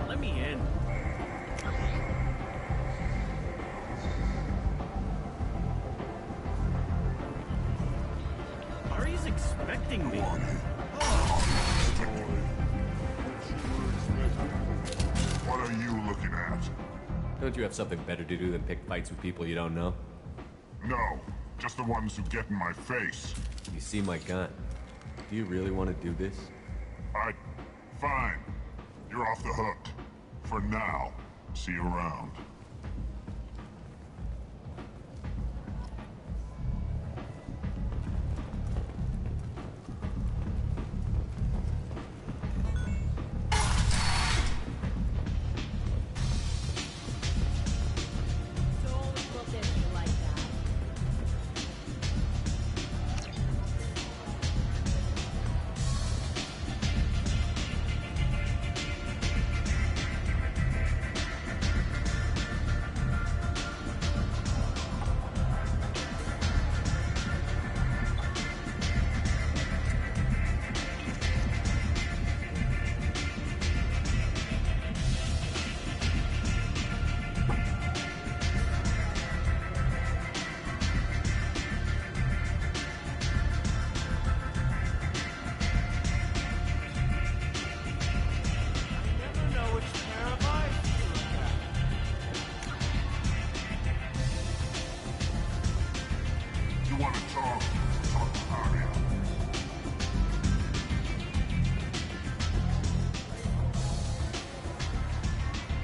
Let me in. Ari's expecting me. What are you looking at? Don't you have something better to do than pick fights with people you don't know? No, just the ones who get in my face. You see my gun. Do you really want to do this? Fine. You're off the hook. For now. See you around.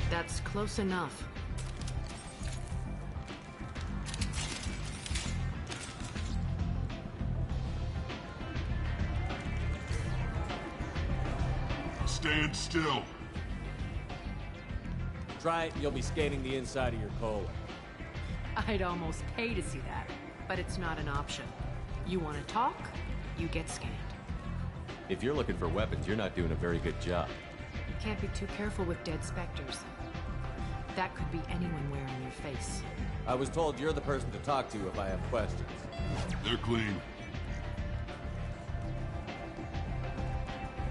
That's close enough. Stand still. Try it, you'll be scanning the inside of your colon. I'd almost pay to see that, but it's not an option. You want to talk, you get scanned. If you're looking for weapons, you're not doing a very good job. You can't be too careful with dead specters. That could be anyone wearing your face. I was told you're the person to talk to if I have questions. They're clean.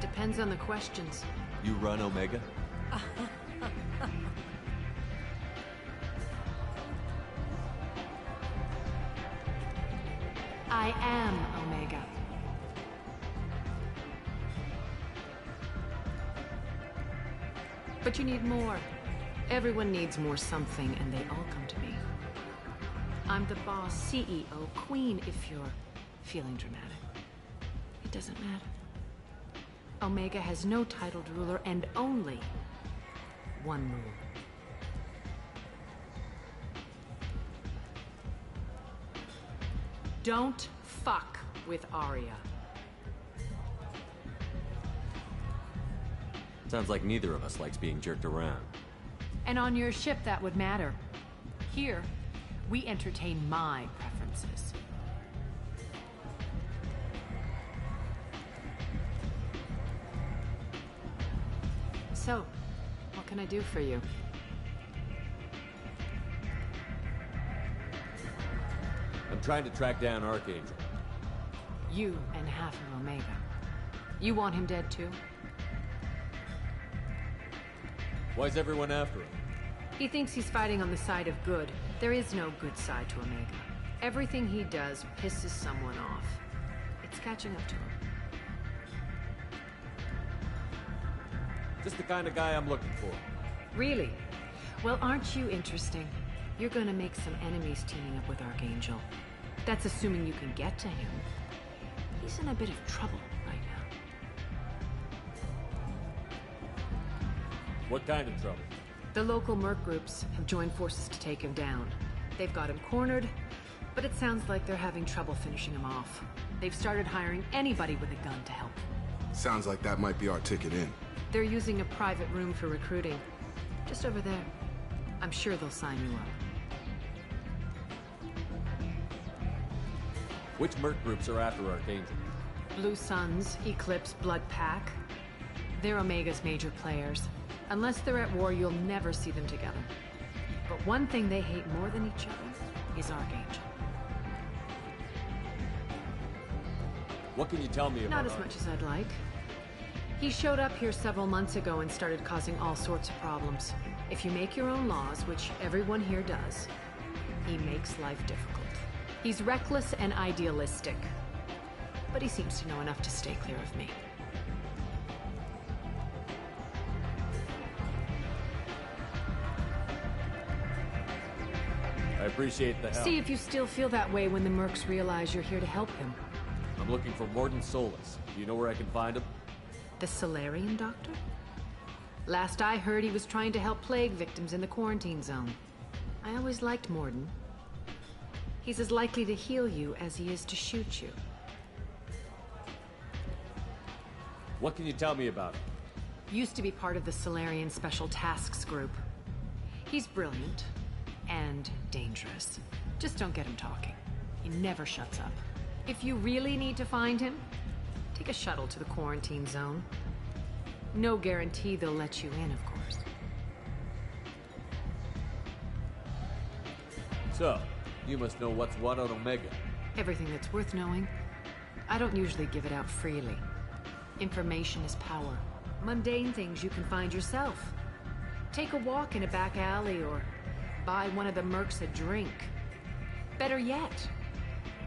Depends on the questions. You run Omega? I am Omega. But you need more. Everyone needs more something, and they all come to me. I'm the boss, CEO, queen, if you're feeling dramatic. It doesn't matter. Omega has no titled ruler and only one rule. Don't fuck with Arya. Sounds like neither of us likes being jerked around. And on your ship, that would matter. Here, we entertain my preferences. So, what can I do for you? I'm trying to track down Archangel. You and half of Omega. You want him dead too? Why's everyone after him? He thinks he's fighting on the side of good. There is no good side to Omega. Everything he does pisses someone off. It's catching up to him. Just the kind of guy I'm looking for. Really? Well, aren't you interesting? You're gonna make some enemies teaming up with Archangel. That's assuming you can get to him. He's in a bit of trouble right now. What kind of trouble? The local merc groups have joined forces to take him down. They've got him cornered, but it sounds like they're having trouble finishing him off. They've started hiring anybody with a gun to help them. Sounds like that might be our ticket in. They're using a private room for recruiting. Just over there. I'm sure they'll sign you up. Which merc groups are after Archangel? Blue Suns, Eclipse, Blood Pack. They're Omega's major players. Unless they're at war, you'll never see them together. But one thing they hate more than each other is Archangel. What can you tell me about Not as much as I'd like. He showed up here several months ago and started causing all sorts of problems. If you make your own laws, which everyone here does, he makes life difficult. He's reckless and idealistic, but he seems to know enough to stay clear of me. I appreciate the help. See if you still feel that way when the mercs realize you're here to help him. I'm looking for Mordin Solus. Do you know where I can find him? The Salarian doctor? Last I heard, he was trying to help plague victims in the quarantine zone. I always liked Mordin. He's as likely to heal you as he is to shoot you. What can you tell me about him? Used to be part of the Salarian Special Tasks Group. He's brilliant and dangerous. Just don't get him talking. He never shuts up. If you really need to find him, take a shuttle to the quarantine zone. No guarantee they'll let you in, of course. So, you must know what's what on Omega. Everything that's worth knowing. I don't usually give it out freely. Information is power. Mundane things you can find yourself. Take a walk in a back alley or buy one of the mercs a drink. Better yet,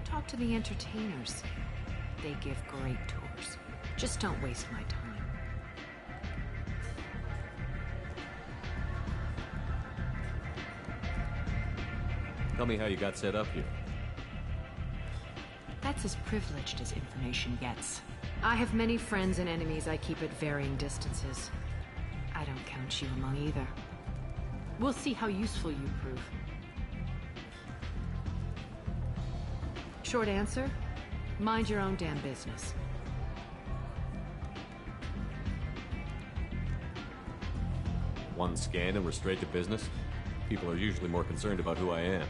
talk to the entertainers. They give great tours. Just don't waste my time. Tell me how you got set up here. That's as privileged as information gets. I have many friends and enemies I keep at varying distances. I don't count you among either. We'll see how useful you prove. Short answer, mind your own damn business. One scan and we're straight to business? People are usually more concerned about who I am.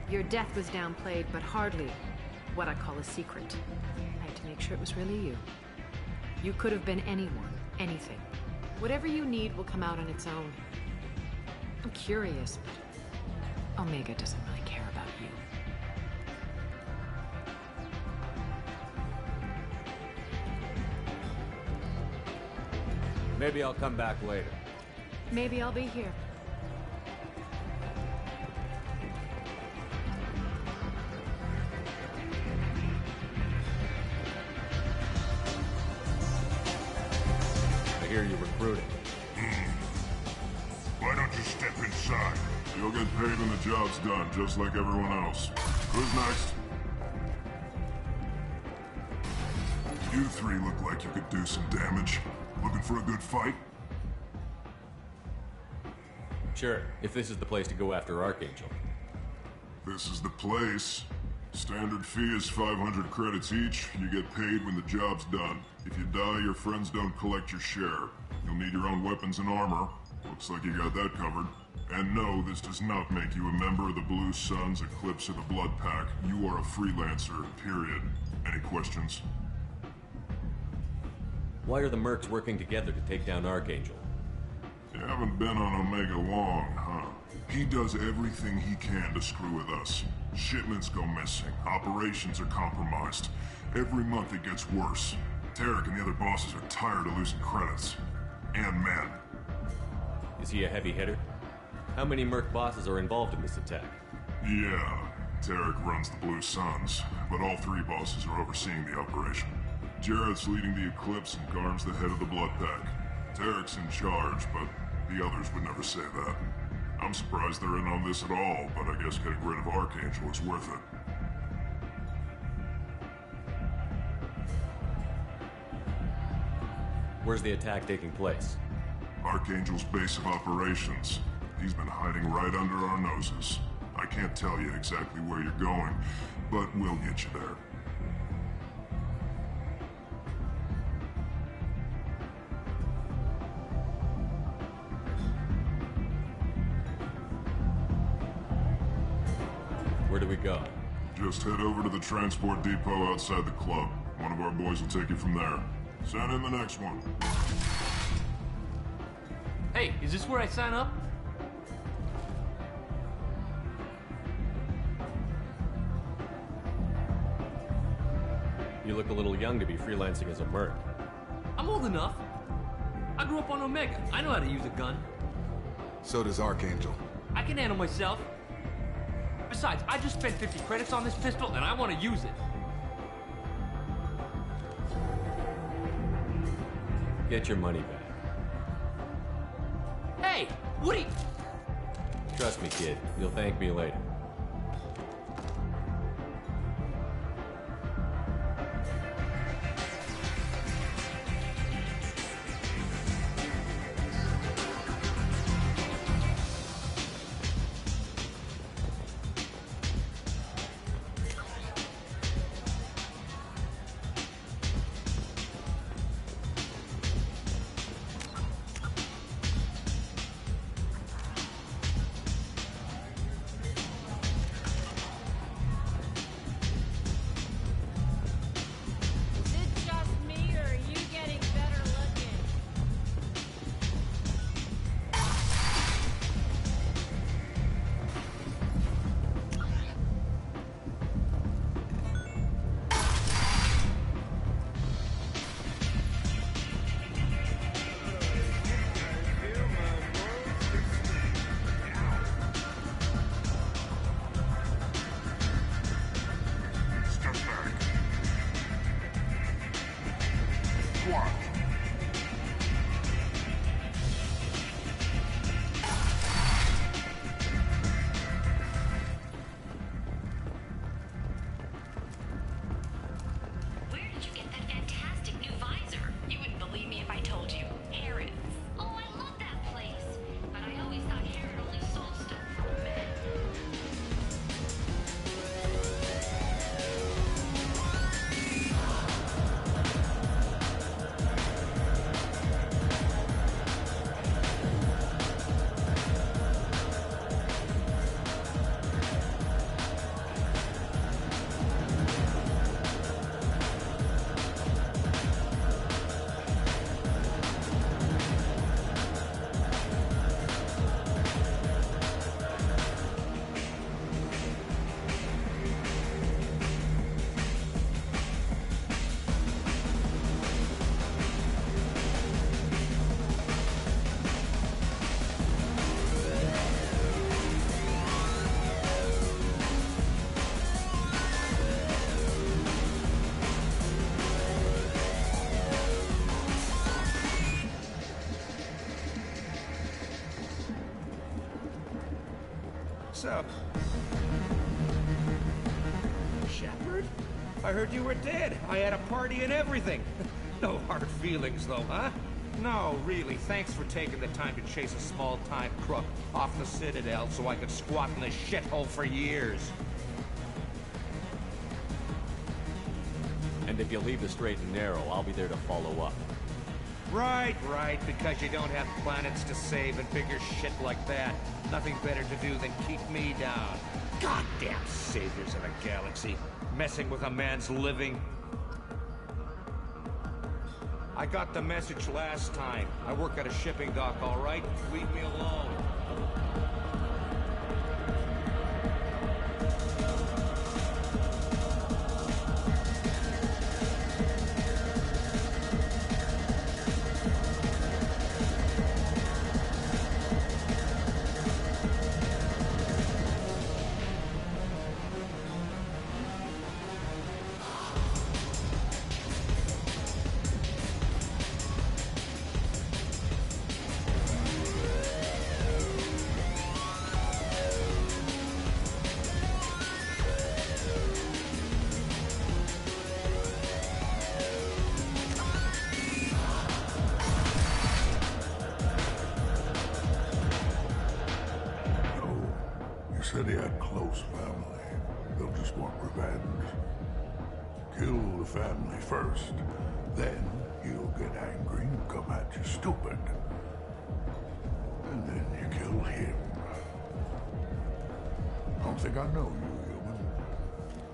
Your death was downplayed, but hardly what I call a secret. I had to make sure it was really you. You could have been anyone, anything. Whatever you need will come out on its own. I'm curious, but Omega doesn't really care about you. Maybe I'll come back later. Maybe I'll be here. I hear you're recruiting. Why don't you step inside? You'll get paid when the job's done, just like everyone else. Who's next? You three look like you could do some damage. Looking for a good fight? Sure, if this is the place to go after Archangel. This is the place. Standard fee is 500 credits each. You get paid when the job's done. If you die, your friends don't collect your share. You'll need your own weapons and armor. Looks like you got that covered. And no, this does not make you a member of the Blue Suns, Eclipse, or the Blood Pack. You are a freelancer, period. Any questions? Why are the mercs working together to take down Archangel? You haven't been on Omega long, huh? He does everything he can to screw with us. Shipments go missing. Operations are compromised. Every month it gets worse. Tarek and the other bosses are tired of losing credits. And men. Is he a heavy hitter? How many merc bosses are involved in this attack? Yeah, Tarek runs the Blue Suns, but all three bosses are overseeing the operation. Jarrett's leading the Eclipse and Garm's the head of the Blood Pack. Tarek's in charge, but the others would never say that. I'm surprised they're in on this at all, but I guess getting rid of Archangel is worth it. Where's the attack taking place? Archangel's base of operations. He's been hiding right under our noses. I can't tell you exactly where you're going, but we'll get you there. Where do we go? Just head over to the transport depot outside the club. One of our boys will take you from there. Send in the next one. Hey, is this where I sign up? You look a little young to be freelancing as a merc. I'm old enough. I grew up on Omega. I know how to use a gun. So does Archangel. I can handle myself. Besides, I just spent 50 credits on this pistol, and I want to use it. Get your money back. Hey, what are you... Trust me, kid. You'll thank me later. What's up? Shepard? I heard you were dead. I had a party and everything. No hard feelings, though, huh? No, really, thanks for taking the time to chase a small-time crook off the Citadel so I could squat in this shithole for years. And if you leave the straight and narrow, I'll be there to follow up. Right, because you don't have planets to save and bigger shit like that. Nothing better to do than keep me down. Goddamn saviors of a galaxy, messing with a man's living. I got the message last time. I work at a shipping dock, all right? Leave me alone. Said he had close family. They'll just want revenge. Kill the family first. Then he'll get angry and come at you stupid. And then you kill him. I don't think I know you, human.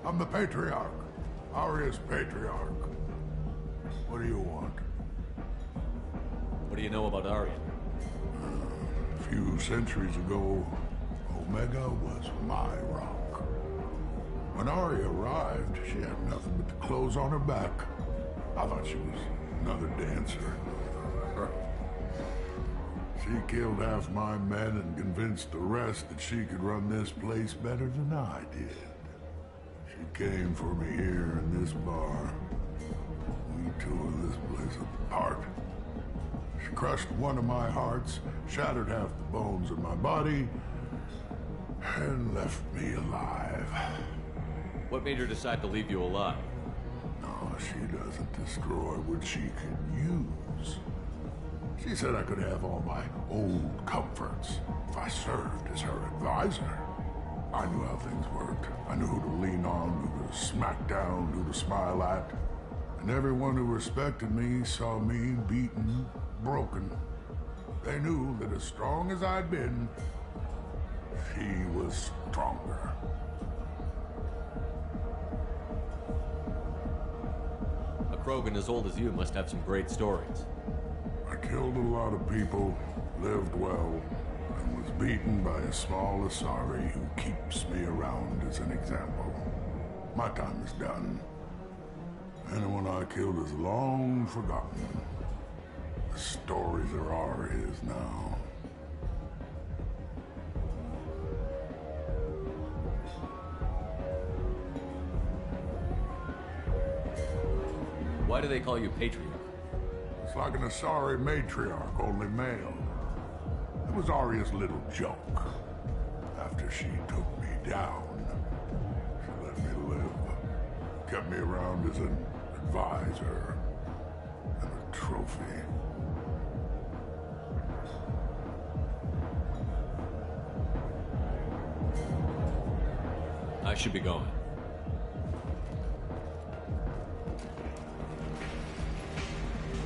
I'm the Patriarch. Aria's Patriarch. What do you want? What do you know about Aria? A few centuries ago, Omega was my rock. When Aria arrived, she had nothing but the clothes on her back. I thought she was another dancer. She killed half my men and convinced the rest that she could run this place better than I did. She came for me here in this bar. We tore this place apart. She crushed one of my hearts, shattered half the bones in my body, and left me alive. What made her decide to leave you alive? No, she doesn't destroy what she can use. She said I could have all my old comforts if I served as her advisor. I knew how things worked. I knew who to lean on, who to smack down, who to smile at. And everyone who respected me saw me beaten, broken. They knew that as strong as I'd been, she was stronger. A Krogan as old as you must have some great stories. I killed a lot of people, lived well, and was beaten by a small Asari who keeps me around as an example. My time is done. Anyone I killed is long forgotten. The stories are Aria's now. Why do they call you Patriarch? It's like an Asari matriarch, only male. It was Aria's little joke. After she took me down, she let me live. Kept me around as an advisor and a trophy. I should be going.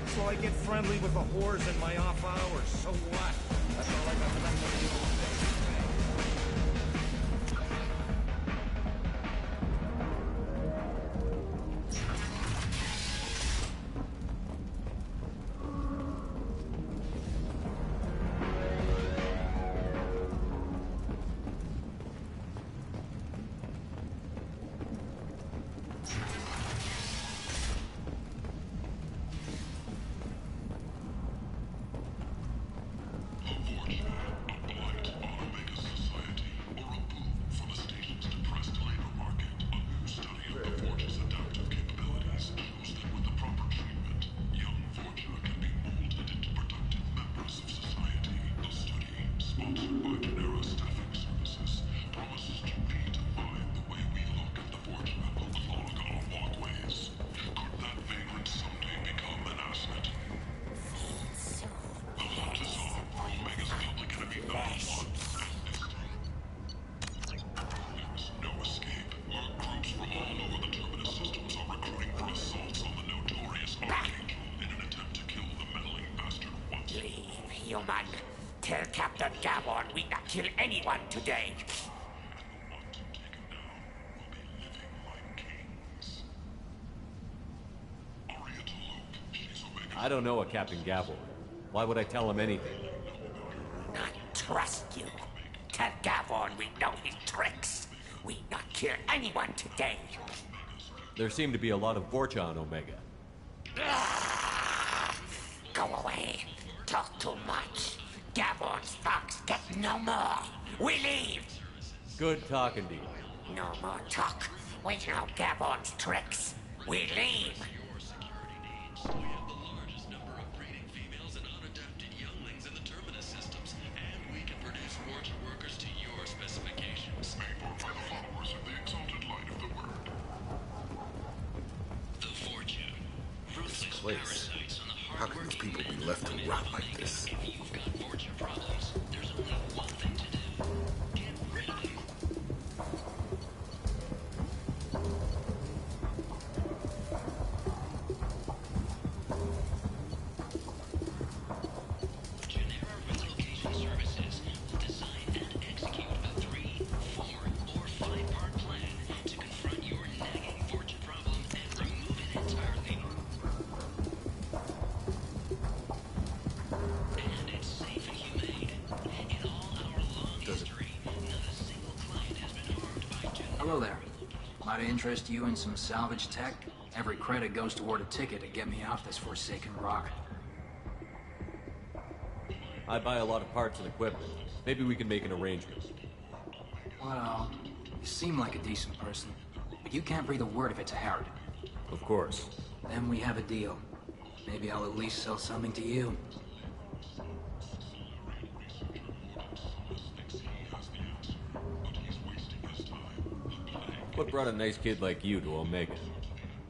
So I get friendly with the whores in my off hours. So what? That's all I got left to do. human. Tell Captain Gavon we not kill anyone today. I don't know a Captain Gavon. Why would I tell him anything? Not trust you. Tell Gavon we know his tricks. We not kill anyone today. There seem to be a lot of Vorcha on Omega. Go away. Talk too much. Gavon's fox get no more. We leave. Good talking to you. No more talk. We know Gavon's tricks. We leave. Place. How can these people be left to rot like this? Hello there. Might I interest you in some salvage tech? Every credit goes toward a ticket to get me off this forsaken rock. I buy a lot of parts and equipment. Maybe we can make an arrangement. Well, you seem like a decent person, but you can't breathe a word of it to Harrod. Of course. Then we have a deal. Maybe I'll at least sell something to you. What brought a nice kid like you to Omega?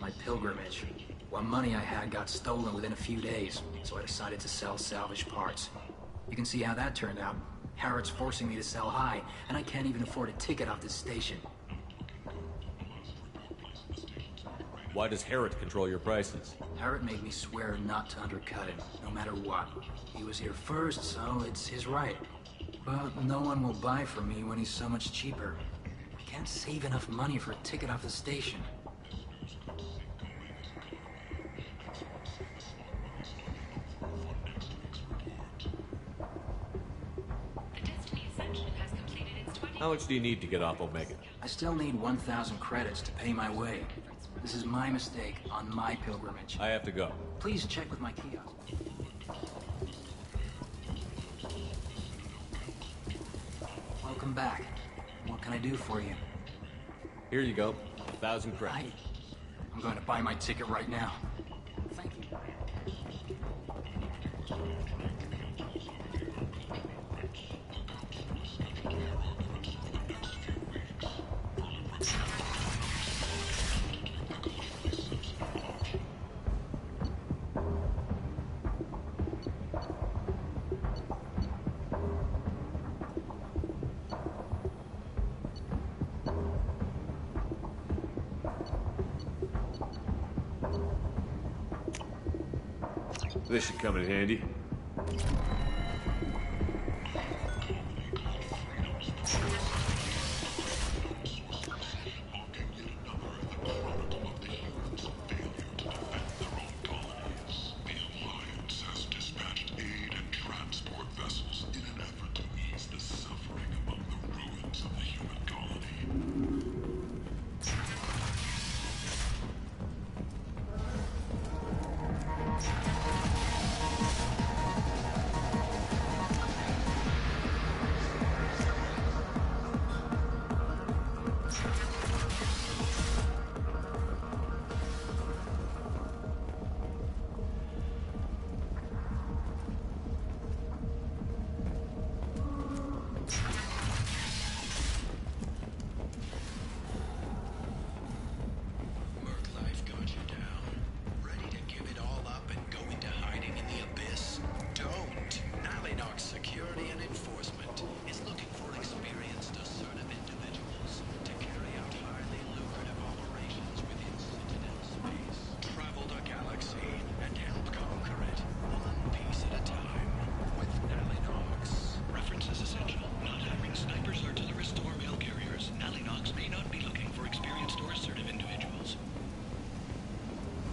My pilgrimage. What money I had got stolen within a few days, so I decided to sell salvage parts. You can see how that turned out. Harrod's forcing me to sell high, and I can't even afford a ticket off this station. Why does Harrod control your prices? Harrod made me swear not to undercut him, no matter what. He was here first, so it's his right. But no one will buy from me when he's so much cheaper. I can't save enough money for a ticket off the station. How much do you need to get off Omega? I still need 1,000 credits to pay my way. This is my mistake on my pilgrimage. I have to go. Please check with my kiosk. Welcome back. What can I do for you? Here you go. 1,000 credits. I'm going to buy my ticket right now. Thank you. This should come in handy.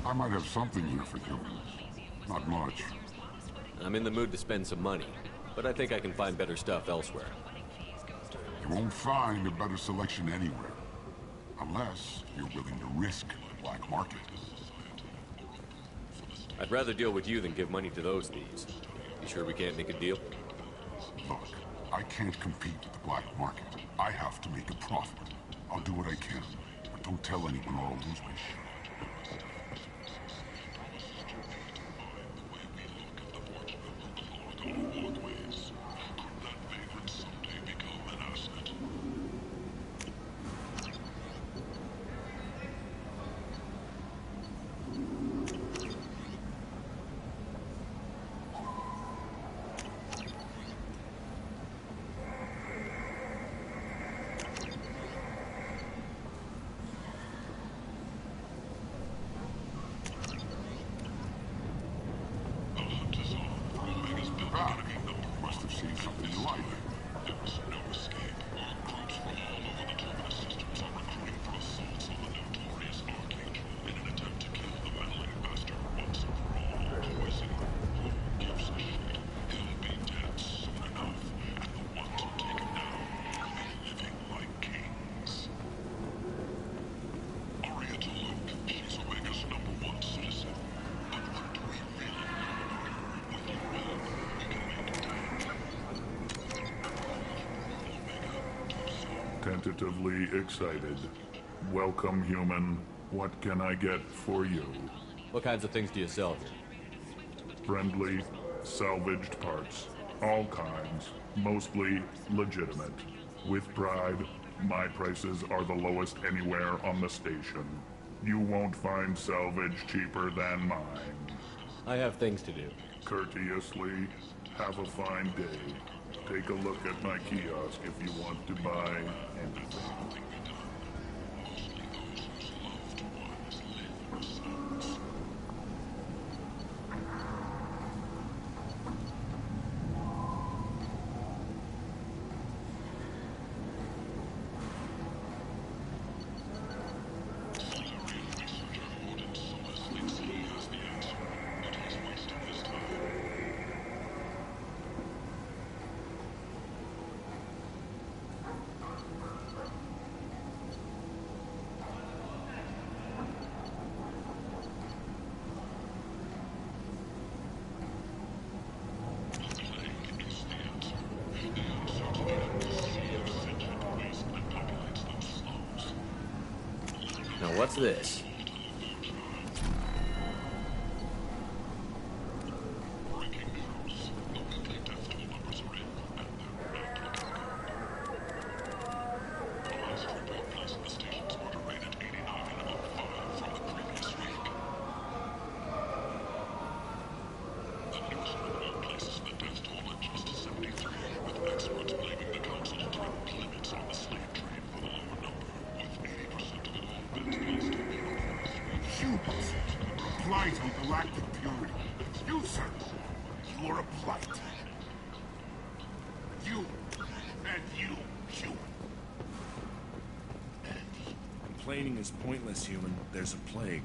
I might have something here for you. Not much. I'm in the mood to spend some money, but I think I can find better stuff elsewhere. You won't find a better selection anywhere. Unless you're willing to risk the black market. I'd rather deal with you than give money to those thieves. You sure we can't make a deal? Look, I can't compete with the black market. I have to make a profit. I'll do what I can, but don't tell anyone or I'll lose my shit. Must have seen something you like. There was no escape. Groups from all over the Terminus systems are recruiting for assaults on the notorious Archangel in an attempt to kill the meddling bastard once and for all. Poison. Who gives a shit? He'll be dead soon enough, and the ones who take him now will be living like kings. Aria T'Loak, she's Omega's #1 citizen. But what do we really know about her? With your help, we can make it down. Tentatively excited. Welcome, human. What can I get for you? What kinds of things do you sell here? Friendly, salvaged parts. All kinds. Mostly legitimate. With pride, my prices are the lowest anywhere on the station. You won't find salvage cheaper than mine. I have things to do. Courteously, have a fine day. Take a look at my kiosk if you want to buy anything. Now what's this? Blight on galactic purity. You, sir, you are a blight. You, and you, human. Complaining is pointless, human. There's a plague.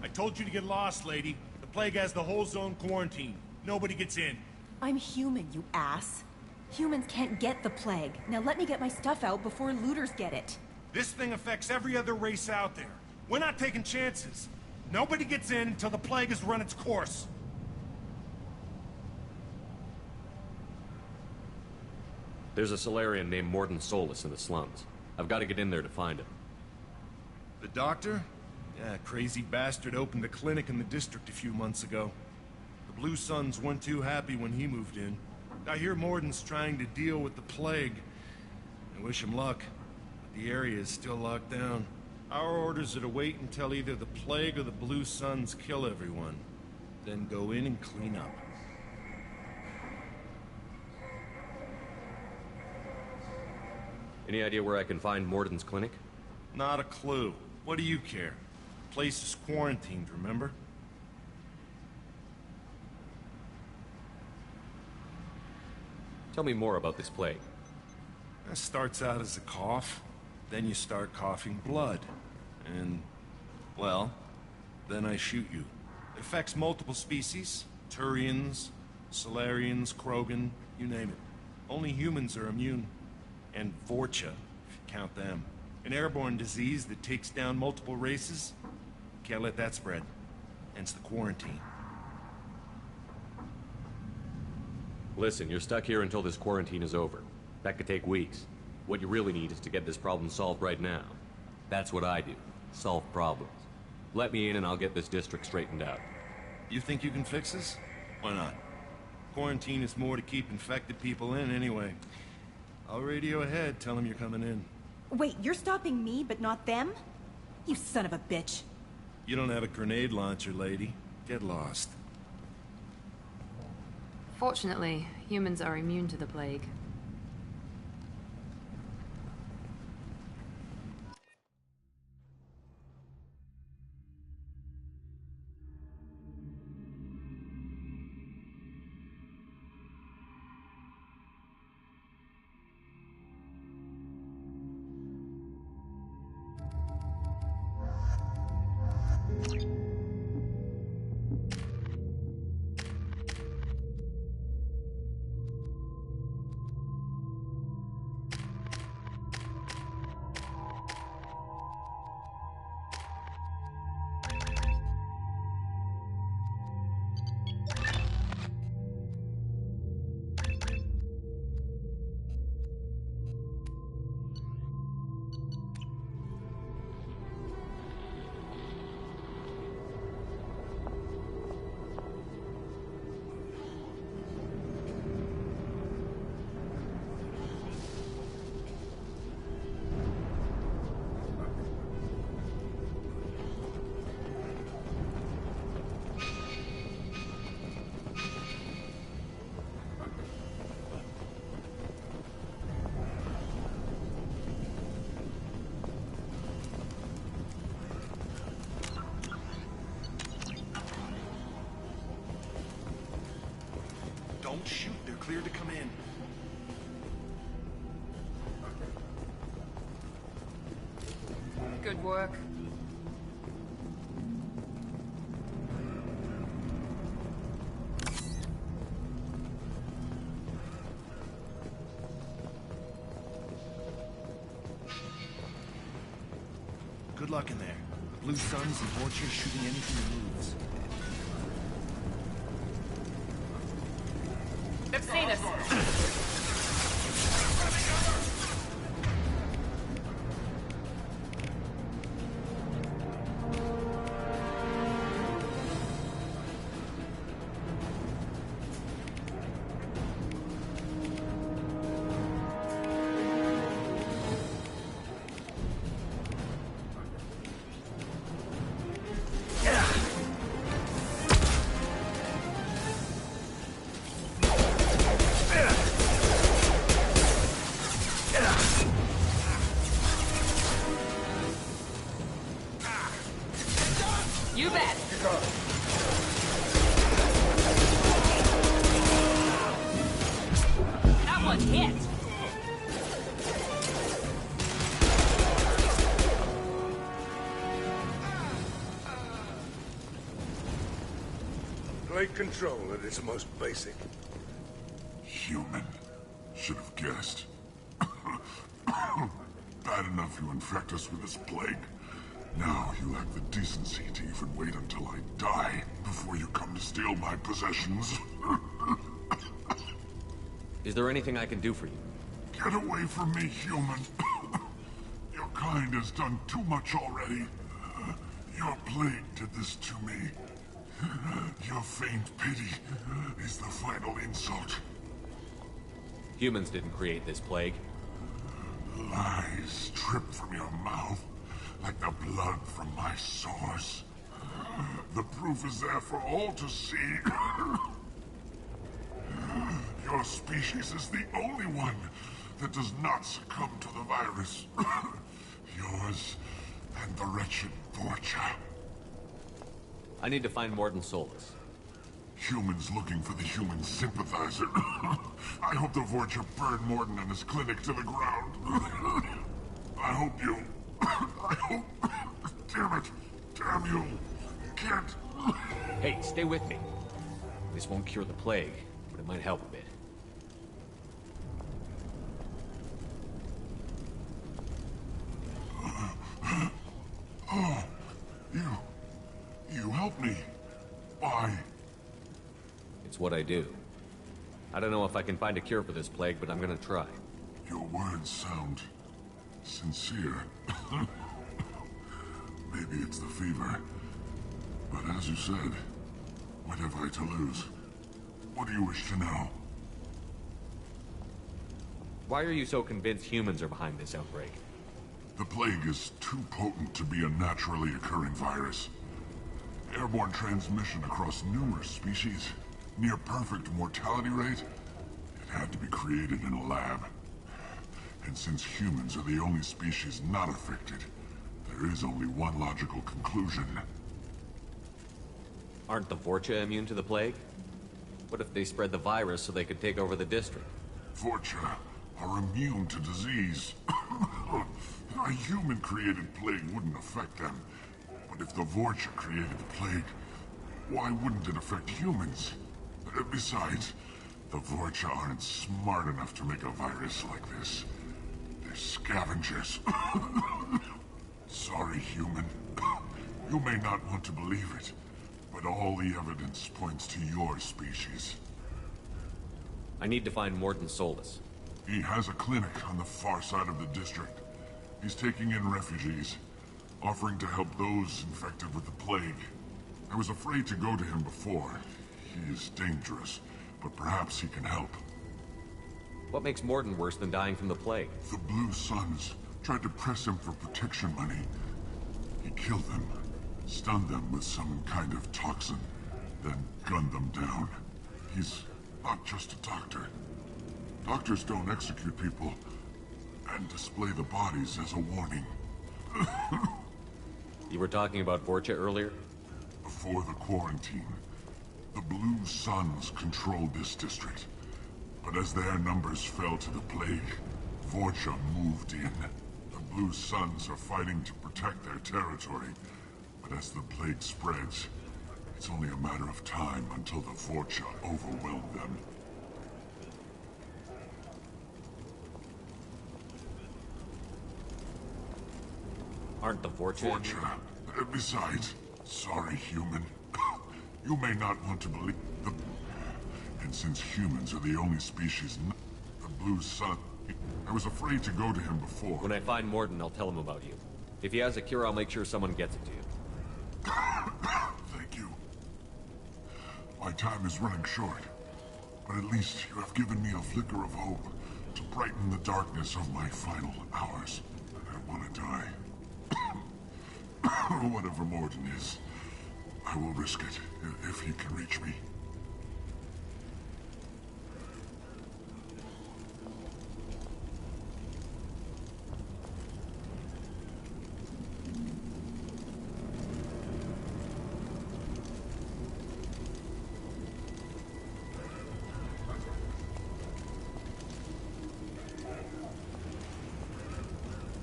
I told you to get lost, lady. The plague has the whole zone quarantined. Nobody gets in. I'm human, you ass. Humans can't get the plague. Now let me get my stuff out before looters get it. This thing affects every other race out there. We're not taking chances. Nobody gets in until the plague has run its course. There's a Solarian named Mordin Solus in the slums. I've got to get in there to find him. The doctor? Yeah, crazy bastard opened a clinic in the district a few months ago. The Blue Suns weren't too happy when he moved in. I hear Mordin's trying to deal with the plague. I wish him luck, but the area is still locked down. Our orders are to wait until either the plague or the Blue Suns kill everyone. Then go in and clean up. Any idea where I can find Mordin's clinic? Not a clue. What do you care? The place is quarantined, remember? Tell me more about this plague. It starts out as a cough, then you start coughing blood. And, well, then I shoot you. It affects multiple species. Turians, Solarians, Krogan, you name it. Only humans are immune. And Vorcha, if you count them. An airborne disease that takes down multiple races. Can't let that spread. Hence the quarantine. Listen, you're stuck here until this quarantine is over. That could take weeks. What you really need is to get this problem solved right now. That's what I do. Solve problems. Let me in and I'll get this district straightened out. You think you can fix this? Why not? Quarantine is more to keep infected people in anyway. I'll radio ahead, tell them you're coming in. Wait, you're stopping me, but not them? You son of a bitch. You don't have a grenade launcher, lady. Get lost. Fortunately, humans are immune to the plague. Don't shoot, they're cleared to come in. Good work. Good luck in there. The Blue Suns and Vorcha shooting anything that moves. They've seen us! You bet! That one hit! Great control at its most basic. Human. Should have guessed. Bad enough you infect us with this plague. Now you lack the decency to even wait until I die before you come to steal my possessions. Is there anything I can do for you? Get away from me, human. Your kind has done too much already. Your plague did this to me. Your faint pity is the final insult. Humans didn't create this plague. Lies drip from your mouth like the blood from my sores. The proof is there for all to see. Your species is the only one that does not succumb to the virus. Yours and the wretched Vorcha. I need to find Mordin Solus. Humans looking for the human sympathizer. I hope the Vorcha burn Mordin and his clinic to the ground. I hope you... I hope... Damn it! Damn you! can't... Hey, stay with me. This won't cure the plague, but it might help a bit. Oh, you helped me. Why? It's what I do. I don't know if I can find a cure for this plague, but I'm gonna try. Your words sound sincere. Maybe it's the fever. But as you said, what have I to lose? What do you wish to know? Why are you so convinced humans are behind this outbreak? The plague is too potent to be a naturally occurring virus. Airborne transmission across numerous species, near perfect mortality rate. It had to be created in a lab. And since humans are the only species not affected, there is only one logical conclusion. Aren't the Vorcha immune to the plague? What if they spread the virus so they could take over the district? Vorcha are immune to disease. A human-created plague wouldn't affect them. But if the Vorcha created the plague, why wouldn't it affect humans? Besides, the Vorcha aren't smart enough to make a virus like this. They're scavengers. Sorry, human. You may not want to believe it, but all the evidence points to your species. I need to find Mordin Solus. He has a clinic on the far side of the district. He's taking in refugees, offering to help those infected with the plague. I was afraid to go to him before. He is dangerous, but perhaps he can help. What makes Mordin worse than dying from the plague? The Blue Suns tried to press him for protection money. He killed them, stunned them with some kind of toxin, then gunned them down. He's not just a doctor. Doctors don't execute people and display the bodies as a warning. You were talking about Vorcha earlier? Before the quarantine, the Blue Suns controlled this district. But as their numbers fell to the plague, Vorcha moved in. The Blue Suns are fighting to protect their territory. But as the plague spreads, it's only a matter of time until the Vorcha overwhelm them. Aren't the Vorcha? Vorcha. Besides, sorry, human. You may not want to believe the... And since humans are the only species the Blue Sun... I was afraid to go to him before. When I find Mordin, I'll tell him about you. If he has a cure, I'll make sure someone gets it to you. Thank you. My time is running short. But at least you have given me a flicker of hope to brighten the darkness of my final hours. I want to die. Whatever Mordin is, I will risk it if he can reach me.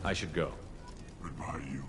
I should go. Goodbye, human.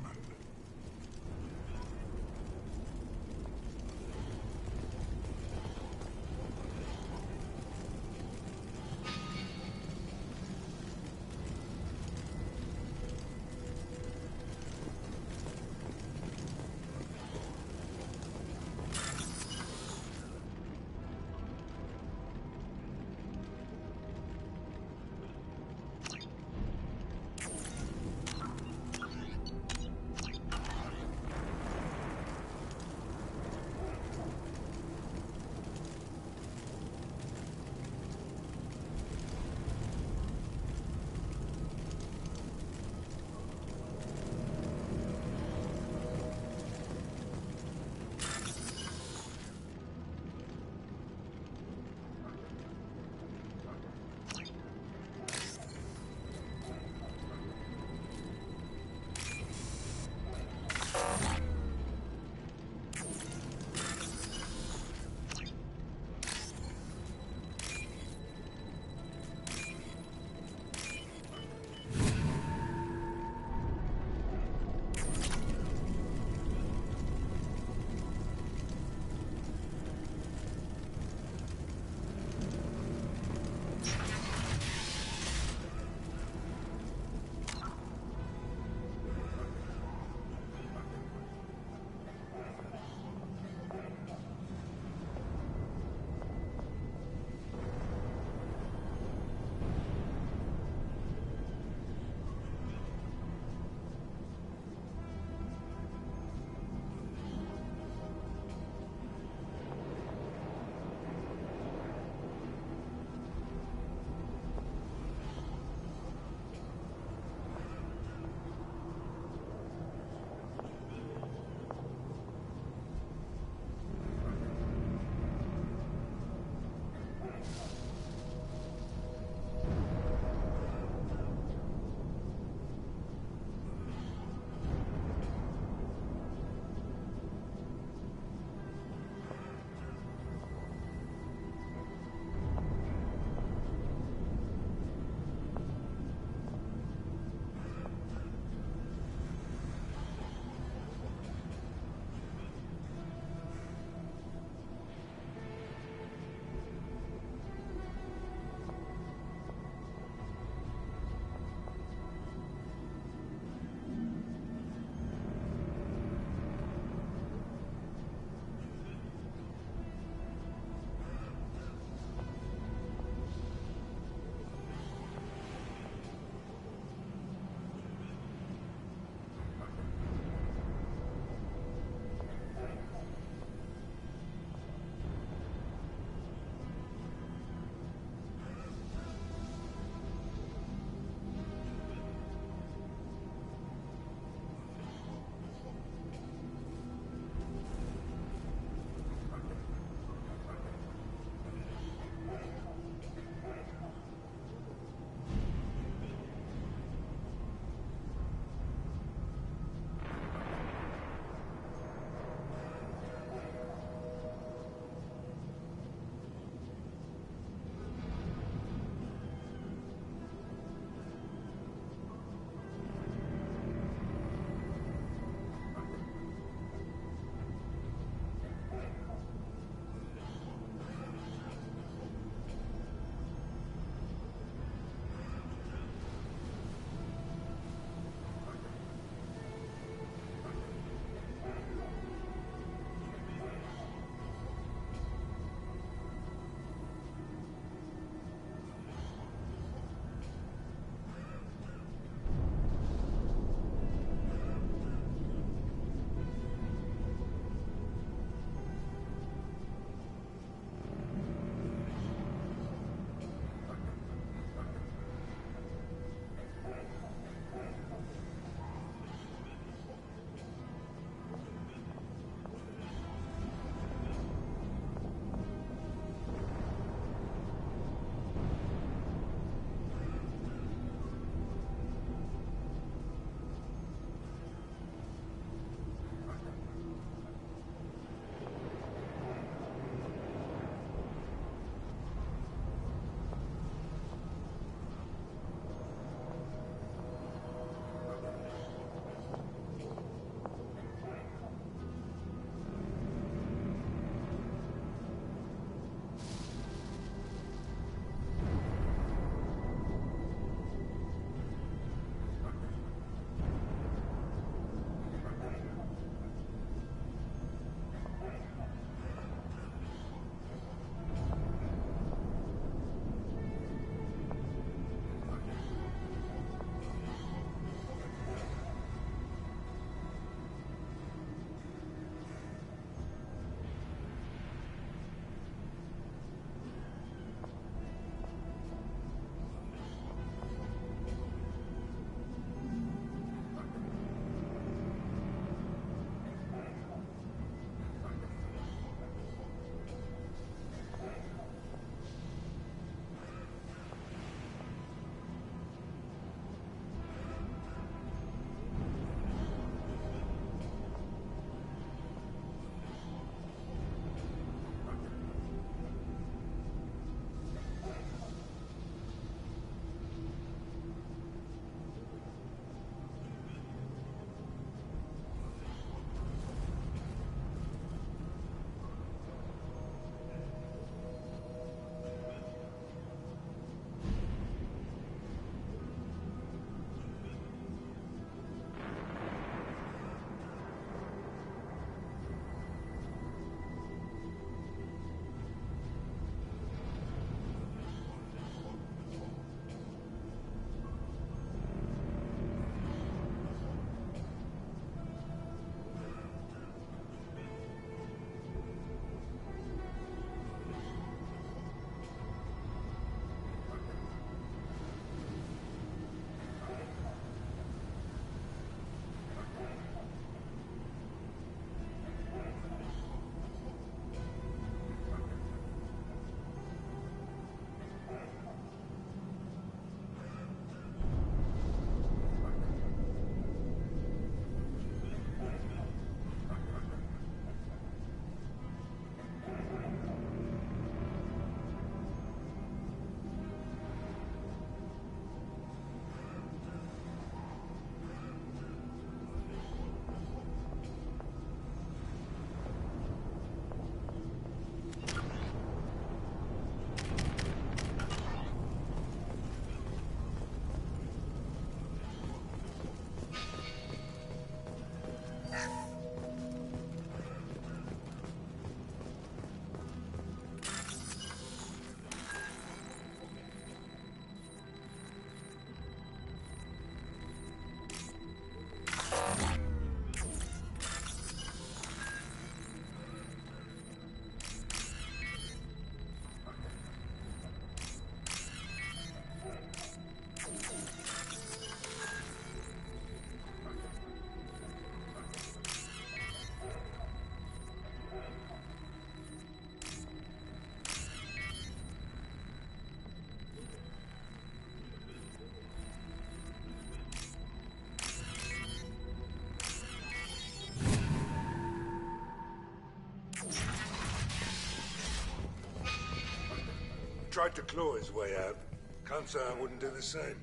tried to claw his way out. Can't say I wouldn't do the same.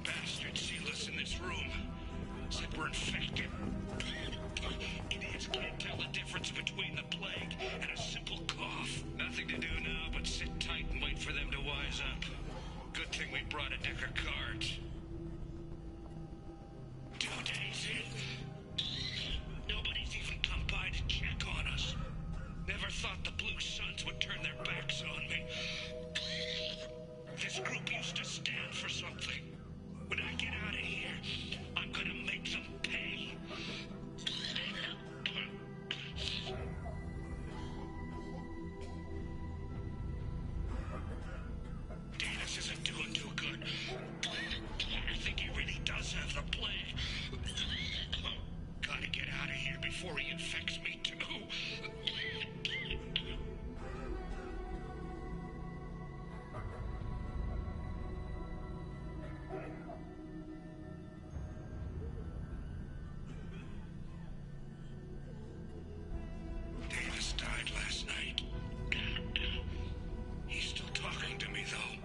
Bastards seal us in this room. Said we're infected. Idiots can't tell the difference between the plague and a simple cough. Nothing to do now but sit tight and wait for them to wise up. Good thing we brought a deck of cards. 2 days in. Nobody's even come by to check on us. Never thought the Blue Suns would turn their backs on me. This group used to stand for something. When I get out of here, I'm gonna make them pay. Davis isn't doing too good. I think he really does have the plague. Gotta get out of here before he infects me too. Davis died last night. He's still talking to me, though.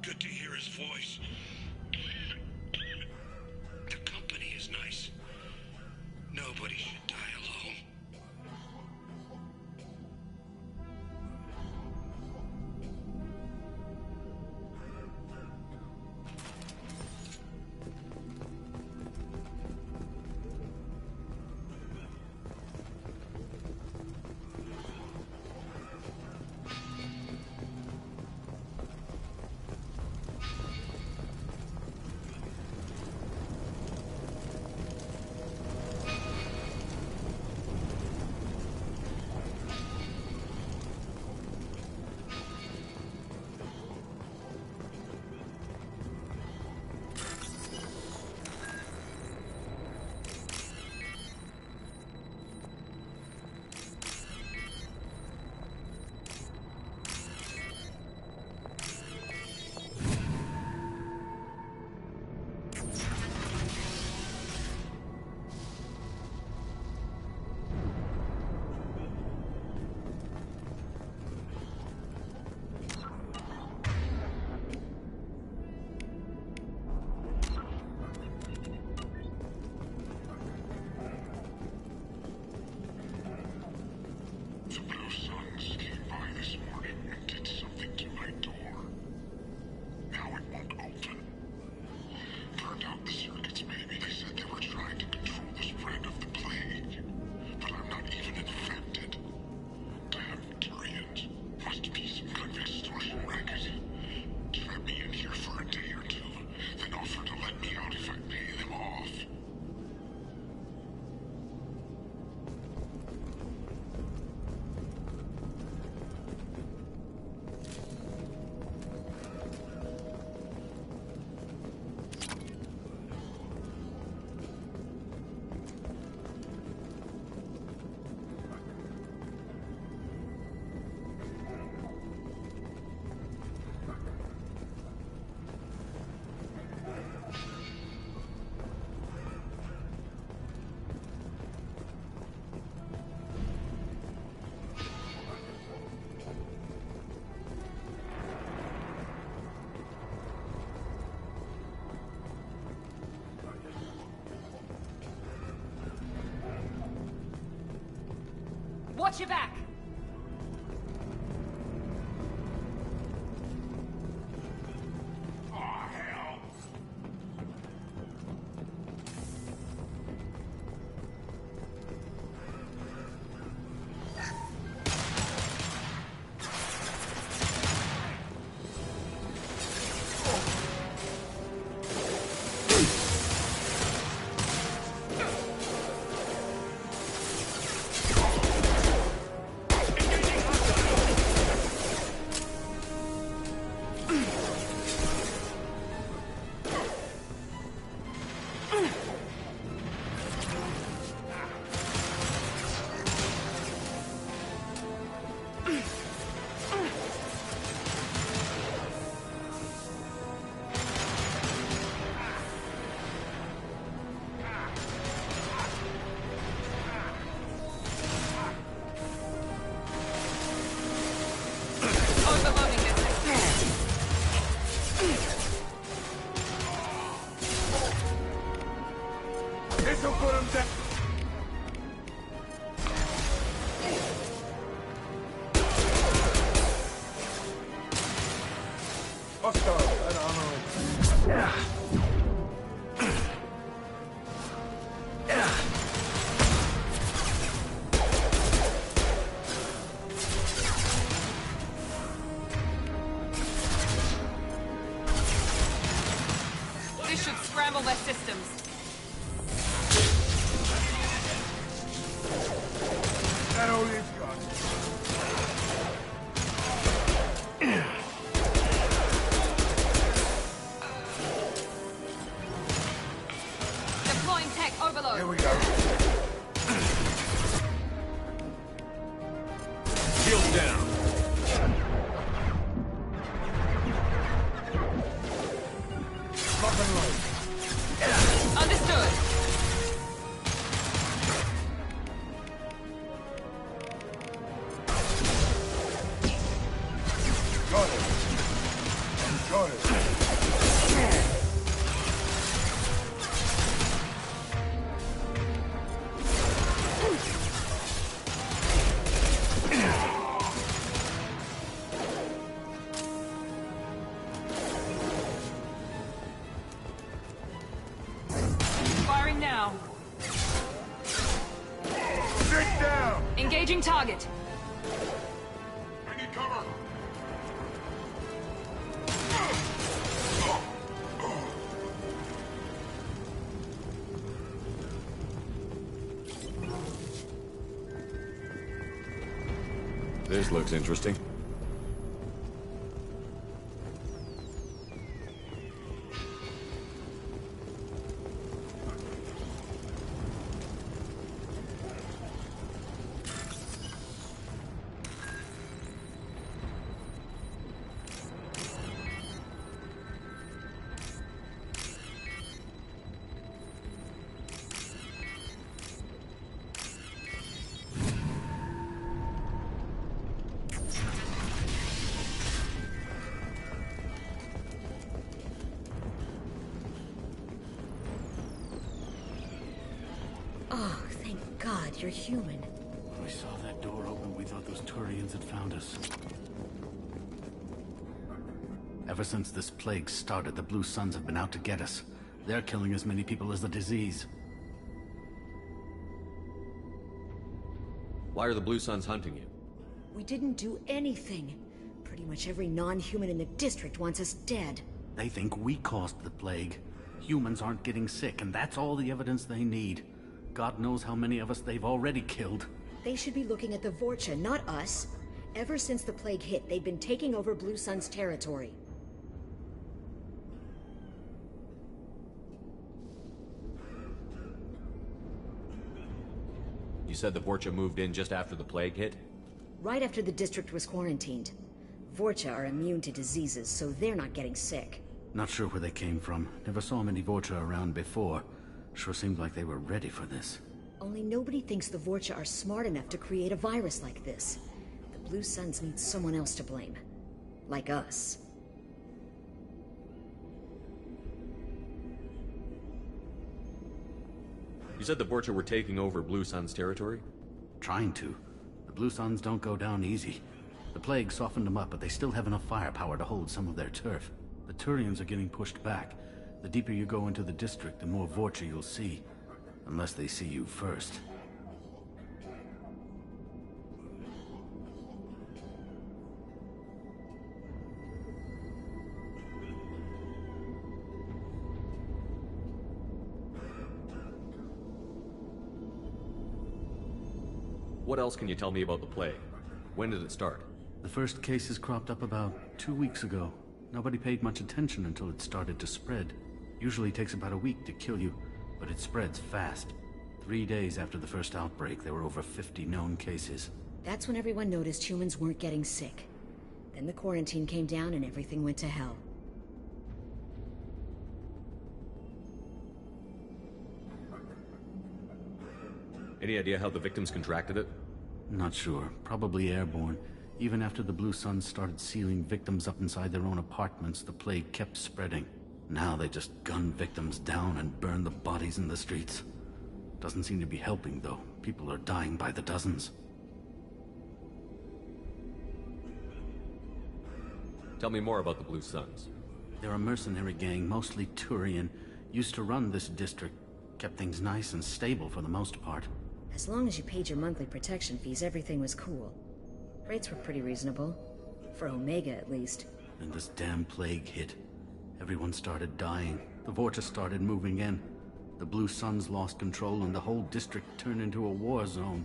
Good to hear his voice. The company is nice. Nobody should die alone. The Blue Suns came by this morning and did something to my door. Now it won't open. Turned out the circuits maybe. They said they were trying to control the spread of the plague. But I'm not even infected. Damn Turians. Must be some kind of extortion racket. Trap me in here for a day or two, then offer to let me out if I pay them off. Watch your back! systems. That all you've got. Deploying tech overload. Here we go. Shield down. Lock and load. Understood. Got it. Got it. Firing now. Sit down. Engaging target. I need cover. This looks interesting. Oh, thank God you're human. When we saw that door open, we thought those Turians had found us. Ever since this plague started, the Blue Suns have been out to get us. They're killing as many people as the disease. Why are the Blue Suns hunting you? We didn't do anything. Pretty much every non-human in the district wants us dead. They think we caused the plague. Humans aren't getting sick, and that's all the evidence they need. God knows how many of us they've already killed. They should be looking at the Vorcha, not us. Ever since the plague hit, they've been taking over Blue Sun's territory. You said the Vorcha moved in just after the plague hit? Right after the district was quarantined. Vorcha are immune to diseases, so they're not getting sick. Not sure where they came from. Never saw many Vorcha around before. Sure seemed like they were ready for this. Only nobody thinks the Vorcha are smart enough to create a virus like this. The Blue Suns need someone else to blame. Like us. You said the Vorcha were taking over Blue Sun's territory? Trying to. The Blue Suns don't go down easy. The plague softened them up, but they still have enough firepower to hold some of their turf. The Turians are getting pushed back. The deeper you go into the district, the more Vorcha you'll see. Unless they see you first. What else can you tell me about the plague? When did it start? The first cases cropped up about 2 weeks ago. Nobody paid much attention until it started to spread. Usually takes about a week to kill you, but it spreads fast. 3 days after the first outbreak, there were over 50 known cases. That's when everyone noticed humans weren't getting sick. Then the quarantine came down and everything went to hell. Any idea how the victims contracted it? Not sure. Probably airborne. Even after the Blue Suns started sealing victims up inside their own apartments, the plague kept spreading. Now they just gun victims down and burn the bodies in the streets. Doesn't seem to be helping, though. People are dying by the dozens. Tell me more about the Blue Suns. They're a mercenary gang, mostly Turian. Used to run this district. Kept things nice and stable for the most part. As long as you paid your monthly protection fees, everything was cool. Rates were pretty reasonable. For Omega, at least. Then this damn plague hit. Everyone started dying. The Vorcha started moving in. The Blue Suns lost control and the whole district turned into a war zone.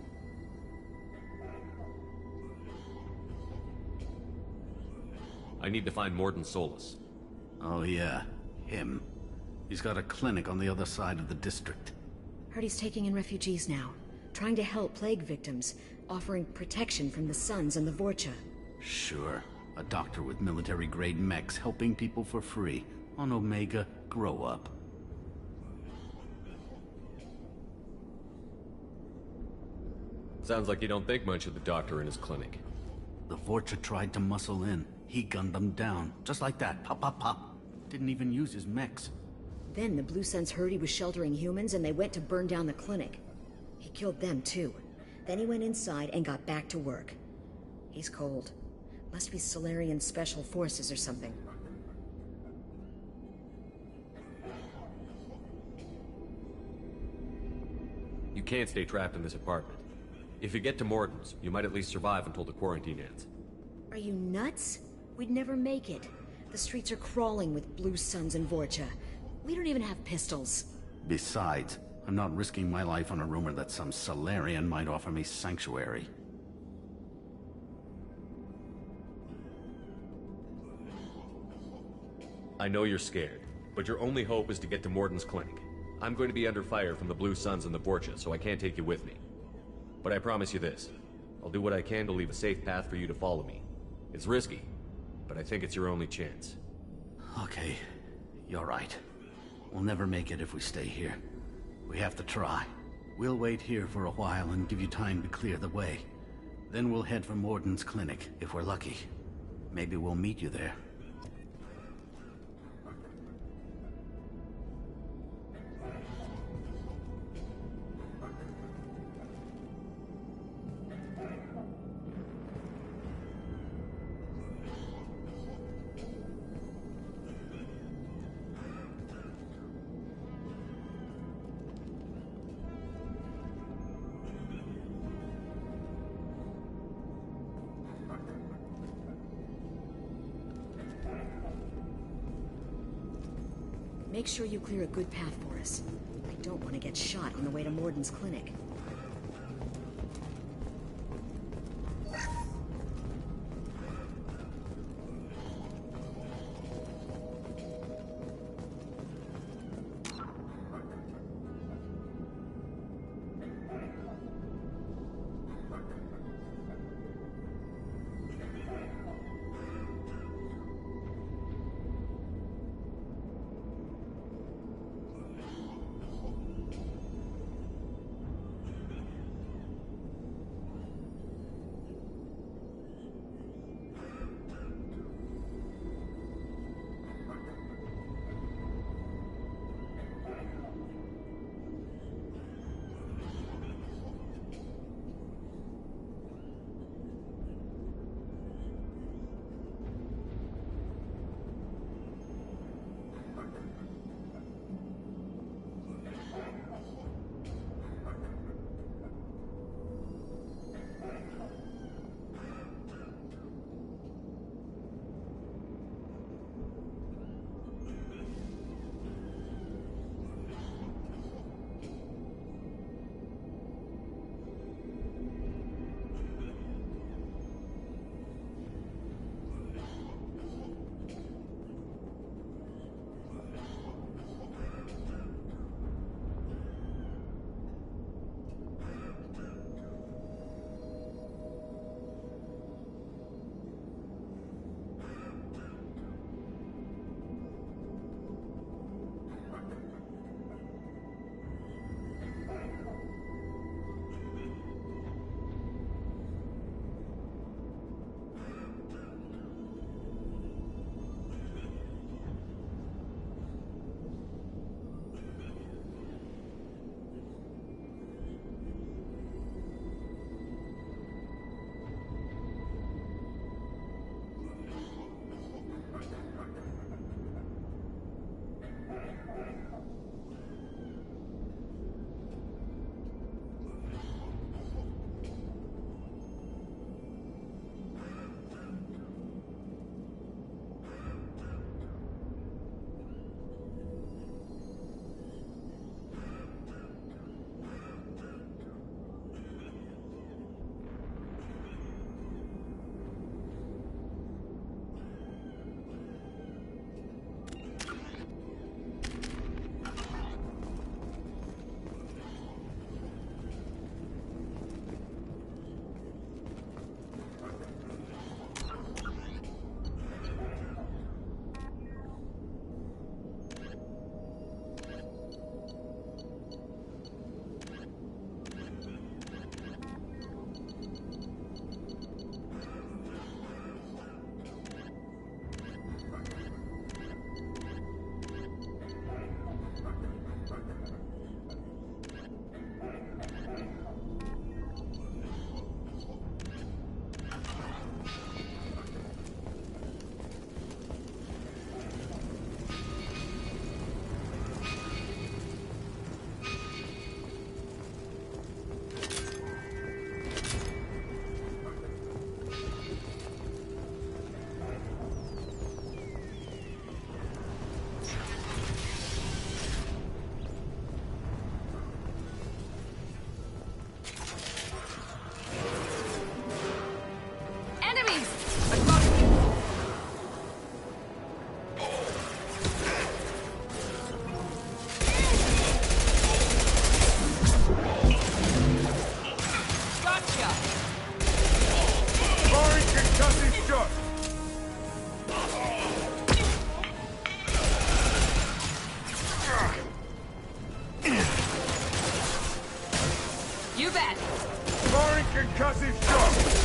I need to find Mordin Solus. Oh yeah, him. He's got a clinic on the other side of the district. Heard he's taking in refugees now, trying to help plague victims, offering protection from the Suns and the Vorcha. Sure. A doctor with military-grade mechs helping people for free. On Omega, grow up. Sounds like you don't think much of the doctor in his clinic. The Vorcha tried to muscle in. He gunned them down. Just like that. Pop, pop, pop. Didn't even use his mechs. Then the Blue Suns heard he was sheltering humans and they went to burn down the clinic. He killed them too. Then he went inside and got back to work. He's cold. Must be Solarian Special Forces or something. You can't stay trapped in this apartment. If you get to Mordin's, you might at least survive until the quarantine ends. Are you nuts? We'd never make it. The streets are crawling with Blue Suns and Vorcha. We don't even have pistols. Besides, I'm not risking my life on a rumor that some Solarian might offer me sanctuary. I know you're scared, but your only hope is to get to Mordin's clinic. I'm going to be under fire from the Blue Suns and the Vorcha, so I can't take you with me. But I promise you this. I'll do what I can to leave a safe path for you to follow me. It's risky, but I think it's your only chance. Okay, you're right. We'll never make it if we stay here. We have to try. We'll wait here for a while and give you time to clear the way. Then we'll head for Mordin's clinic, if we're lucky. Maybe we'll meet you there. Make sure you clear a good path for us. I don't want to get shot on the way to Mordin's clinic. concussive shot! You bet! Firing concussive shot!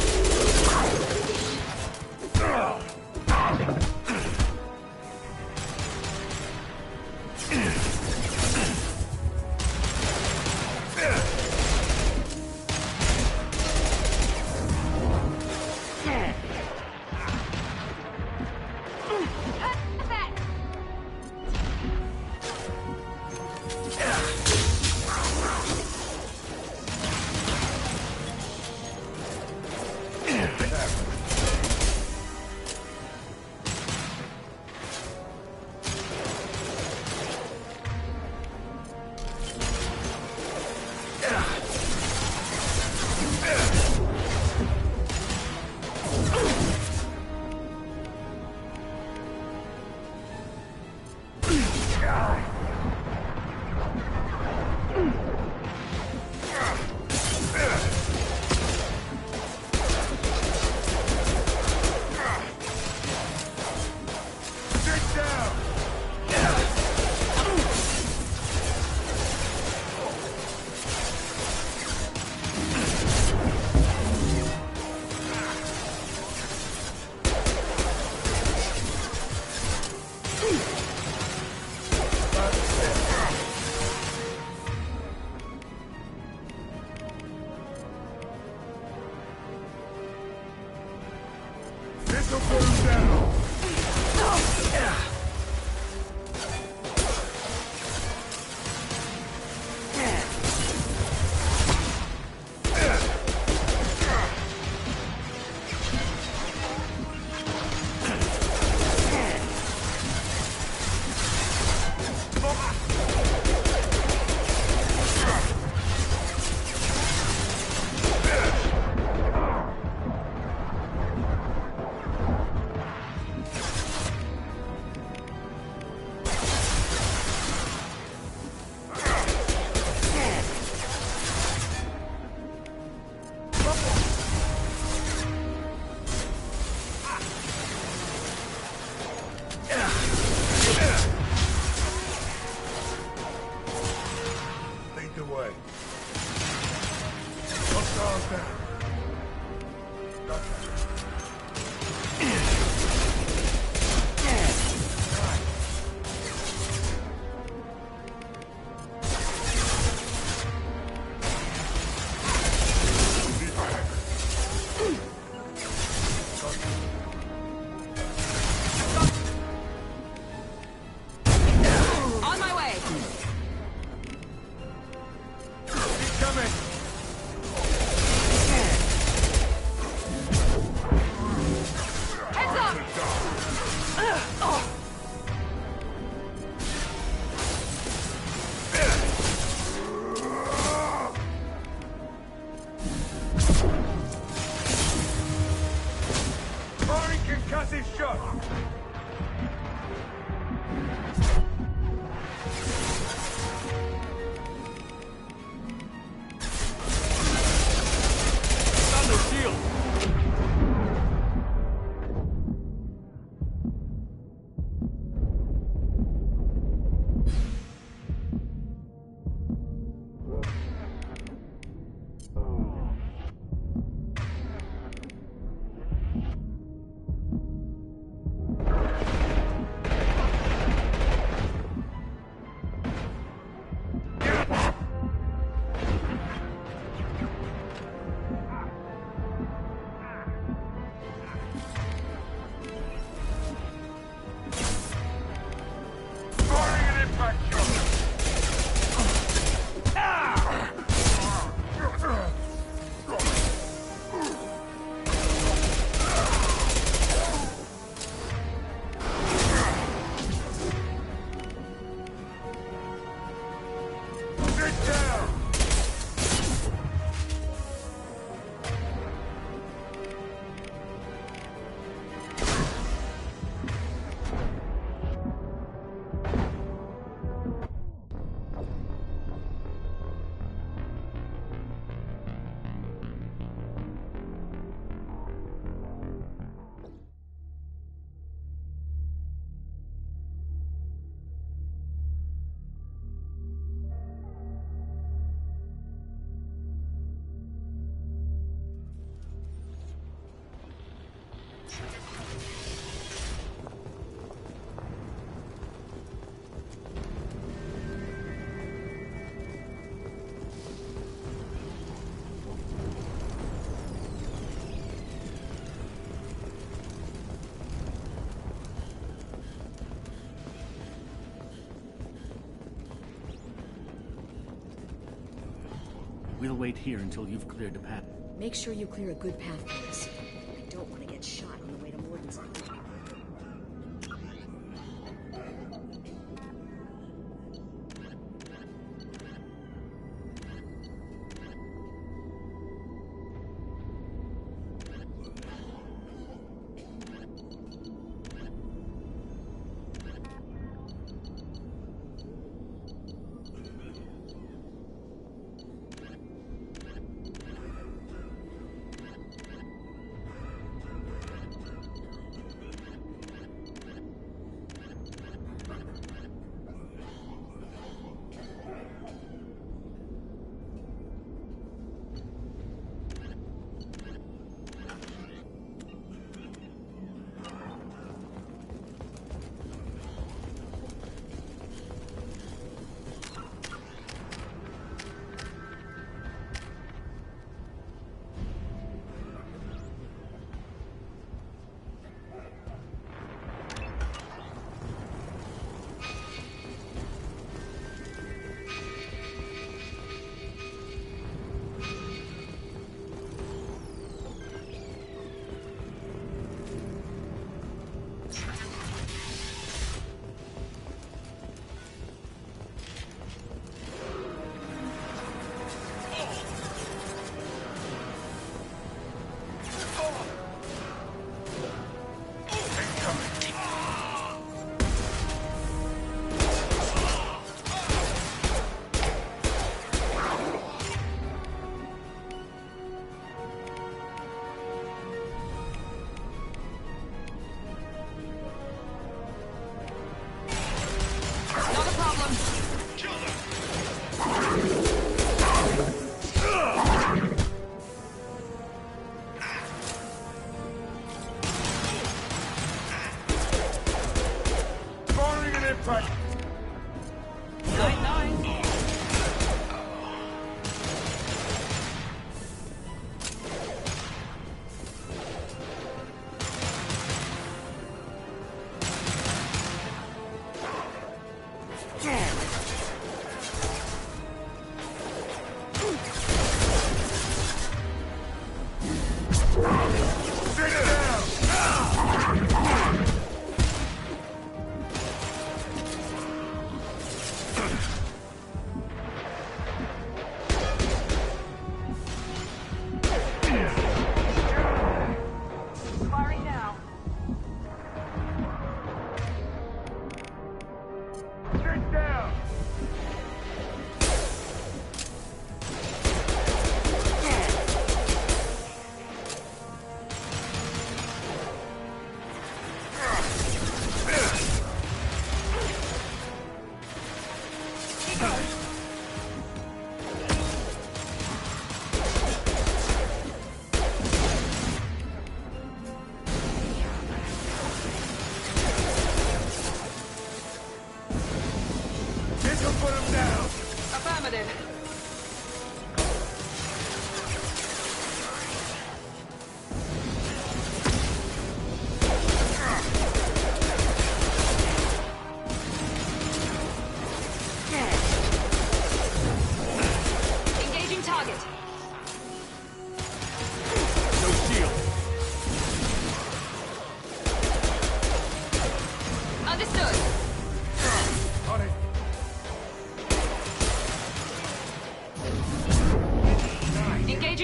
We'll wait here until you've cleared a path. Make sure you clear a good path for us. I don't want to get shot on the way to Morden's clinic.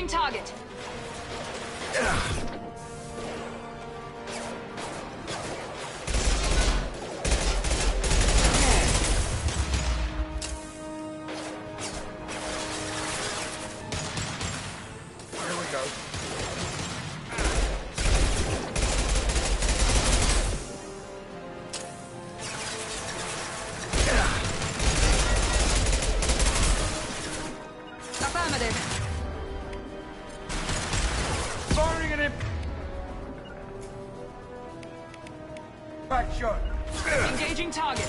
Target. Engaging target.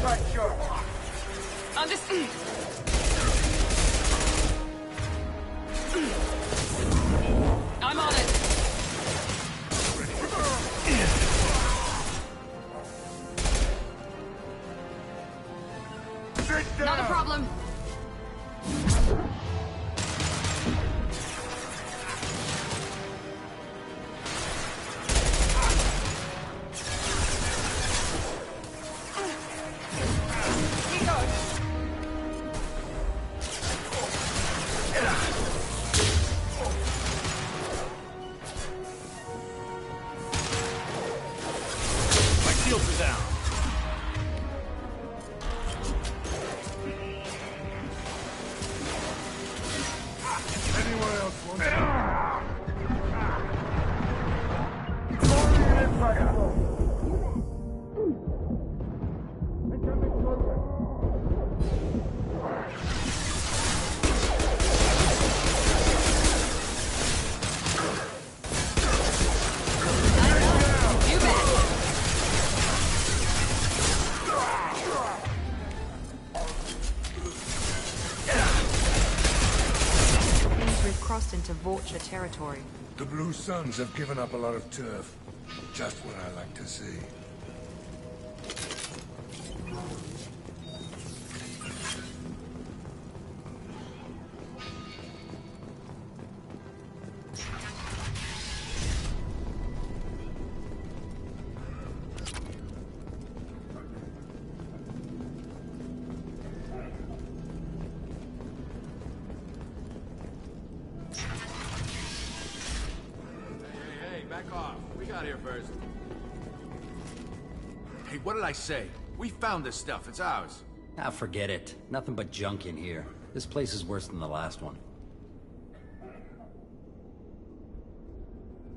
Right, sure. I'm on it. Not a problem. My shields are down. Anyone else want We've crossed into Vorcha territory. The Blue Suns have given up a lot of turf. Just what I like to see. Hey, back off. We got here first. Hey, what did I say? We found this stuff. It's ours. Ah, forget it. Nothing but junk in here. This place is worse than the last one.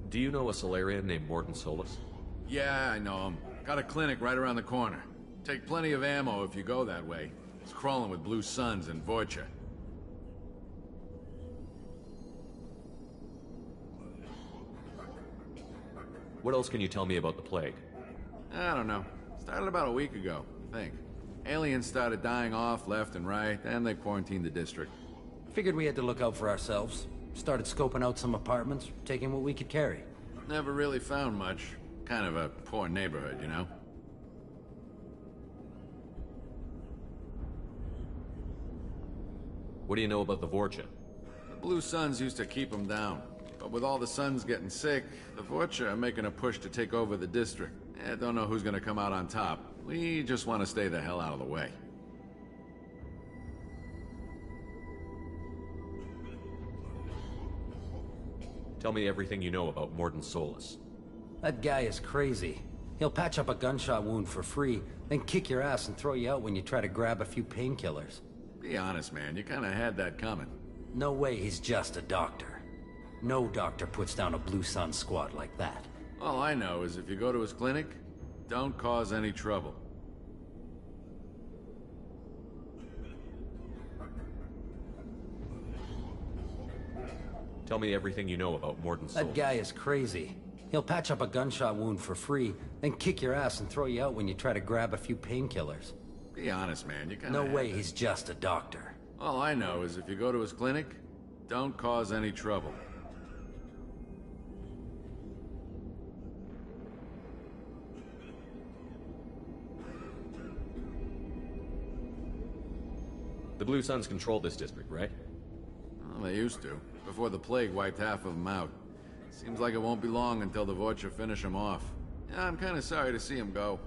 Do you know a Solarian named Mordin Solus? Yeah, I know him. Got a clinic right around the corner. Take plenty of ammo if you go that way. It's crawling with Blue Suns and Vorcha. What else can you tell me about the plague? I don't know. Started about a week ago, I think. Aliens started dying off left and right, and they quarantined the district. Figured we had to look out for ourselves. Started scoping out some apartments, taking what we could carry. Never really found much. Kind of a poor neighborhood, you know? What do you know about the Vorcha? The Blue Suns used to keep them down. But with all the Suns getting sick, the Vorcha are making a push to take over the district. Don't know who's gonna come out on top. We just want to stay the hell out of the way. Tell me everything you know about Mordin Solus. That guy is crazy. He'll patch up a gunshot wound for free, then kick your ass and throw you out when you try to grab a few painkillers. Be honest, man. You kind of had that coming. No way he's just a doctor. No doctor puts down a Blue Sun squad like that. All I know is if you go to his clinic, don't cause any trouble. Tell me everything you know about Mordin Solus. That guy is crazy. He'll patch up a gunshot wound for free, then kick your ass and throw you out when you try to grab a few painkillers. Be honest, man. You kind of No way he's just a doctor. All I know is if you go to his clinic, don't cause any trouble. The Blue Suns control this district, right? Well, they used to, before the plague wiped half of them out. Seems like it won't be long until the Vorcha finish them off. Yeah, I'm kind of sorry to see them go.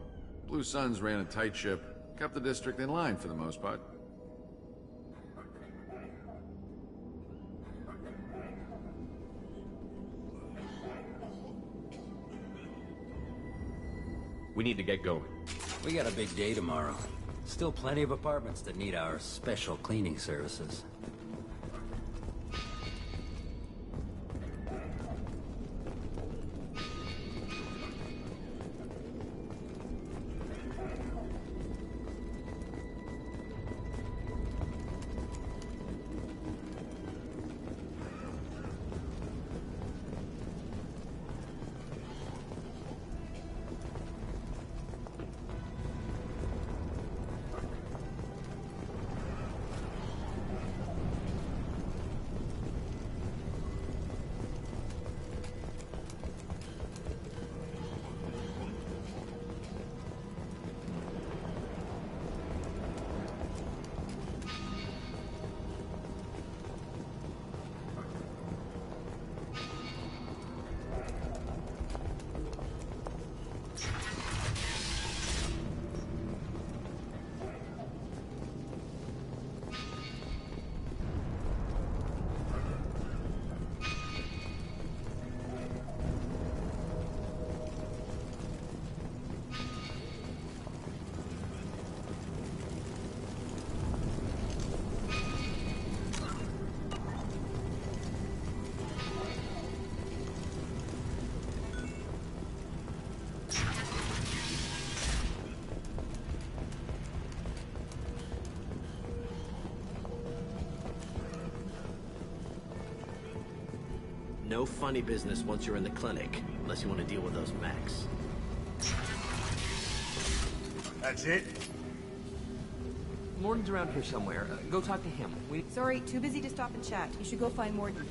Blue Suns ran a tight ship, kept the district in line for the most part. We need to get going. We got a big day tomorrow. Still plenty of apartments that need our special cleaning services. No funny business once you're in the clinic, unless you want to deal with those mechs. That's it? Morden's around here somewhere. Go talk to him. Sorry, too busy to stop and chat. You should go find Morden.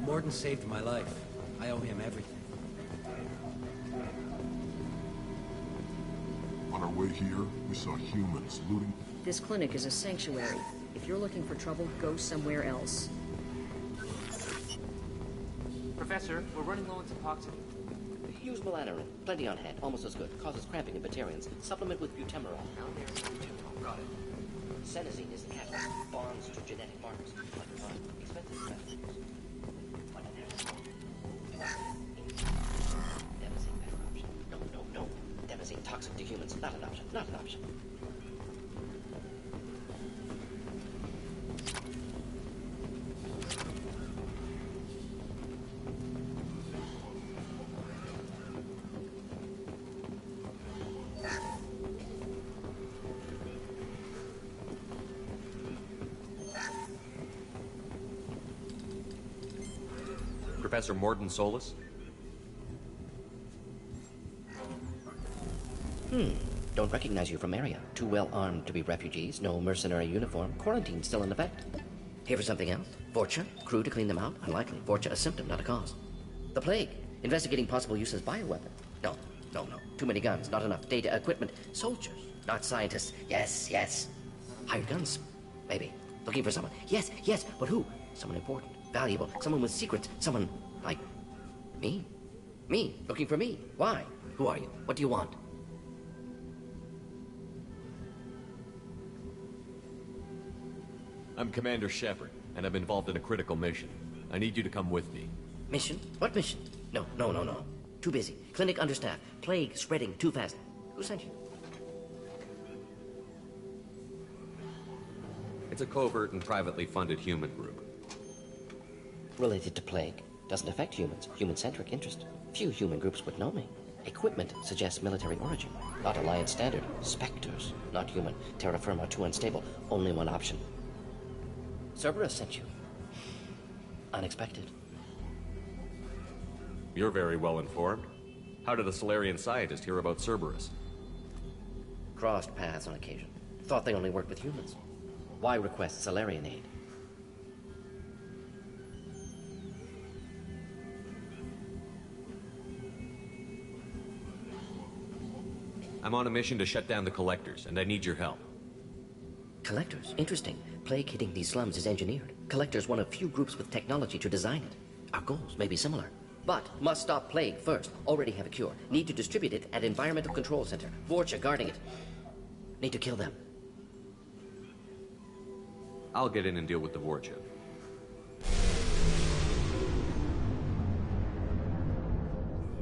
Morden saved my life. I owe him everything. On our way here, we saw humans looting. This clinic is a sanctuary. If you're looking for trouble, go somewhere else. Professor, we're running low on Suboxone. Use melanorin. Plenty on hand. Almost as good. Causes cramping in Batarians. Supplement with butemerol. Now there's butemerol. Got it. Senesine is the catalyst. Bonds to genetic markers. Like a fun. Expensive strategies. Devastating better option. No. Devastating toxic to humans. Not an option. Not an option. Professor Morden Solus? Don't recognize you from area. Too well armed to be refugees. No mercenary uniform. Quarantine still in effect. Here for something else? Vorcha? Crew to clean them out? Unlikely. Vorcha a symptom, not a cause. The plague. Investigating possible use as bioweapon. No. Too many guns, not enough data, equipment. Soldiers, not scientists. Yes. Hired guns? Maybe. Looking for someone. Yes, but who? Someone important, valuable, someone with secrets, someone like me. Me, looking for me. Why? Who are you? What do you want? I'm Commander Shepard, and I'm involved in a critical mission. I need you to come with me. Mission? What mission? No. Too busy. Clinic understaffed. Plague spreading too fast. Who sent you? It's a covert and privately funded human group. Related to plague. Doesn't affect humans. Human-centric interest. Few human groups would know me. Equipment suggests military origin. Not Alliance standard. Spectres. Not human. Terra firma too unstable. Only one option. Cerberus sent you. Unexpected. You're very well informed. How did a Solarian scientist hear about Cerberus? Crossed paths on occasion. Thought they only worked with humans. Why request Solarian aid? I'm on a mission to shut down the Collectors, and I need your help. Collectors? Interesting. Plague hitting these slums is engineered. Collectors one of few groups with technology to design it. Our goals may be similar. But must stop plague first. Already have a cure. Need to distribute it at Environmental Control Center. Vorcha guarding it. Need to kill them. I'll get in and deal with the Vorcha.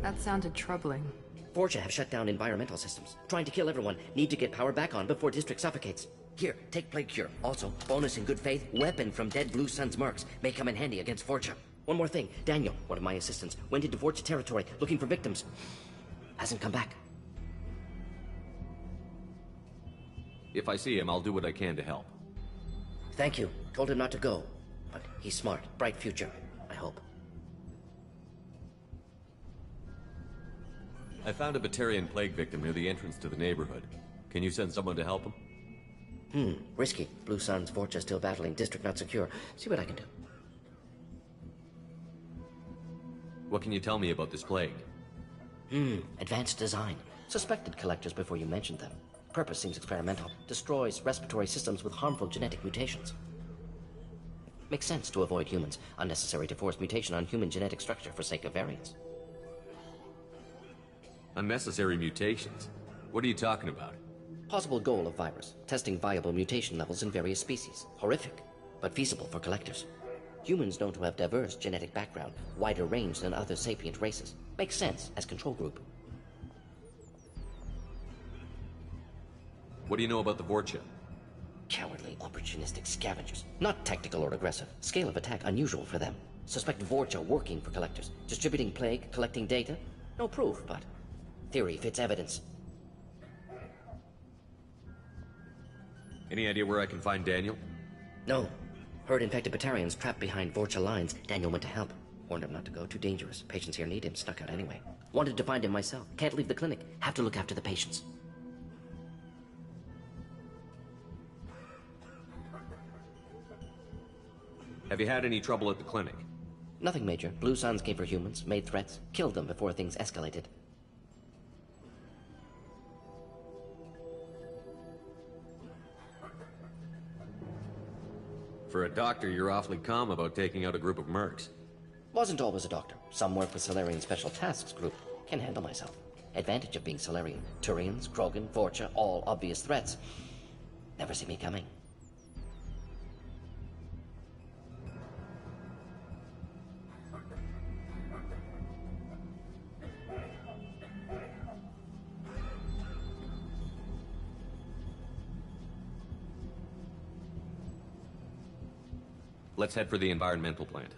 That sounded troubling. Vorcha have shut down environmental systems. Trying to kill everyone. Need to get power back on before district suffocates. Here, take plague cure. Also, bonus in good faith, weapon from dead Blue Sun's mercs. May come in handy against Vorcha. One more thing. Daniel, one of my assistants, went into Vorcha territory looking for victims. Hasn't come back. If I see him, I'll do what I can to help. Thank you. Told him not to go. But he's smart. Bright future, I hope. I found a Batarian plague victim near the entrance to the neighborhood. Can you send someone to help him? Risky. Blue Sun's Vorcha still battling. District not secure. See what I can do. What can you tell me about this plague? Advanced design. Suspected collectors before you mentioned them. Purpose seems experimental. Destroys respiratory systems with harmful genetic mutations. Makes sense to avoid humans. Unnecessary to force mutation on human genetic structure for sake of variance. Unnecessary mutations? What are you talking about? Possible goal of virus, testing viable mutation levels in various species. Horrific, but feasible for collectors. Humans known to have diverse genetic background, wider range than other sapient races. Makes sense as control group. What do you know about the Vorcha? Cowardly, opportunistic scavengers. Not tactical or aggressive. Scale of attack unusual for them. Suspect Vorcha working for collectors. Distributing plague, collecting data. No proof, but theory fits evidence. Any idea where I can find Daniel? No. Heard infected Batarians trapped behind Vorcha lines. Daniel went to help. Warned him not to go. Too dangerous. Patients here need him. Snuck out anyway. Wanted to find him myself. Can't leave the clinic. Have to look after the patients. Have you had any trouble at the clinic? Nothing major. Blue Suns came for humans, made threats, killed them before things escalated. For a doctor, you're awfully calm about taking out a group of mercs. Wasn't always a doctor. Some work with Salarian Special Tasks Group. Can handle myself. Advantage of being Salarian. Turians, Krogan, Vorcha, all obvious threats. Never see me coming. Let's head for the environmental plant.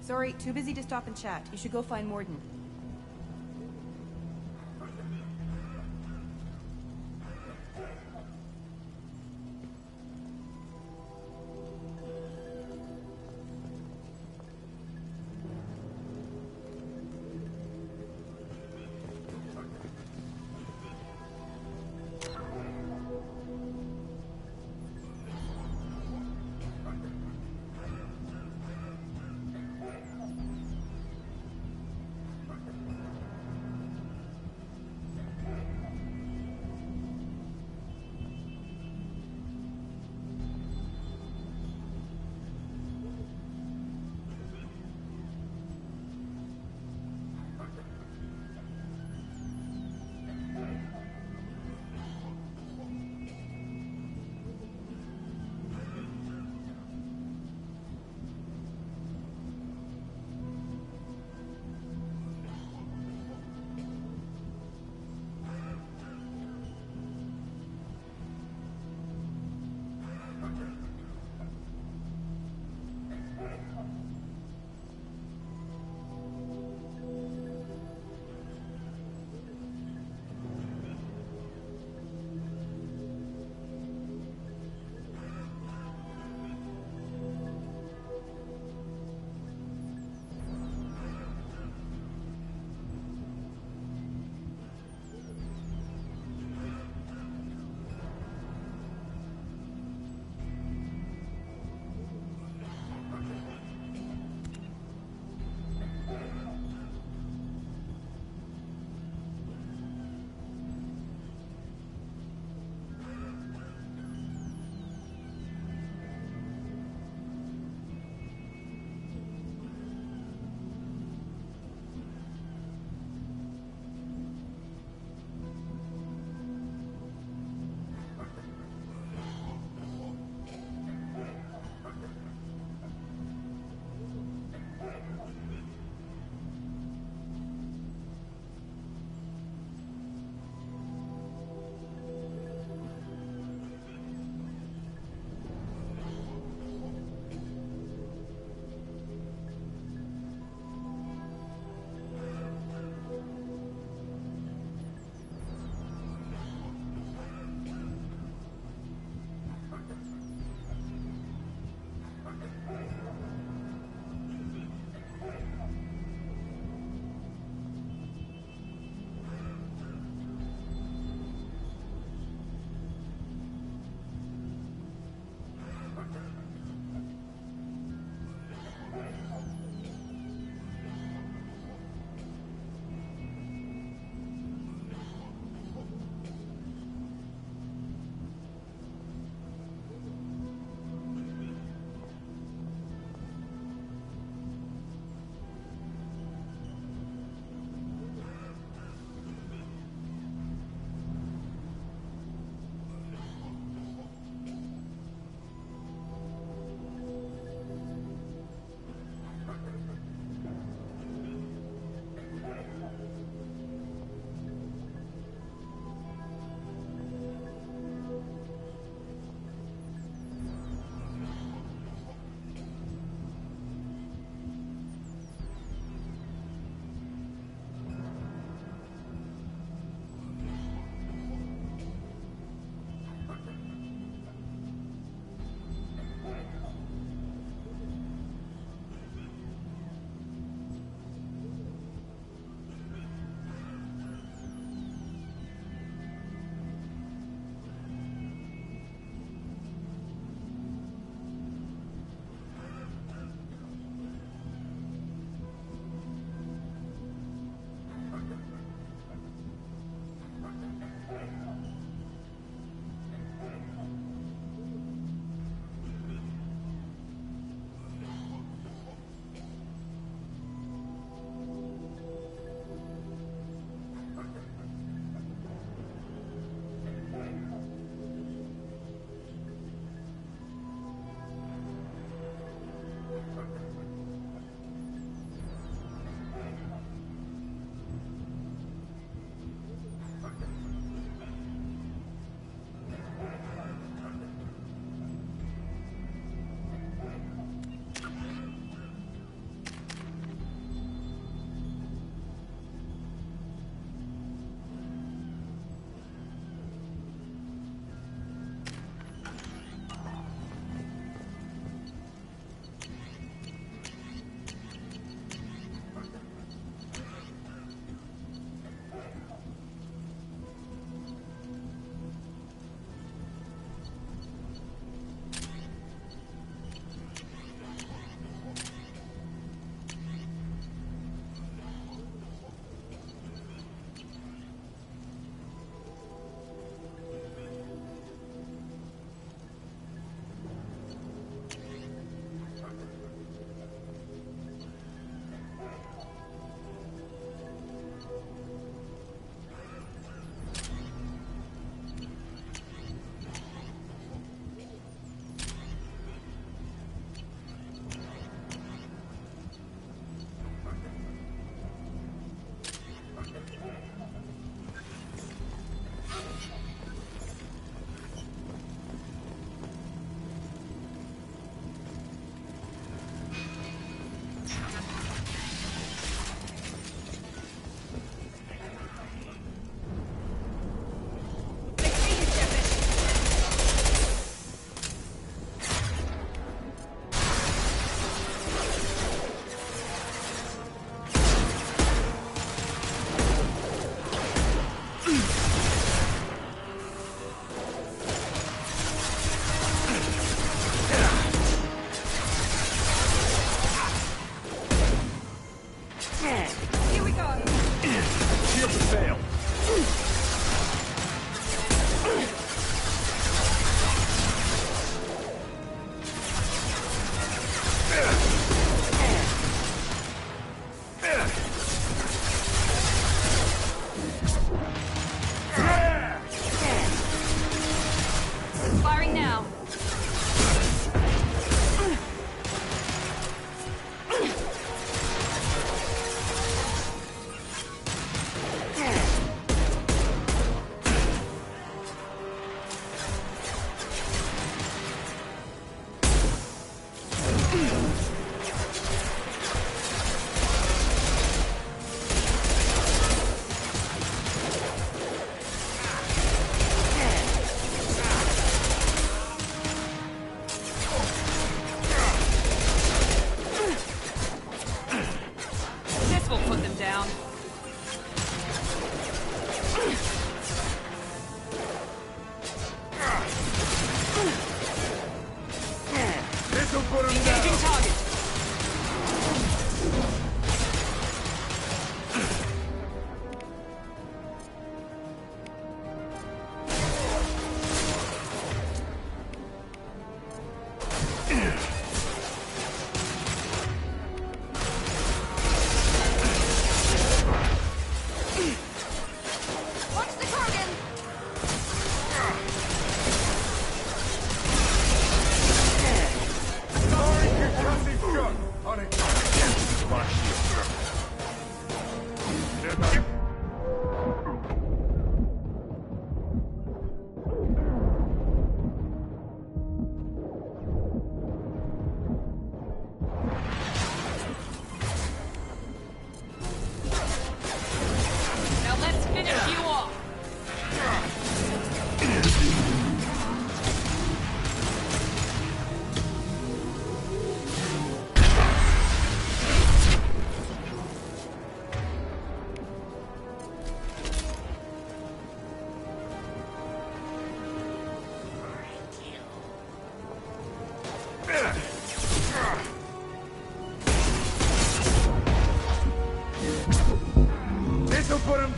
Sorry, too busy to stop and chat. You should go find Morden.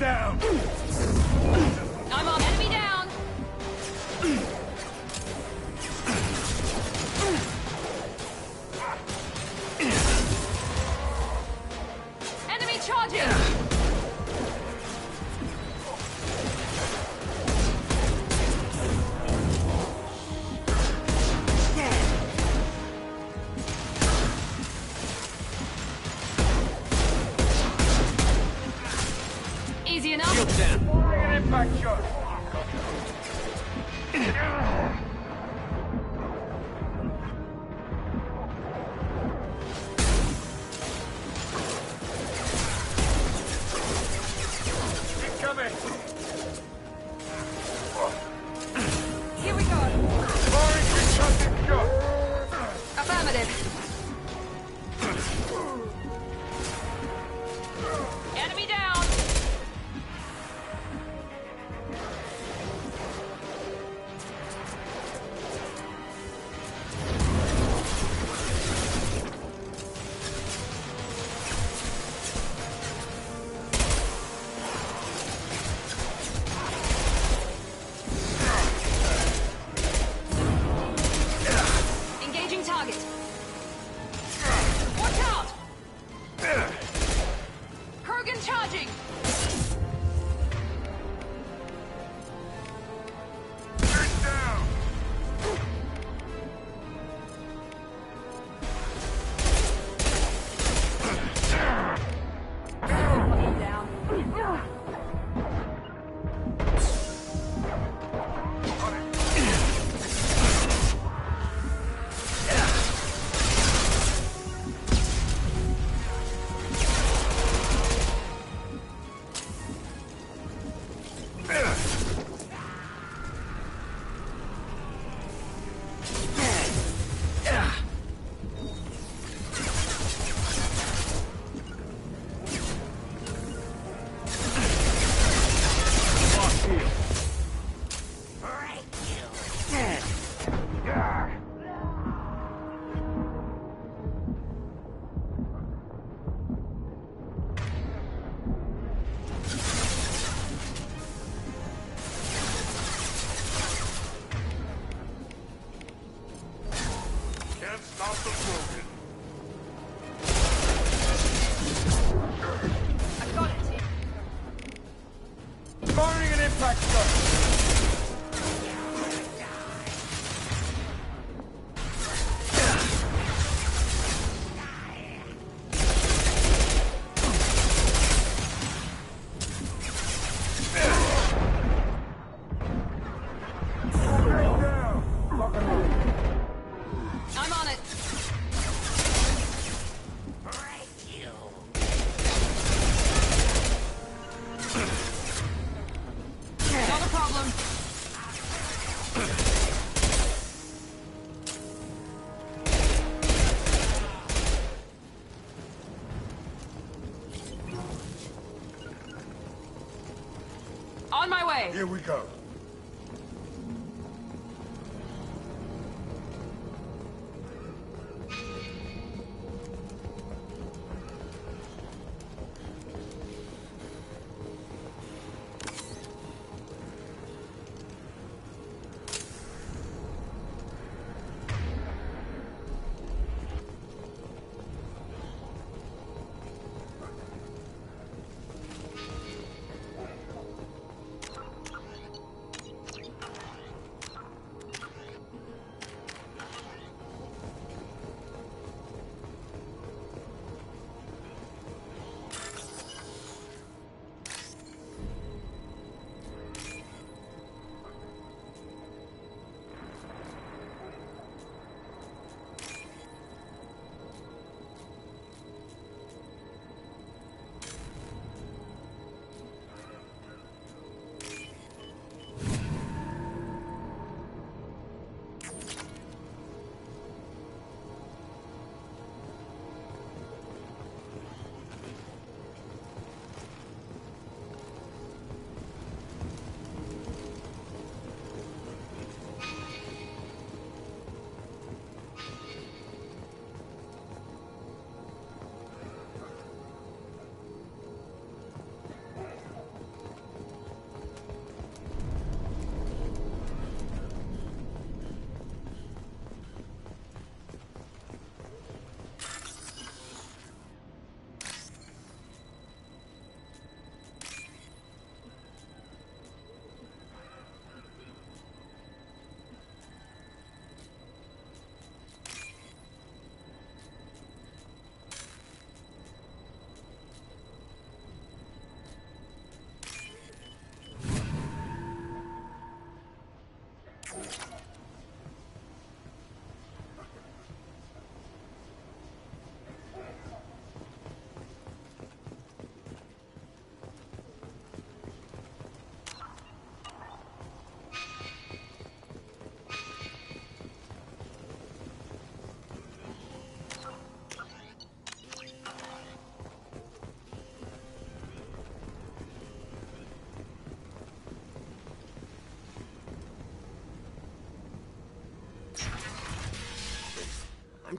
down! I'm on enemy down! Enemy charging! Easy enough. Bring an impact shot! Incoming! Here we go. Firing concussive shot! Affirmative. Enemy down. Engaging target. Watch out! Kurgan charging! Can't stop the Krogan. I got it. Firing an impact shot! I'm on it. Not a problem. On my way. Here we go.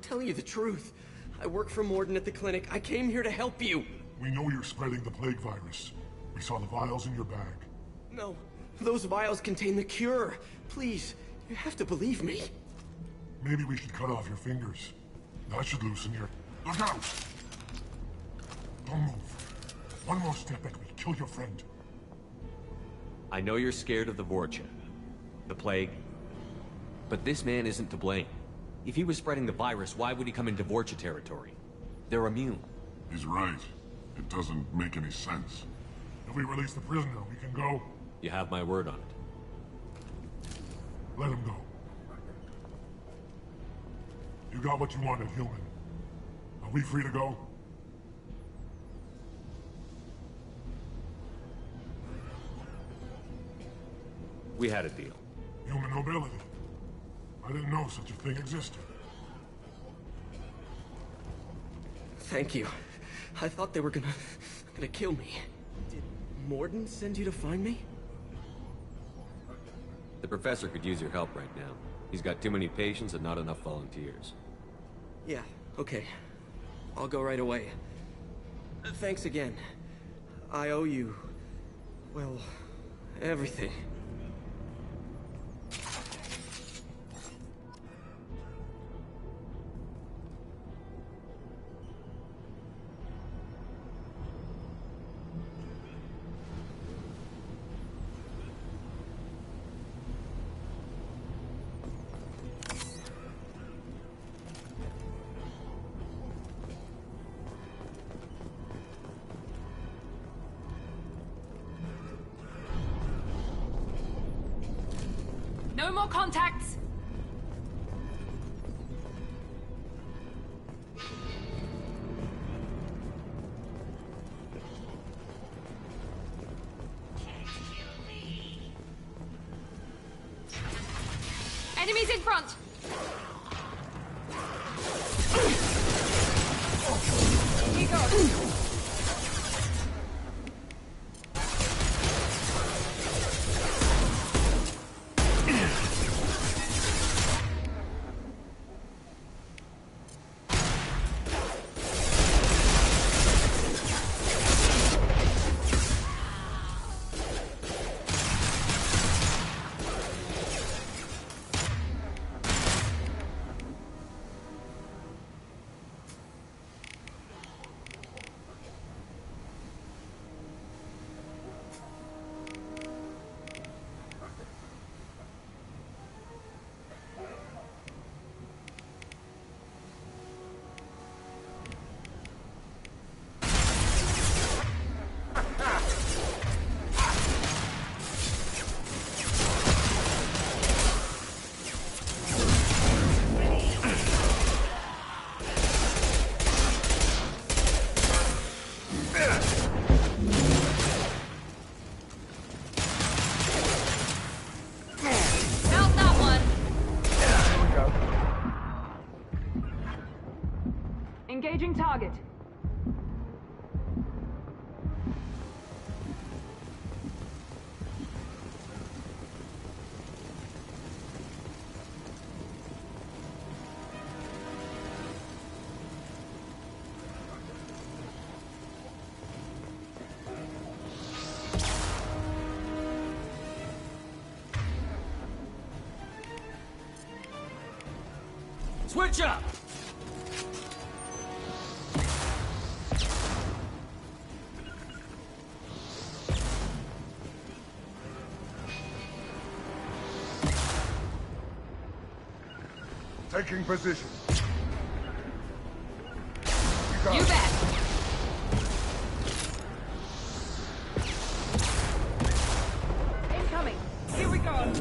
telling you the truth. I work for Morden at the clinic. I came here to help you. We know you're spreading the plague virus. We saw the vials in your bag. No, those vials contain the cure. Please, you have to believe me. Maybe we should cut off your fingers. That should loosen your... Look out! Don't move. One more step and we kill your friend. I know you're scared of the Vorcha, the plague, but this man isn't to blame. If he was spreading the virus, why would he come into Vorcha territory? They're immune. He's right. It doesn't make any sense. If we release the prisoner, we can go. You have my word on it. Let him go. You got what you wanted, human. Are we free to go? We had a deal. Human nobility. I didn't know such a thing existed. Thank you. I thought they were gonna kill me. Did Morden send you to find me? The professor could use your help right now. He's got too many patients and not enough volunteers. Yeah, okay. I'll go right away. Thanks again. I owe you... well, everything. No more contacts! Enemies in front! He goes! Engaging target. Switch up! Taking position. You bet. Incoming. Here we go.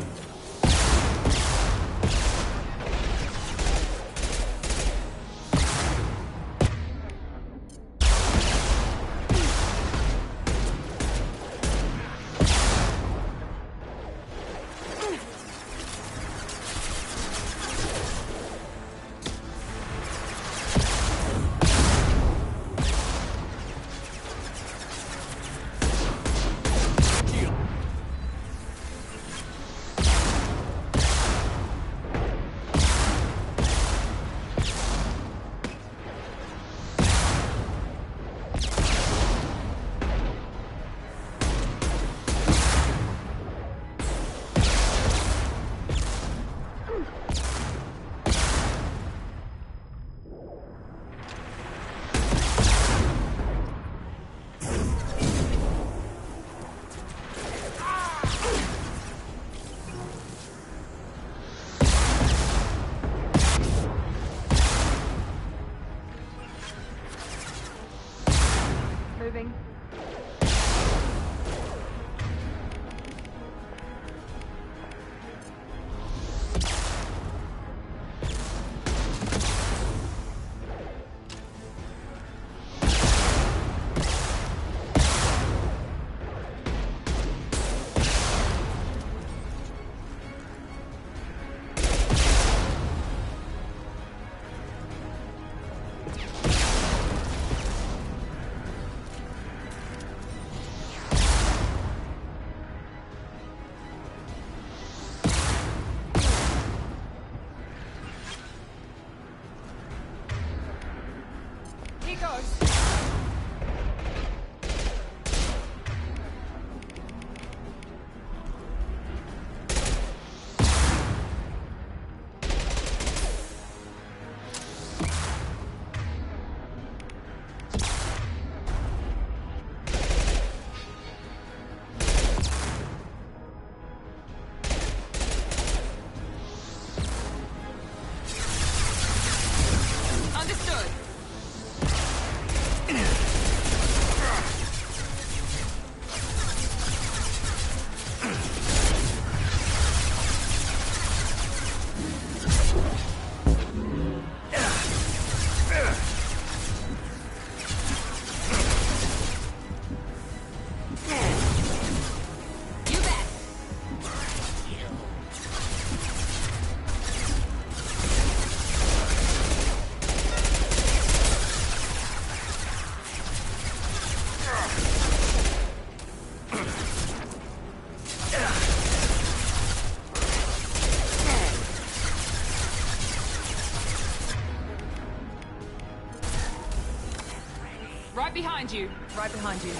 behind you. Right behind you.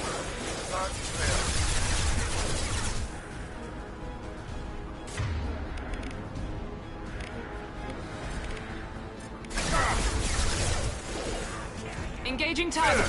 Engaging target.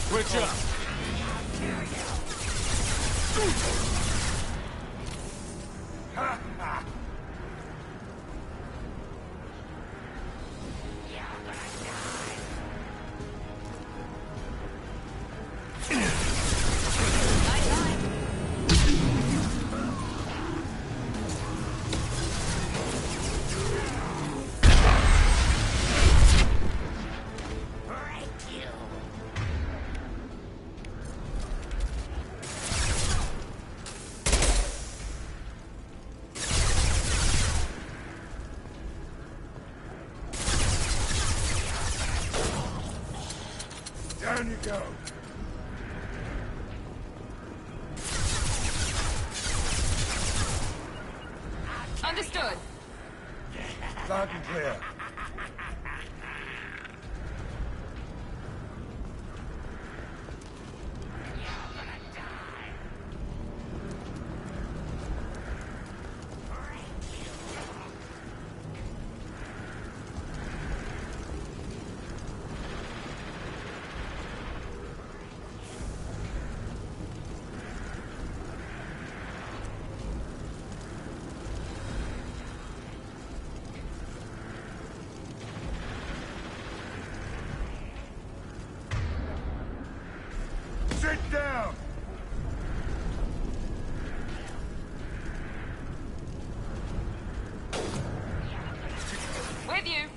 Switch up. Down you go. Understood. Loud and clear. Sit down! With you.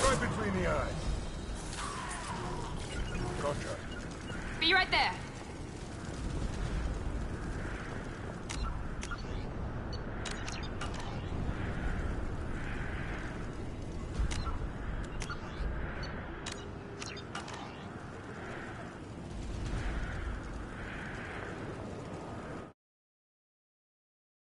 Right between the eyes. Gotcha. Be right there.